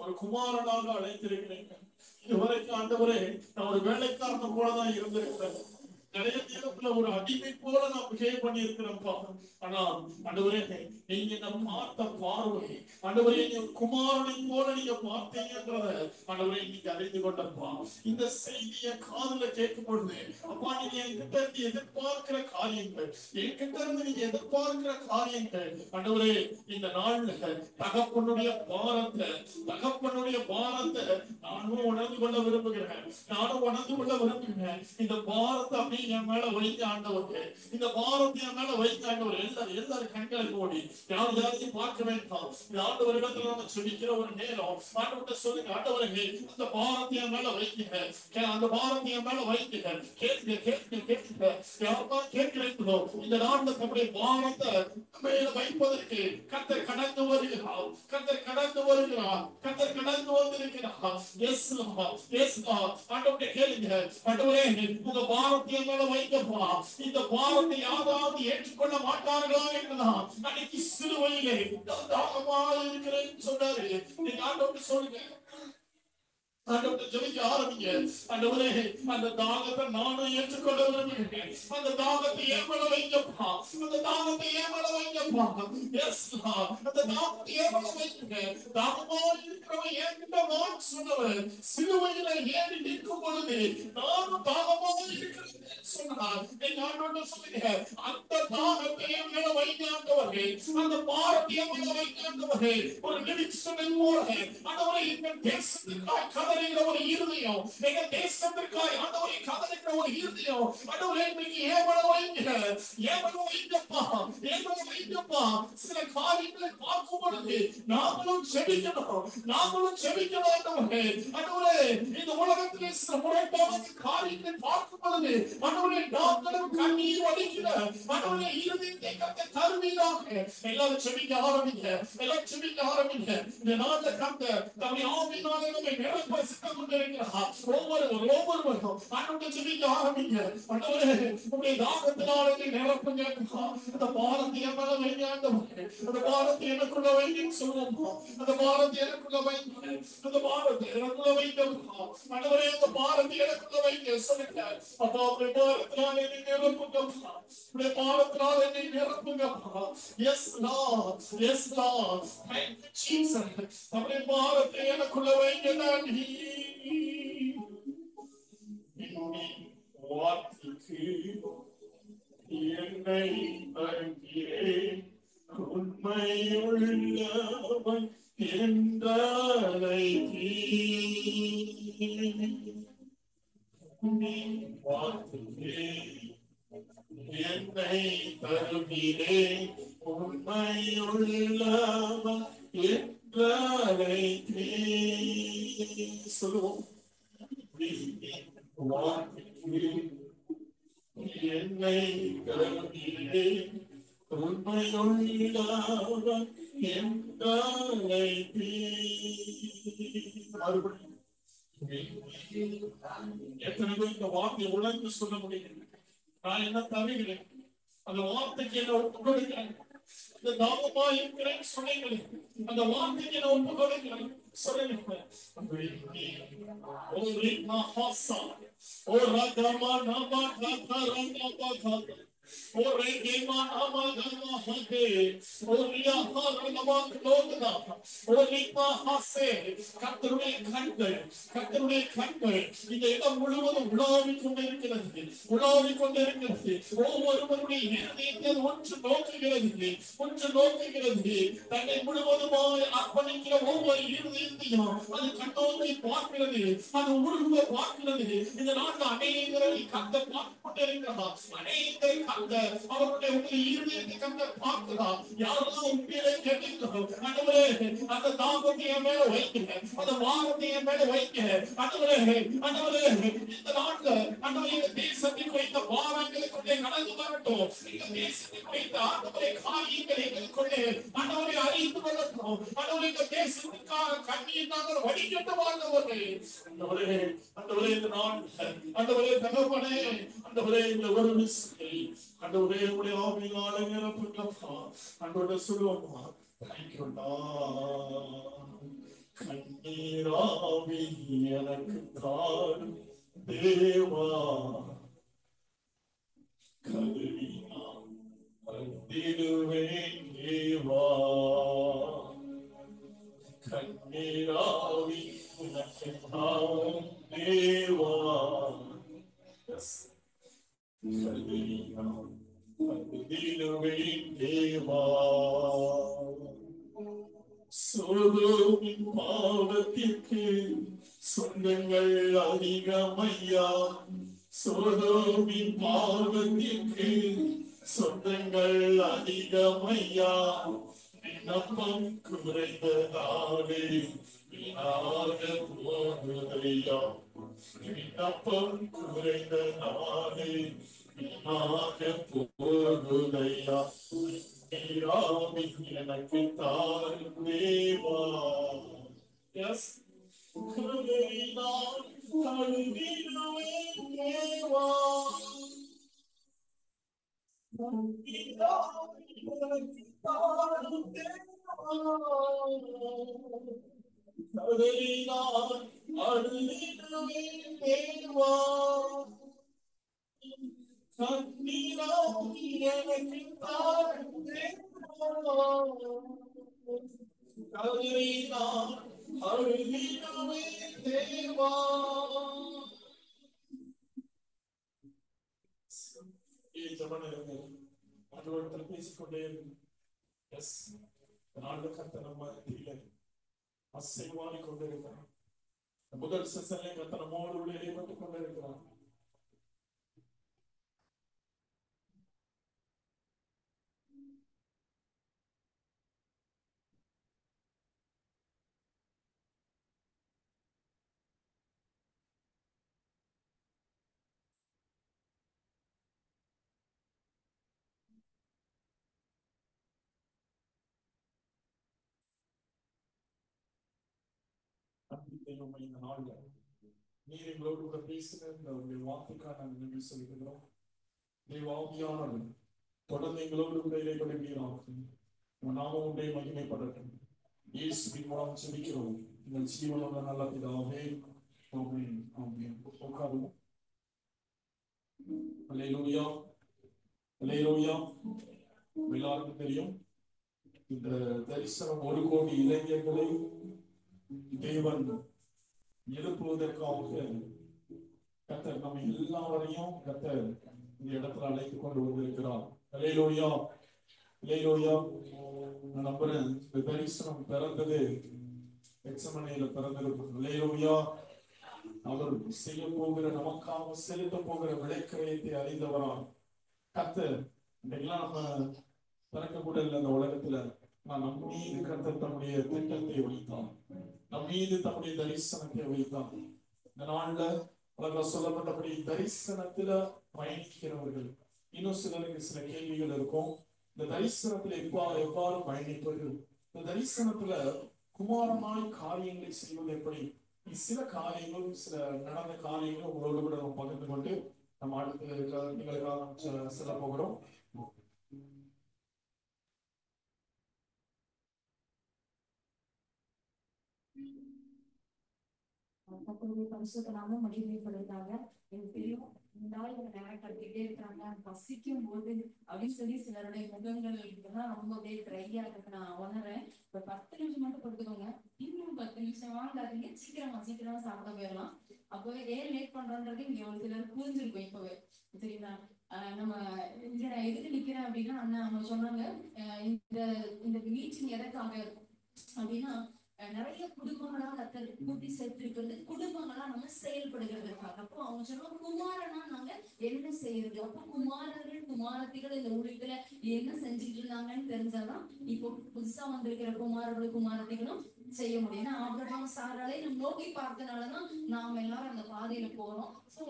ஒரு குமாரனாக அழைத்திருக்கிறேன். இதுவரைக்கும் ஆண்டவரே நான் ஒரு வேலைக்காரனை போலதான் இருந்திருக்கிறேன். நிறைய நேரத்துல ஒரு அடிமை போல நான் பிஹேவ் பண்ணி இருக்கிறேன்ப்பா. ஆனா ஆண்டவரே நீங்க என்ன பார்த்த பார்வை, ஆண்டவரே நீங்க குமாரனை போல நீங்க பார்த்தீங்கன்றத ஆண்டவரே நீங்க அறிந்து கொண்டப்பா. இந்த செய்தியை காதுல கேட்கும் பொழுது அப்பா நீங்க என்கிட்ட இருந்து எதிர்பார்க்கிற காரியங்கள், என்கிட்ட இருந்து நீங்க எதிர்பார்க்கிற காரியங்கள் ஆண்டவரே இந்த நாள்ல தகப்பனுடைய பாரத்தை நானும் உணர்ந்து கொள்ள விரும்புகிறேன். இந்த பாரத்தை அப்படியே என் மேல வைத்த ஆண்டவரே, இந்த பாரத்தை என் மேல வைத்த ஆண்டவரே. எல்லாரும் கண்களை மூடி யாரையும் பார்க்க வேண்டாம். இந்த ஆண்டவரிடத்துல நம்ம சொல்லிக்கிற ஒரு நேரம் ஆண்டவர்கிட்ட சொல்லுங்க, ஆண்டவரே அந்த பாரத்தை என் மேல வைக்குங்க, அந்த பாரத்தை என் மேல வைக்குங்க. கேட்குங்க யாரெல்லாம் கேட்கிறீங்களோ இந்த நாட்டுல தம்முடைய பாரத்தை மேல வைப்பதற்கு கர்த்தர் கடந்து வருகிறார், வந்திருக்கிறார். எஸ் ஆண்டவரே கேளுங்க, ஆண்டவரே உங்க பாரத்தை மேல வைக்கப்பா. இந்த பாரத்தை யாராவது ஏற்றுக்கொள்ள மாட்டார்களா என்றுதான் அன்னைக்கு சிலுவையிலே தாகமா இருக்கிறேன்னு சொன்னாரு. நீங்க ஆண்டவர்கிட்ட சொல்லுங்க, ஆண்டவர்கிட்ட ஜெபிக்க ஆரம்பிங்க. ஆண்டவரே அந்த தாகத்தை நானும் ஏற்றுக்கொள்ள விரும்புகிறேன். அந்த தாகத்தை ஏமல வைக்கப்பா, அந்த தாகத்தை ஏமல வைக்கப்பா. எஸ் அந்த தாகத்தை ஏமல வைக்குங்க. தாகமா இருக்கிறவன் என்கிட்ட வான்னு சொன்னவர் சிலுவையில ஏறி நிற்கும் பொழுது நானும் தாகமா இருக்கிறேன் சொன்னார். நீங்க ஆண்டவர்கிட்ட சொல்லுங்க, அந்த தாகத்தை மேல வைக்காண்டவரே, அந்த பாரத்தை மேல வைக்காண்டவரே, ஒரு நிமிஷம் போல ஆண்டவரே இந்த தேசத்துக்காக ஒரு இருதயம் இருதயம், எங்க தேசத்திற்காய் ஆண்டவரை கதறுகிற ஒரு இருதயம் ஆண்டவரே இன்னைக்கு ஏவல வைங்கப்பா, ஏவல வைங்கப்பா. சில காரியங்களை பார்க்கும் பொழுது நாமளும் செபிக்கணும் ஆண்டவரே. ஆண்டவரே இந்த உலகத்திலே சில முறைப்பான காரியங்களை பார்க்கும் பொழுது ஆண்டவரே நாங்களும் கண்ணீர் வடிக்கிற ஆண்டவரே இருதயத்தை கர்த்தர் தருவீராக. எல்லாரும் செபிக்க ஆரம்பிங்க. இந்த நாள்ல கர்த்தர் தம்முடைய ஆவியினாலே நம்மை நிரப்ப சித்தம் கொண்டிருக்கிறார். ஒவ்வொருவரும் ஆண்டவரை செபிக்க ஆரம்பிங்க. ஆண்டவரே உம்முடைய தாகத்தினாலே என்னை நிரப்புங்க. அந்த பாரத்தை என் மேல வைங்க ஆண்டவரே. அந்த பாரத்தை எனக்குள்ள வைங்கன்னு சொல்லுவோம். அந்த பாரத்தை எனக்குள்ள வைங்க. ஆண்டவரே அந்த பாரத்தை எனக்குள்ள வைங்க சொல்லுங்க. அப்பா உம்முடைய பாரத்தினாலே என்னை நிரப்புங்க. உம்முடைய பாரத்தினாலே என்னை நிரப்புங்க. Yes Lord, yes Lord. Thank you Jesus. நம்முடைய பாரத்தை எனக்குள்ள வைங்க டாடி. வார்த்தைக்கு என்னை அழைக்கிறேன், உண்மையுள்ளவன் என்றழைக்கிறேன். வார்த்தைக்கு என்னை தருகிறேன், உண்மையுள்ளவன் என்றழைக்கிறேன். சொல்லுவோம். என்னை தருகிறேன், உண்மையுள்ளவன் என்றழைக்கிறேன். மறுபடியும் எத்தனை பேர் இந்த வார்த்தையை உணர்ந்து சொல்ல முடியும்? நான் என்ன தருகிறேன், அந்த வார்த்தைக்கு என்ன ஒப்பு கொடுக்கிறேன், அந்த நாமமா இருக்கிறேன் சொன்னீங்களே, அந்த வார்த்தைக்கு என்ன ஒப்பு கொடுக்கிறேன் சொல்லுங்க. கர்த்தருடைய கண்கள் இந்த இடம் முழுவதும் உலாவிக் கொண்டிருக்கிறது. ஒவ்வொருவருடைய இருதயத்தை ஒன்று நோக்குகிறது. தன்னை முழுவதுமாய் அர்ப்பணிக்கிற ஒவ்வொரு இருதயத்தையும் அது கண்ணோக்கி பார்க்கிறது, அது உருவ பார்க்கிறது. இந்த நாட்டில் அநேகரை கர்த்தர் பார்த்துக் கொண்டிருக்கிறார். அநேகரை கர்த்தர் அவருடைய இருதயத்தை கர்த்தர் பார்க்கிறார். யாரெல்லாம் உண்மையிலே கேட்கிறோம், ஆண்டவரே அந்த தாகத்தை என் மேல வைக்கிறேன், அந்த வாரத்தை என் மேல வைக்கிறேன். ஆண்டவரே இந்த நாட்டுல ஆண்டவரே இந்த தேசத்தில் வைத்த வாரங்களை கொண்டே நடந்து வரட்டும். இந்த தேசத்தில் வைத்த ஆண்டவரே காரியங்களை எங்களுக்குள்ளே ஆண்டவரை அறிந்து கொள்ளட்டும். ஆண்டவரே இந்த தேசத்துக்காக கண்ணீர் நாங்கள் வடிகட்ட வாழ்ந்தவர்கள். ஆண்டவரே இந்த நாள் ஆண்டவரே தகப்பனே, ஆண்டவரே இந்த ஒரு விசை ஆண்டவரே உடைய ஆவியினாலே நிரப்புங்கப்பா. ஆண்டவரே சொல்லுவோமா, தேங்க்யூ கண்ணீராவி எனக்கு தாரும் தேவா, கருவினான் வந்திடுவேன் தேவா. கண்ணீராவி எனக்கு தாரும் தேவா, கருவினான் வந்திடுவேன் தேவா. சோதோமின் பாவத்திற்கு சொந்தங்கள் அதிகமையா, சோதோமின் பாவத்திற்கு சொந்தங்கள் அதிகமையா. விண்ணப்பம் குறைந்ததாலே வீணாக போகுதையா, விண்ணப்பம் குறைந்ததாலே வீணாக போகுதையா. எனக்கு தாரும் தேவா. Yes. கருவினான் கருவிடுவேன் தேவா. எனக்கு தாரும் தேவா. கருவினான் கருவிடுவேன் தேவா. கண்ணீராவி எனக்கு தாரும் தேவா. கருவினான் கருவிடுவேன் தேவா. ஆண்டவரிடத்தில் பேசிக்கொண்டே கர்த்தர் நம்ம அசைவாடி கொண்டிருக்கிறார். முதல் செஷன்ல கர்த்தர் நம்மோடு கூட இடைப்பட்டுக் கொண்டிருக்கிறார். தெய்வமே, இந்த நாள்ல நீர் எங்களோடு கூட பேசுகிற இந்த உங்களுடைய வார்த்தைக்காக நாங்கள் நன்றி சொல்கிறோம். தேவாவியானவர் தொடர்ந்து எங்களோடு கூட இடைபடுகிறார். உன் நாமம் உடைய மகிமைப்படட்டும். இயேசுவின் மூலம் ஜெபிக்கிறோம் எங்கள் ஜீவனுள்ள நல்ல பிதாவே. ஆமென். ஆமென். உட்காருவோம். அல்லேலூயா, அல்லேலூயா. எல்லாருக்கும் தெரியும், இந்த தரிசனம் 1 கோடி இளைஞர்களை தேவன் எழுப்புவதற்காக கர்த்தர் நம்ம எல்லாரையும் கர்த்தர் இந்த இடத்துல அழைத்து கொண்டு வந்திருக்கிறார். அல்லேலூயா, அல்லேலூயா. நான் நம்புறேன் இந்த தரிசனம் பிறந்தது எக்ஸமனையில பிறந்தது. அல்லேலூயா. அவர் செய்ய போகிற, நமக்காக செலுத்த போகிற விளைக்கிரயத்தை அறிந்தவரால் கர்த்தர் இன்னைக்கெல்லாம் நம்ம பிறக்க கூட இல்லை இந்த உலகத்துல. நான் நம் மீது கர்த்தர் தம்முடைய திட்டத்தை வைத்தான், நம் மீது தம்முடைய தரிசனத்தை வைத்தான். இந்த நாள்ல உலக சொல்லப்பட்டபடி தரிசனத்துல பயணிக்கிறவர்கள், இன்னும் சிலருக்கு சில கேள்விகள் இருக்கும். இந்த தரிசனத்துல எவ்வாறு பயணிப்பது, இந்த தரிசனத்துல குமாரமாய் காரியங்களை செய்வது எப்படி, சில காரியங்கள், சில நடந்த காரியங்கள் உங்களோடு கூட நம்ம பகிர்ந்து கொண்டு நம்ம அடுத்த நிகழ்காலம் செல்ல போகிறோம். கர்த்தருடைய பரிசுத்த நாமம் மகிமைப்படுவதாக. எனக்கு தெரியும், இந்த நாள் இவங்க நேரம் கட்டிக்கிட்டே இருக்கிறாங்க, பசிக்கும் போது அப்படின்னு சொல்லி சிலருடைய முகங்கள் இதெல்லாம் ரொம்ப அப்படியே ட்ரையா இருக்கு. நான் உணர்றேன். இப்ப 10 நிமிஷம் மட்டும் கொடுத்துக்கோங்க, இன்னும் 10 நிமிஷம் வாங்காதீங்க, சீக்கிரமா சாப்பிட போயிடலாம். அப்பவே ஏன் லேட் பண்றோன்றது இங்க ஒரு சிலர் புரிஞ்சிருக்கும் இப்பவே, சரிங்களா? நம்ம இங்க நான் எதுக்கு நிக்கிறேன் அப்படின்னா, அண்ணா அவங்க சொன்னாங்க, இந்த இந்த மீட்டிங் எதற்காக அப்படின்னா, நிறைய குடும்பங்களா கர்த்தர் கூட்டி சேர்த்திருக்கிறது, குடும்பங்களா நம்ம செயல்படுகிறதுக்காக. அப்போ அவங்க சொன்னாங்க, குமாரனா நாங்க என்ன செய்யறது? அப்போ குமாரர்கள் குமாரத்திகள் இந்த ஊழியத்துல என்ன செஞ்சுட்டு இருந்தாங்கன்னு தெரிஞ்சாதான் இப்போ புதுசா வந்திருக்கிற குமாரர்களும் குமாரத்திகளும் செய்ய முடியும். ஏன்னா ஆபிரகாம் சாராளை நம்ம நோக்கி பார்த்தனாலதான் நாம எல்லாரும் அந்த பாதையில போறோம். சோ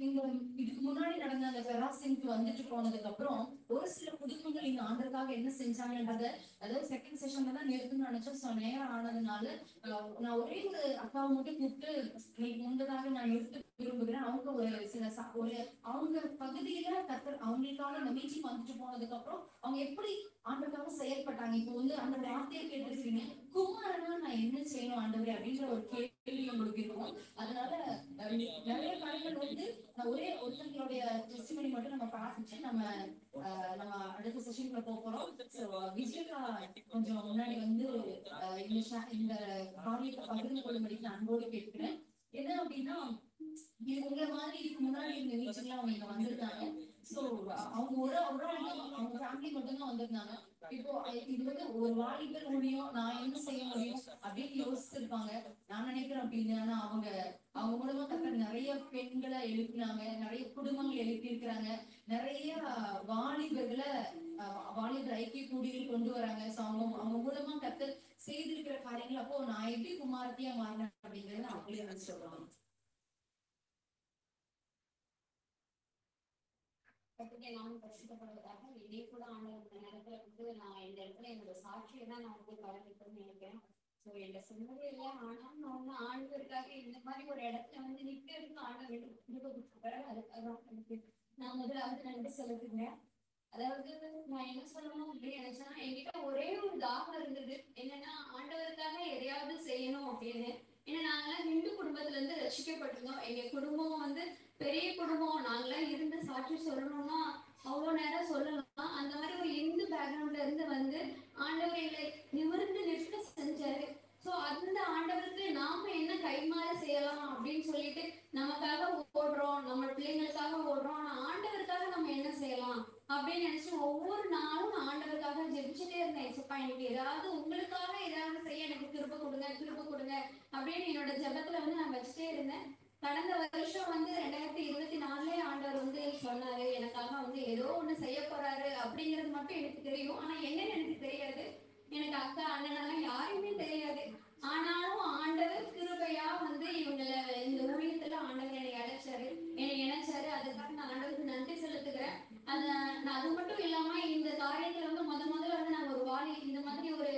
நீங்க இதுக்கு முன்னாடி நடந்த அந்த பெராசிங்க்கு வந்துட்டு போனதுக்கு அப்புறம் ஒரு சில குடும்பங்கள் இந்த ஆண்டுக்காக என்ன செஞ்சாங்கன்றத, அதாவது செகண்ட் செஷன்ல தான் நிறுத்தணும்னு நினைச்சோம். சோ நேரம் ஆனதுனால நான் ஒரே ஒரு அக்காவை மட்டும் கூப்பிட்டு இன்னைக்கு முன்பதாக நான் நிறுத்த விரும்புகிறேன். அவங்க ஒரு சில அவங்க பகுதியில கர்த்தர் அவங்களுக்காக அந்த மீட்டிங் வந்துட்டு போனதுக்கு அப்புறம் அவங்க எப்படி ஆண்டுக்காக செயல்பட்டாங்க. இப்போ வந்து அந்த வார்த்தையை கேட்டிருக்கீங்க, குமாரனா நான் என்ன செய்யணும் ஆண்டவரே அப்படின்ற ஒரு கேள்வி உங்களுக்கு இருக்கும். அதனால நிறைய காரியங்கள் வந்து ஒரே ஒருத்தங்களுடைய டெஸ்டிமனி மட்டும் நம்ம பார்த்துட்டு நம்ம அடுத்த செஷனுக்குள்ள போறோம். விஜயகா கொஞ்சம் முன்னாடி வந்து இந்த காரியத்தை பகிர்ந்து கொள்ளும்படி நான் அன்போடு கேட்கிறேன். என்ன அப்படின்னா, இது உங்களை மாதிரி இதுக்கு முன்னாடி இந்த மீட்டிங்ல அவங்க இங்க வந்திருந்தாங்க. சோ அவங்க அவங்க ஃபேமிலி மட்டும் தான் வந்திருந்தாங்க. இப்போ இது வந்து ஒரு வாலிபர் ஊழியம், நான் என்ன செய்ய முடியும் அப்படின்னு யோசிச்சிருப்பாங்க. நான் நினைக்கிறேன் அப்படின்னு. அவங்க மூலமா கர்த்தர் நிறைய பெண்களை எழுப்பினாங்க, நிறைய குடும்பங்கள் எழுப்பி இருக்கிறாங்க, நிறைய வாலிபர் ஐக்கிய கூடிகள் கொண்டு வராங்க. சோ அவங்க மூலமா கர்த்தர் செய்திருக்கிற காரியங்கள். அப்போ நான் எப்படி குமாரத்தியா மாறினேன் அப்படிங்கறத அவங்களே வந்து சொல்றாங்க. நானும் கஷ்டப்படுவதாக இதே கூட ஆண்டவர் நேரத்துல வந்து நான் இந்த இடத்துல என்னோட சாட்சியை தான் நான் வந்து பகிர்ந்துக்கணும்னு நினைக்கிறேன். ஸோ என்ன சொன்னதே இல்லை, ஆனால் நான் வந்து ஆண்டவருக்காக இந்த மாதிரி ஒரு இடத்துல வந்து நிற்கிறதுக்கு ஆண்டவர் அதுக்காக நான் முதலாவது நன்றி செலுத்துகிறேன். அதாவது நான் என்ன சொல்லணும் அப்படின்னு நினைச்சேன்னா, என்கிட்ட ஒரே ஒரு தாகம் இருந்தது, என்னன்னா ஆண்டவருக்காக எதையாவது செய்யணும் அப்படின்னு. ஏன்னா நாங்கெல்லாம் இந்து குடும்பத்துல இருந்து ரசிக்கப்பட்டிருந்தோம். எங்க குடும்பம் வந்து பெரிய குடும்பம், நாங்களாம் இருந்து சாட்சி சொல்லணும்னா அவ்வளோ நேரம் சொல்லலாம். அந்த மாதிரி ஒரு இந்து பேக்ரவுண்ட்ல இருந்து வந்து ஆண்டவர் எங்களை நிமிர்ந்து நிற்க செஞ்சாரு. ஸோ அந்த ஆண்டவருக்கு நாம என்ன கைமாற செய்யலாம் அப்படின்னு சொல்லிட்டு நமக்காக ஓடுறோம், நம்ம பிள்ளைங்களுக்காக ஓடுறோம். ஆனா ஆண்டவருக்காக நம்ம என்ன செய்யலாம் அப்படின்னு நினைச்சு ஒவ்வொரு நாளும் நான் ஆண்டவருக்காக ஜெபிச்சுட்டே இருந்தேன். எனக்கு ஏதாவது உங்களுக்காக ஏதாவது செய்ய எனக்கு கிருபை கொடுங்க கிருபை கொடுங்க அப்படின்னு என்னோட ஜெபத்துல வந்து நான் வச்சுட்டே இருந்தேன். கடந்த வருஷம் வந்து 2024 ஆண்டவர் வந்து சொன்னாரு, எனக்காக வந்து ஏதோ ஒண்ணு செய்ய போறாரு அப்படிங்கிறது மட்டும் எனக்கு தெரியும். ஆனா என்னன்னு எனக்கு தெரியாது. எனக்கு அக்கா அண்ணனெல்லாம் யாருமே தெரியாது. ஆனாலும் ஆண்டவர் கிருபையா வந்து இவங்களை இந்த ஊழியத்துல ஆண்டவர் என்னை அழைச்சாரு, என்னை இணைச்சாரு. அதுக்காக நான் ஆண்டவருக்கு நன்றி செலுத்துகிறேன். அது மட்டும் இல்லாம இந்த காரியத்துல வந்து முதல்ல வந்து நாங்க ஒரு இந்த மாதிரி ஒரு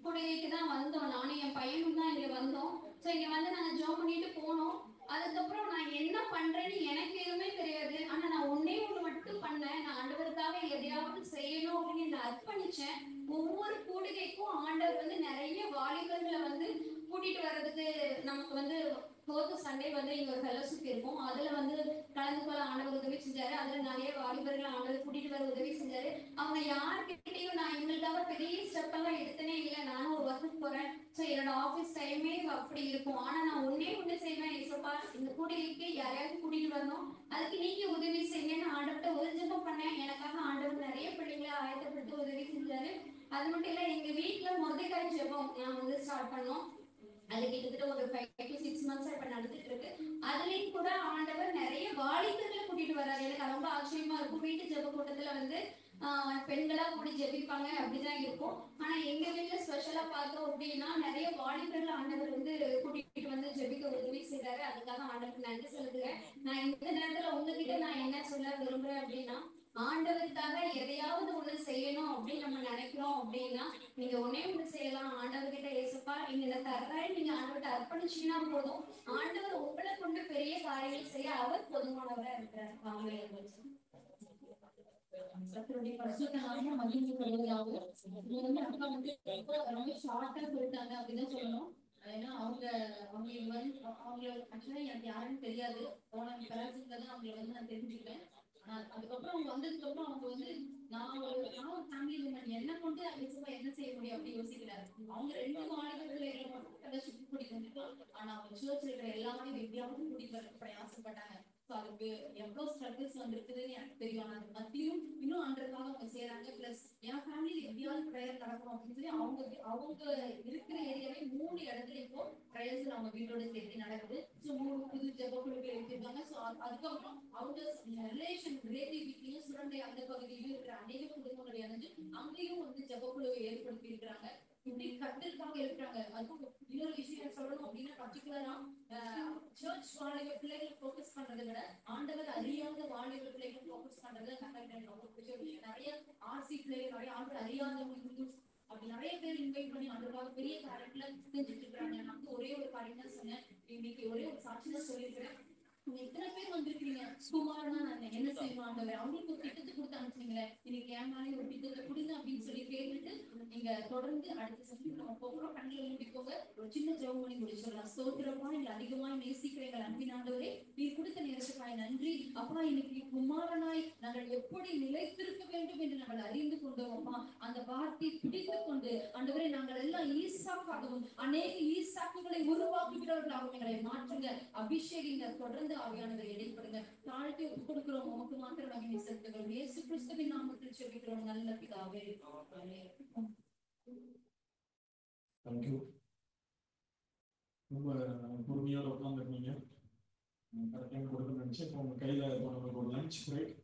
கூடுகைக்கு தான் வந்தோம். நானும் என் பையனும் தான் இங்க வந்தோம். ஸோ இங்க வந்து நாங்க ஜாப் பண்ணிட்டு போனோம். அதுக்கப்புறம் நான் என்ன பண்றேன்னு எனக்கு எதுவுமே தெரியாது. ஆனா நான் ஒன்னே ஒண்ணு மட்டும் பண்ணேன். நான் ஆண்டவருக்காக எதையாவது செய்யணும் அப்படின்னு நான் அர்ப்பணிச்சேன். ஒவ்வொரு கூடுகைக்கும் ஆண்டவர் வந்து நிறைய வாலிபர்களை வந்து கூட்டிட்டு வர்றதுக்கு நமக்கு வந்து சண்டே வந்து இங்க ஒரு ஃபெலோஷிப் இருக்கும். அதுல வந்து கலந்து கொள்ள ஆண்டவர் உதவி செஞ்சாரு. அதுல நிறைய வாலிபர்கள் ஆண்டவர் கூட்டிட்டு வர உதவி செஞ்சாரு. அவங்க யார்கிட்டையும் நான் இவங்களுக்காக பெரிய ஸ்டெப் எல்லாம் எடுத்தனே இல்லை. நானும் ஒரு ஒர்க்குக்கு போறேன். ஸோ என்னோட ஆஃபீஸ் டைமே அப்படி இருக்கும். ஆனா நான் ஒன்னே ஒண்ணு செய்வேன், இசப்பா இந்த கூடிகைக்கு யாரையாவது கூட்டிட்டு வரணும், அதுக்கு நீங்க உதவி செய்யுங்கன்னு ஆண்டவர்கிட்ட ஒரு ஜெபம் பண்ணேன். எனக்காக ஆண்டவர் நிறைய பிள்ளைங்களை ஆயத்தப்பட்டு உதவி செஞ்சாரு. அது மட்டும் இல்ல, எங்க வீட்டுல முருங்கைக்காய் ஜெபம் நான் வந்து ஸ்டார்ட் பண்ணோம். அது கிட்டத்தட்ட ஒரு 5 to 6 months இப்ப நடந்துட்டு இருக்கு. அதுலயும் கூட ஆண்டவர் நிறைய வாலிபர்களை கூட்டிட்டு வர்றாரு. எனக்கு ரொம்ப ஆச்சரியமா இருக்கும். வீட்டு ஜெப கூட்டத்துல வந்து பெண்களா கூடி ஜெபிப்பாங்க அப்படிதான் இருக்கும். ஆனா எங்க வீட்டுல ஸ்பெஷலா பார்த்தோம் அப்படின்னா நிறைய வாலிபர்கள் ஆண்டவர் வந்து கூட்டிட்டு வந்து ஜெபிக்க உதவி செய்றாரு. அதுக்காக ஆண்டவருக்கு நன்றி செலுத்துகிறேன். நான் இந்த நேரத்துல உங்ககிட்ட நான் என்ன சொல்ல விரும்புறேன் அப்படின்னா, ஆண்டவருக்காக எதையாவது ஒண்ணு செய்யணும் அப்படின்னு நம்ம நினைக்கிறோம் அப்படின்னா நீங்க ஒன்னே ஒண்ணு செய்யலாம். ஆண்டவர்கிட்ட ஏசப்பா நீங்க தர்றேன், நீங்க ஆண்டவர்கிட்ட அர்ப்பணிச்சீங்கன்னா போதும். ஆண்டவர் உங்களை கொண்டு பெரிய காரியங்கள் செய்ய அவர் போதுமானவரா இருக்கிறார். கர்த்தருடைய பரிசுத்த நாமம் மகிமைப்படுவதாக. இது வந்து அப்பா வந்து ரொம்ப ஷார்ட்டா சொல்லிட்டாங்க அப்படின்னு சொல்லணும். ஏன்னா அவங்களுக்கு வந்து அவங்கள ஆக்சுவலா எனக்கு யாருன்னு தெரியாது. போன கலாச்சாரத்துல தான் அவங்களை வந்து நான் தெரிஞ்சுக்கிட்டேன். அதுக்கப்புறம் அவங்க வந்ததுக்கு அப்புறம் அவங்க வந்து நான் ஒரு ஃபேமிலி மெம்பர் என்ன கொண்டு என்ன செய்ய முடியும் அப்படின்னு யோசிக்கிறாரு. அவங்க 2 மாணவர்களை மட்டும் கூட்டிட்டு வந்துட்டோம். ஆனா அவங்க சர்ச்ல இருக்கிற எல்லாரையும் எப்படியாவது கூட்டிட்டு வர பிரயாசப்பட்டாங்க. அதுக்கு எவ்வளவு ஸ்ட்ரகிள்ஸ் வந்திருக்குதுன்னு எனக்கு தெரியும். அது மத்தியும் இன்னும் ஆண்டவருக்காக அவங்க செய்யறாங்க. பிளஸ் என் ஃபேமிலியில எப்படியாவது ப்ரேயர் நடக்கணும் அப்படின்னு சொல்லி அவங்க இருக்கிற ஏரியாவே 3 இடத்துல இப்போ ப்ரேயர்ஸ் அவங்க வீட்டோட சேர்த்து நடக்குது. ஸோ 3 புது ஜெபக்குழுக்கள் எழுப்பியிருக்காங்க. ஸோ அதுக்கப்புறம் அவங்க ரிலேட்டிவ் வீட்லயும் சுரண்டை அந்த பகுதியிலும் இருக்கிற அநேக குடும்பங்களை இணைஞ்சு அங்கேயும் வந்து ஜெபக்குழுவை ஏற்படுத்தி இருக்கிறாங்க. இப்படி கத்திற்காக இருக்கிறாங்க. அதுவும் இன்னொரு விஷயம் சொல்லணும் அப்படின்னா பர்டிகுலரா சர்ச் வாலிப பிள்ளைகளை ஃபோக்கஸ் பண்றதை விட ஆண்டவர் அறியாத வாலிப பிள்ளைகளை ஃபோக்கஸ் பண்றது நிறைய ஆர்சி பிள்ளைகள், நிறைய ஆண்டவர் அறியாதவங்க அப்படி நிறைய பேர் இன்வைட் பண்ணி ஆண்டவராக பெரிய காரியத்துல செஞ்சுட்டு இருக்காங்க. நான் வந்து ஒரே ஒரு காரியம் தான் சொன்னேன். இன்னைக்கு ஒரே ஒரு சாட்சி தான் சொல்லியிருக்கிறேன். எத்தனை பேர் வந்திருக்கீங்க சுமாரா நான் என்ன செய்வோம் ஆண்டவர் அவங்களுக்கு ஒரு திட்டத்தை கொடுத்து அனுப்பிச்சீங்களே, இன்னைக்கு என் மேலே ஒரு திட்டத்தை கொடுங்க அப்படின்னு சொல்லி கேட்டுட்டு நீங்க தொடர்ந்து அடுத்த சமயம் நம்ம போகிறோம். கண்களை மூடிக்கோங்க. ஒரு சின்ன ஜெபம் பண்ணி முடிச்சிடலாம். ஸ்தோத்திரமா நீங்க அதிகமாய் நேசிக்கிற எங்கள் அன்பின் ஆண்டவரே, நீ கொடுத்த நேரத்துக்காய் நன்றி. அப்பா இன்னைக்கு குமாரனாய் நாங்கள் எப்படி நிலைத்திருக்க வேண்டும் என்று நாங்கள் அறிந்து கொண்டோம். அப்பா அந்த வார்த்தை பிடித்துக் கொண்டு ஆண்டவரே நாங்கள் எல்லாம் ஈசாக்காகவும் அநேக ஈசாக்குகளை உருவாக்குகிறவர்களாகவும் எங்களை மாற்றுங்க, அபிஷேகிங்க. தொடர்ந்து ஆவியானவரை இடைப்படுங்க. தாழ்த்தி ஒப்புக் கொடுக்கிறோம். உமக்கு மாத்திரம் மகிமை செலுத்துகிறோம். இயேசு கிறிஸ்துவின் நாமத்தில் ஜெபிக்கிறோம் நல்ல பிதாவே. தேங்க்யூ. ரொம்ப பொறுமையோட உட்காந்துருக்கீங்க. கரெக்டாக கொடுக்க நினைச்சு இப்போ உங்க கையில நம்மளுக்கு ஒரு லஞ்ச் பிரேக்.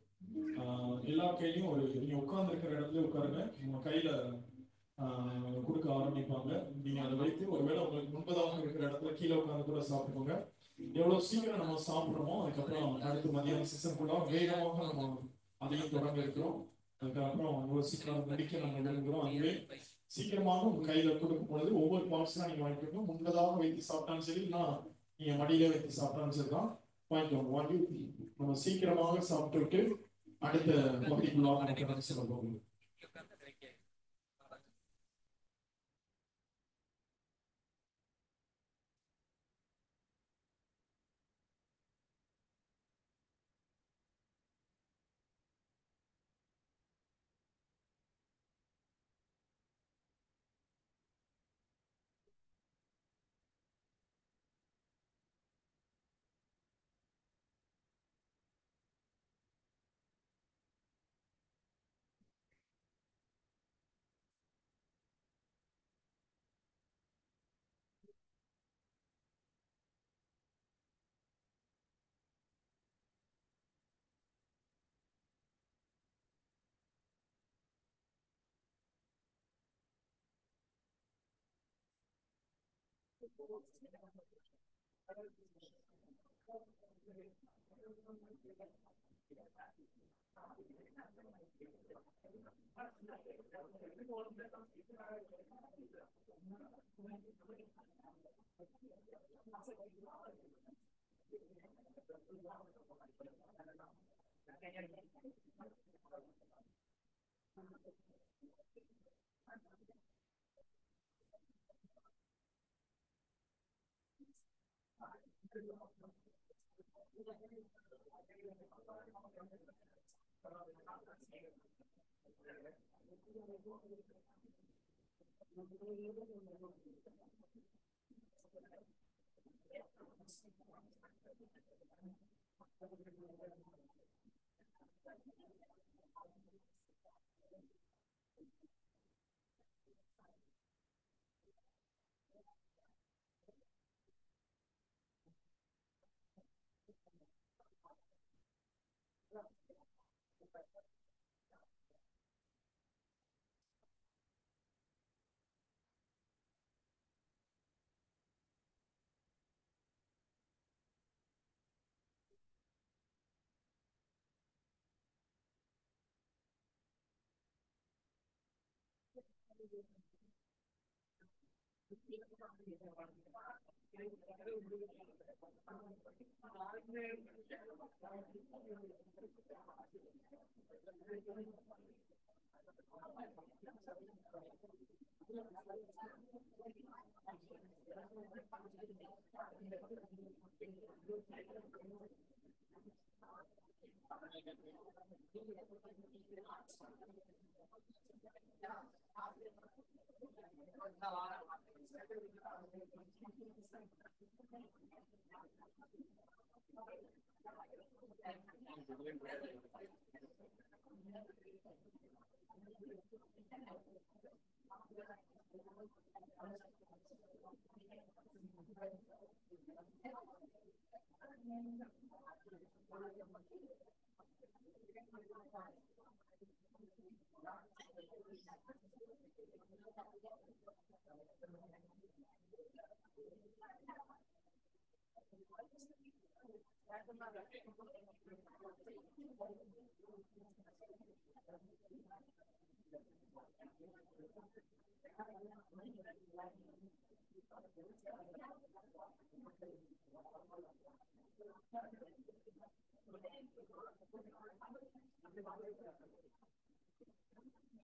எல்லா கையிலையும் ஒரு நீங்க உட்கார்ந்துருக்கிற இடத்துல உட்காருங்க. உங்க கையில கொடுக்க ஆரம்பிப்பாங்க. நீங்க அதை வைத்து ஒருவேளை உங்களுக்கு முன்பதாக இருக்கிற இடத்துல கீழே உட்கார்ந்து கூட சாப்பிடுவாங்க. எவ்வளவு சீக்கிரம் நம்ம சாப்பிடுறோமோ அதுக்கப்புறம் அடுத்த மதியான சீசன் கூட வேகமாக நம்ம அதையும் தொடங்க இருக்கிறோம். அதுக்கப்புறம் எவ்வளவு சீக்கிரம் நடிக்க நம்ம விரும்புகிறோம். அதுவே சீக்கிரமாக உங்க கையில கொடுக்கும் பொழுது ஒவ்வொரு பாக்ஸ்லாம் நீங்க வாங்கிக்கணும். முன்பதாக வைத்து சாப்பிட்டாலும் சரி, நான் நீங்க மடியில வைத்து சாப்பிட்டாலும் சரி தான் வாங்கிக்கோங்க. வாங்கி நம்ம சீக்கிரமாக சாப்பிட்டு அடுத்த பகுதிக்குள்ளாக செல்ல போகணும்.